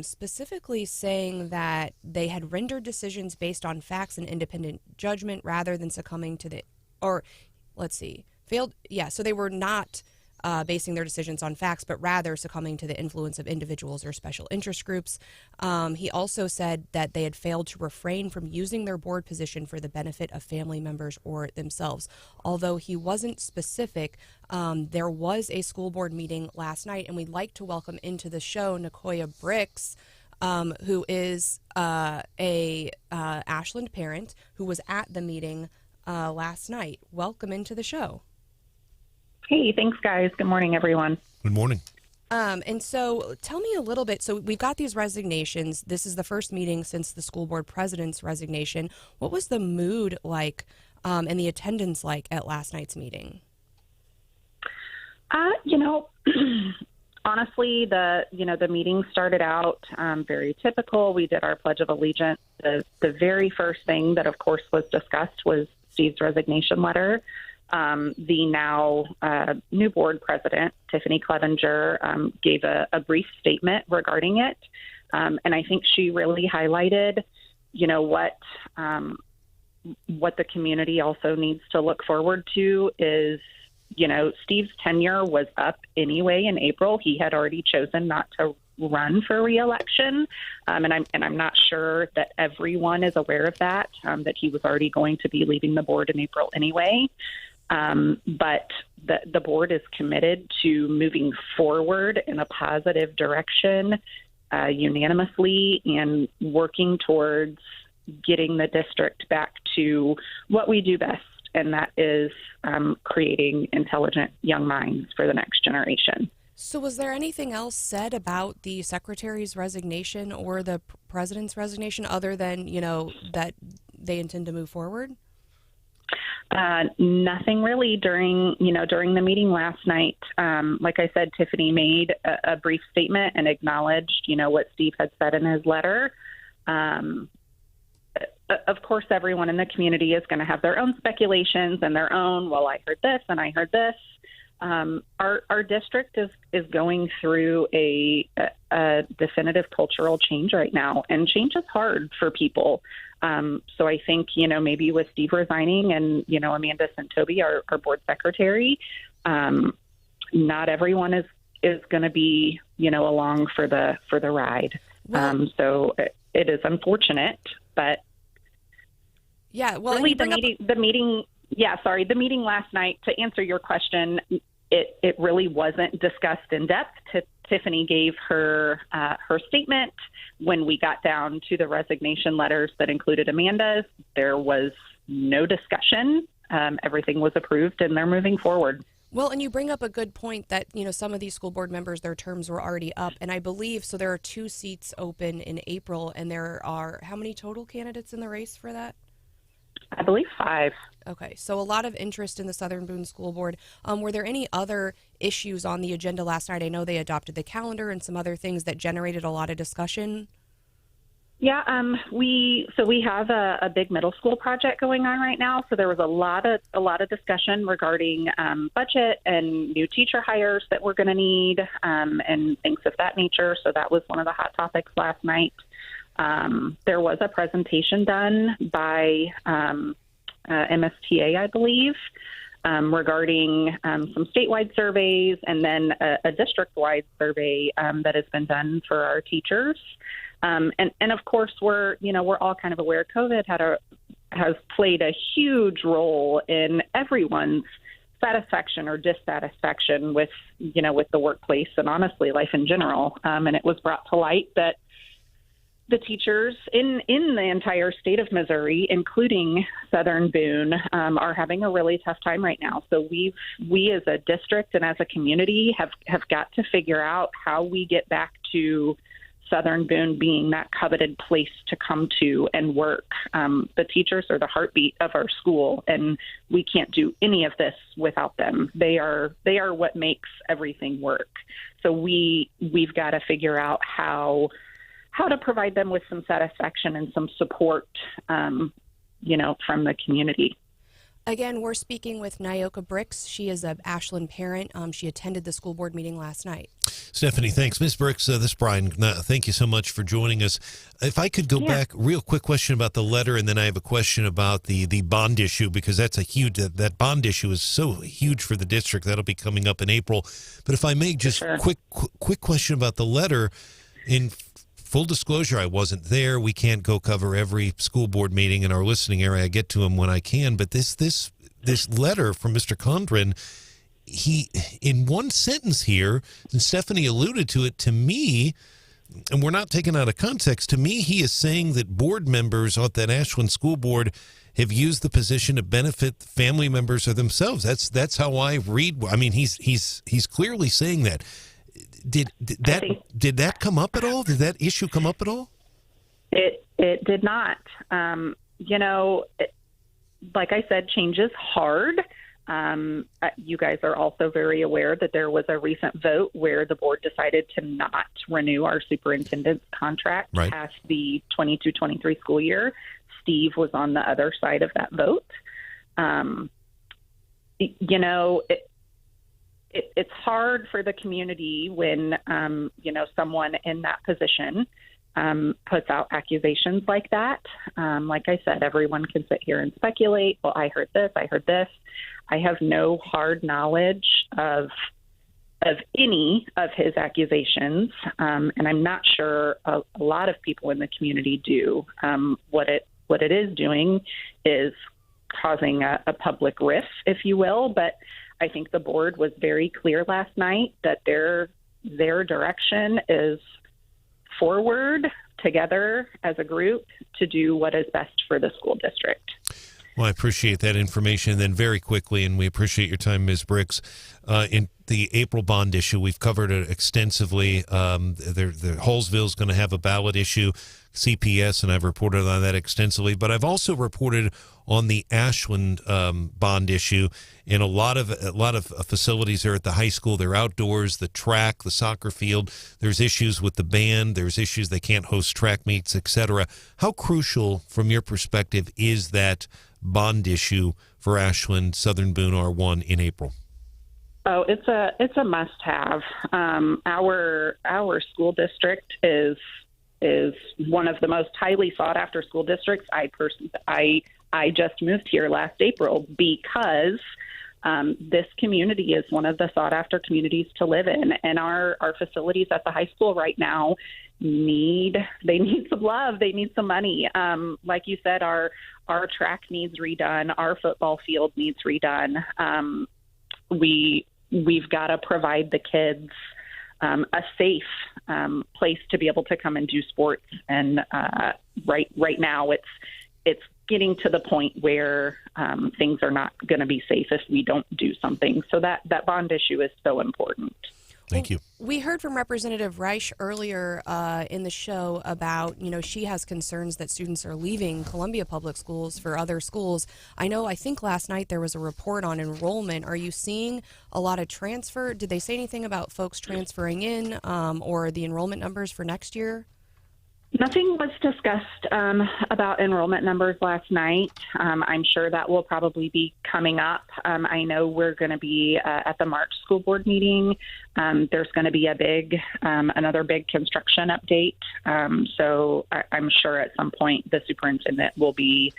specifically saying that they had rendered decisions based on facts and independent judgment rather than succumbing to so they were not basing their decisions on facts, but rather succumbing to the influence of individuals or special interest groups. He also said that they had failed to refrain from using their board position for the benefit of family members or themselves. Although he wasn't specific, there was a school board meeting last night, and we'd like to welcome into the show Nicoya Bricks, who is a Ashland parent who was at the meeting last night. Welcome into the show. Hey, thanks, guys. Good morning, everyone. Good morning. And so tell me a little bit. So we've got these resignations. This is the first meeting since the school board president's resignation. What was the mood like and the attendance like at last night's meeting? Honestly, the meeting started out very typical. We did our Pledge of Allegiance. The very first thing that, of course, was discussed was Steve's resignation letter. The now new board president, Tiffany Clevenger, gave a brief statement regarding it. And I think she really highlighted, what the community also needs to look forward to is, Steve's tenure was up anyway in April. He had already chosen not to run for re-election. And I'm not sure that everyone is aware of that he was already going to be leaving the board in April anyway. But the board is committed to moving forward in a positive direction unanimously and working towards getting the district back to what we do best, and that is creating intelligent young minds for the next generation. So was there anything else said about the secretary's resignation or the president's resignation other than, that they intend to move forward? Nothing really during the meeting last night. Like I said, Tiffany made a brief statement and acknowledged, what Steve had said in his letter. Of course, everyone in the community is going to have their own speculations and their own, well, I heard this and I heard this. Our district is going through a definitive cultural change right now, and change is hard for people. So I think, maybe with Steve resigning and, Amanda Santobi, our board secretary, not everyone is going to be, along for the ride. Well, so it is unfortunate, but yeah, well, really the meeting last night, to answer your question, it really wasn't discussed in depth. Tiffany gave her statement. When we got down to the resignation letters that included Amanda's, there was no discussion. Everything was approved, and they're moving forward. Well, and you bring up a good point that, some of these school board members, their terms were already up. And I believe, so there are 2 seats open in April, and there are how many total candidates in the race for that? I believe 5. Okay, so a lot of interest in the Southern Boone School Board. Were there any other issues on the agenda last night? I know they adopted the calendar and some other things that generated a lot of discussion. Yeah, we have a big middle school project going on right now. So there was a lot of discussion regarding budget and new teacher hires that we're going to need and things of that nature. So that was one of the hot topics last night. There was a presentation done by MSTA, I believe, regarding some statewide surveys and then a district-wide survey that has been done for our teachers. And of course, we're all kind of aware COVID has played a huge role in everyone's satisfaction or dissatisfaction with the workplace and honestly life in general. And it was brought to light that the teachers in the entire state of Missouri, including Southern Boone, are having a really tough time right now. So we as a district and as a community have got to figure out how we get back to Southern Boone being that coveted place to come to and work. The teachers are the heartbeat of our school, and we can't do any of this without them. They are what makes everything work. So we've got to figure out how to provide them with some satisfaction and some support, from the community. Again, we're speaking with Nyoka Bricks. She is an Ashland parent. She attended the school board meeting last night. Stephanie, thanks. Ms. Bricks, this is Brian. Thank you so much for joining us. If I could go back, real quick question about the letter, and then I have a question about the bond issue, because that's that bond issue is so huge for the district. That'll be coming up in April. But if I may, just quick question about the letter. In full disclosure, I wasn't there. We can't go cover every school board meeting in our listening area. I get to them when I can. But this letter from Mr. Condren, he, in one sentence here, and Stephanie alluded to it, to me, and we're not taken out of context, to me, he is saying that board members at that Ashland School Board have used the position to benefit family members or themselves. That's how I read. I mean, he's clearly saying that. Did that come up at all? Did that issue come up at all? It did not. Like I said, change is hard. You guys are also very aware that there was a recent vote where the board decided to not renew our superintendent's contract past the 22-23 school year. Steve was on the other side of that vote. It's hard for the community when, someone in that position puts out accusations like that. Like I said, everyone can sit here and speculate. Well, I heard this. I have no hard knowledge of any of his accusations, and I'm not sure a lot of people in the community do. What it is doing is causing a public rift, if you will, but I think the board was very clear last night that their direction is forward together as a group to do what is best for the school district. Well, I appreciate that information. And then very quickly, and we appreciate your time, Ms. Bricks, in the April bond issue, we've covered it extensively. The Hauswirth is going to have a ballot issue, CPS, and I've reported on that extensively. But I've also reported on the Ashland bond issue. In a lot of facilities there at the high school, they're outdoors, the track, the soccer field. There's issues with the band. There's issues they can't host track meets, etc. How crucial, from your perspective, is that bond issue for Ashland Southern Boone R1 in April? Oh, it's a must-have. Our school district is one of the most highly sought-after school districts. I just moved here last April because this community is one of the sought-after communities to live in, and our facilities at the high school right now need some love. They need some money. Like you said, our track needs redone. Our football field needs redone. We've got to provide the kids a safe place to be able to come and do sports. And right now, it's getting to the point where things are not going to be safe if we don't do something. So that bond issue is so important. Thank you. We heard from Representative Reisch earlier in the show about, she has concerns that students are leaving Columbia Public Schools for other schools. I think last night there was a report on enrollment. Are you seeing a lot of transfer? Did they say anything about folks transferring in or the enrollment numbers for next year? Nothing was discussed about enrollment numbers last night. I'm sure that will probably be coming up. I know we're going to be at the March school board meeting. There's going to be another big construction update. So I'm sure at some point the superintendent will be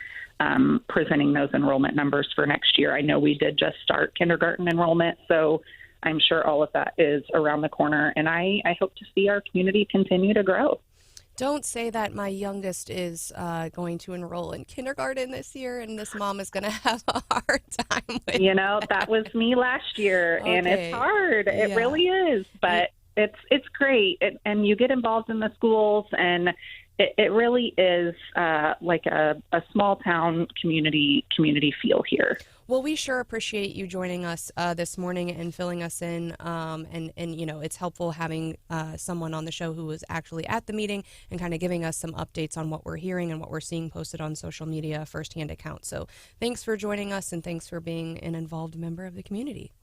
presenting those enrollment numbers for next year. I know we did just start kindergarten enrollment, so I'm sure all of that is around the corner. And I hope to see our community continue to grow. Don't say that my youngest is going to enroll in kindergarten this year, and this mom is going to have a hard time with that was me last year, and it's hard. Yeah. It really is, but it's great. And you get involved in the schools, and it really is like a small town community feel here. Well, we sure appreciate you joining us this morning and filling us in. And it's helpful having someone on the show who was actually at the meeting and kind of giving us some updates on what we're hearing and what we're seeing posted on social media, firsthand account. So thanks for joining us, and thanks for being an involved member of the community.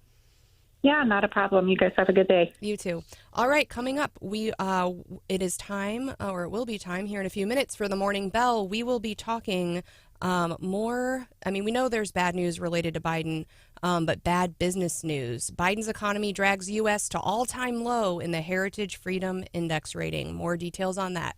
Yeah, not a problem. You guys have a good day. You too. All right, coming up, it is time, or it will be time here in a few minutes for the Morning Bell. We will be talking more. I mean, we know there's bad news related to Biden, but bad business news. Biden's economy drags U.S. to all-time low in the Heritage Freedom Index rating. More details on that.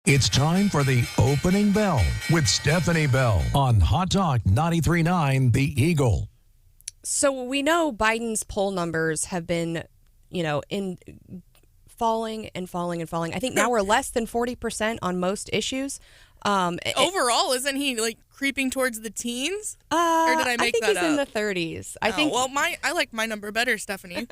It's time for the opening bell with Stephanie Bell on Hot Talk 93.9 The Eagle. So we know Biden's poll numbers have been, falling and falling and falling. I think now we're less than 40% on most issues. Overall, isn't he like creeping towards the teens? Or did I make that up? I think he's in the 30s. I think. Well, I like my number better, Stephanie.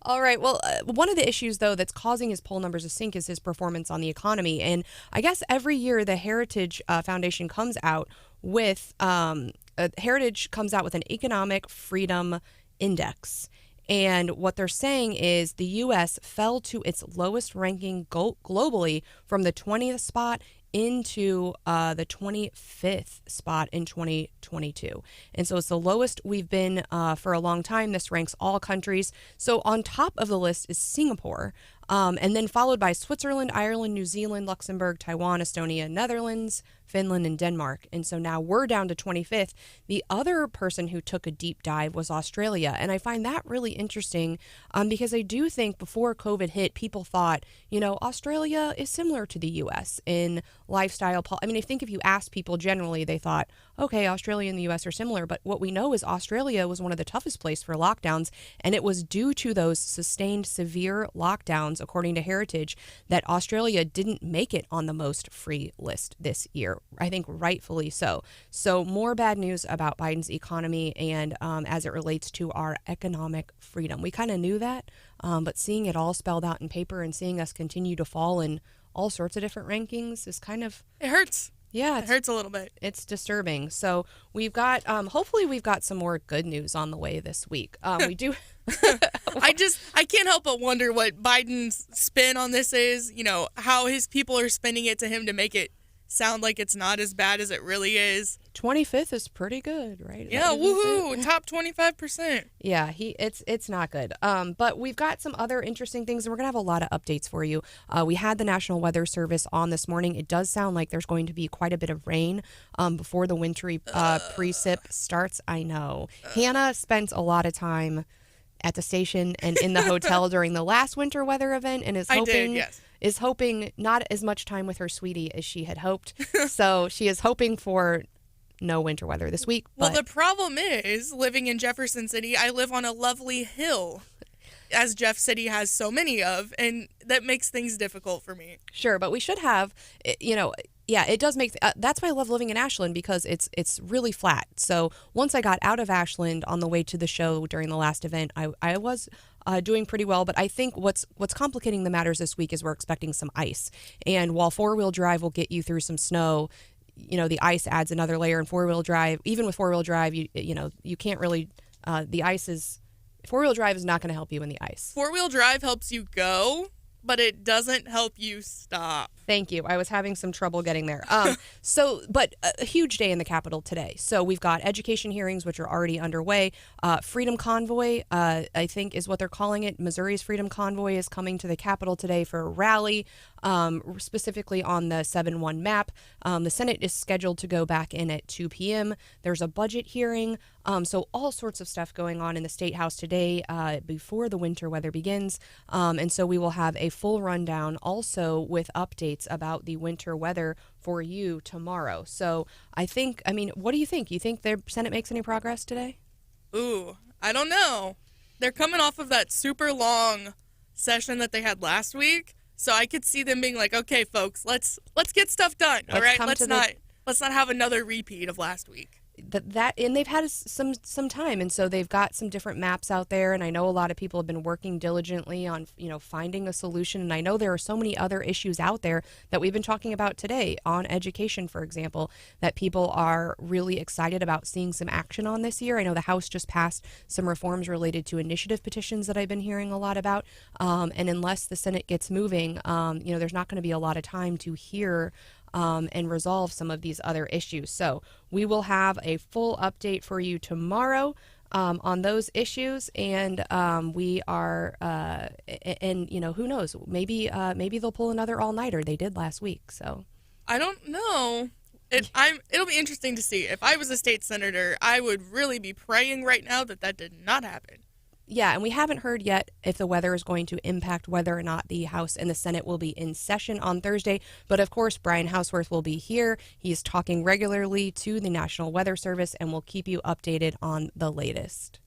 All right. Well, one of the issues though that's causing his poll numbers to sink is his performance on the economy. And I guess every year the Heritage Foundation comes out with Heritage comes out with an economic freedom index. And what they're saying is the U.S. fell to its lowest ranking globally from the 20th spot into the 25th spot in 2022. And so it's the lowest we've been for a long time. This ranks all countries. So on top of the list is Singapore, and then followed by Switzerland, Ireland, New Zealand, Luxembourg, Taiwan, Estonia, Netherlands, Finland, and Denmark. And so now we're down to 25th. The other person who took a deep dive was Australia. And I find that really interesting because I do think before COVID hit, people thought, Australia is similar to the U.S. in lifestyle. I think if you ask people generally, they thought, okay, Australia and the U.S. are similar. But what we know is Australia was one of the toughest places for lockdowns. And it was due to those sustained severe lockdowns, according to Heritage, that Australia didn't make it on the most free list this year. I think rightfully so. So more bad news about Biden's economy and as it relates to our economic freedom. We kind of knew that, but seeing it all spelled out in paper and seeing us continue to fall in all sorts of different rankings is kind of... It hurts. Yeah. It hurts a little bit. It's disturbing. So we've got, hopefully we've got some more good news on the way this week. We do... I can't help but wonder what Biden's spin on this is, how his people are spinning it to him to make it sound like it's not as bad as it really is. 25th is pretty good, right? Yeah, woohoo! Top 25%. Yeah, it's not good. But we've got some other interesting things, and we're gonna have a lot of updates for you. We had the National Weather Service on this morning. It does sound like there's going to be quite a bit of rain before the wintry precip starts. I know. Hannah spent a lot of time at the station and in the hotel during the last winter weather event, and is hoping not as much time with her sweetie as she had hoped. So she is hoping for no winter weather this week. Well, the problem is, living in Jefferson City, I live on a lovely hill, as Jeff City has so many of, and that makes things difficult for me. Sure, but we should have, yeah, it does make, that's why I love living in Ashland, because it's really flat. So once I got out of Ashland on the way to the show during the last event, I was doing pretty well. But I think what's complicating the matters this week is we're expecting some ice. And while four-wheel drive will get you through some snow, the ice adds another layer. And four-wheel drive, even with four-wheel drive, you can't really, four-wheel drive is not going to help you in the ice. Four-wheel drive helps you go, but it doesn't help you stop. Thank you. I was having some trouble getting there. But a huge day in the Capitol today. So we've got education hearings, which are already underway. Freedom Convoy, I think is what they're calling it. Missouri's Freedom Convoy is coming to the Capitol today for a rally, specifically on the 7-1 map. The Senate is scheduled to go back in at 2 p.m. There's a budget hearing. So all sorts of stuff going on in the State House today before the winter weather begins. And so we will have a full rundown also with updates about the winter weather for you tomorrow. So what do you think? You think the Senate makes any progress today? Ooh, I don't know. They're coming off of that super long session that they had last week. So I could see them being like, okay, folks, let's get stuff done. All right, let's not have another repeat of last week. And they've had some time, and so they've got some different maps out there, and I know a lot of people have been working diligently on finding a solution, and I know there are so many other issues out there that we've been talking about today on education, for example, that people are really excited about seeing some action on this year. I know the House just passed some reforms related to initiative petitions that I've been hearing a lot about, and unless the Senate gets moving, there's not going to be a lot of time to hear and resolve some of these other issues. So we will have a full update for you tomorrow on those issues, and we are, who knows? Maybe they'll pull another all-nighter. They did last week. So I don't know. It'll be interesting to see. If I was a state senator, I would really be praying right now that did not happen. Yeah, and we haven't heard yet if the weather is going to impact whether or not the House and the Senate will be in session on Thursday. But of course, Brian Hauswirth will be here. He's talking regularly to the National Weather Service, and will keep you updated on the latest.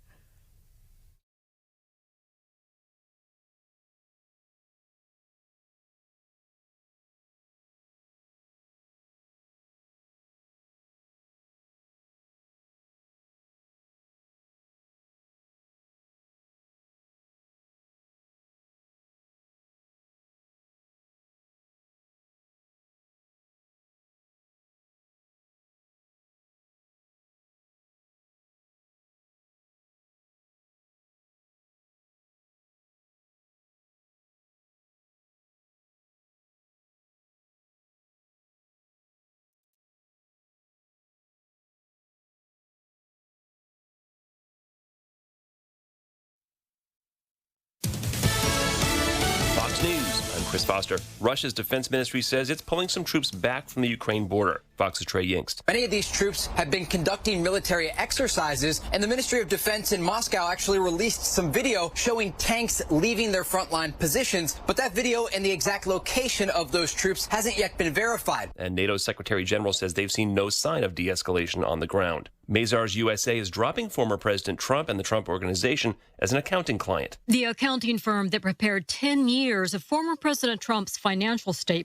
Chris Foster. Russia's defense ministry says it's pulling some troops back from the Ukraine border. Fox's Trey Yingst. Many of these troops have been conducting military exercises, and the Ministry of Defense in Moscow actually released some video showing tanks leaving their frontline positions, but that video and the exact location of those troops hasn't yet been verified. And NATO's Secretary General says they've seen no sign of de-escalation on the ground. Mazars USA is dropping former President Trump and the Trump Organization as an accounting client. The accounting firm that prepared 10 years of former President Trump's financial statements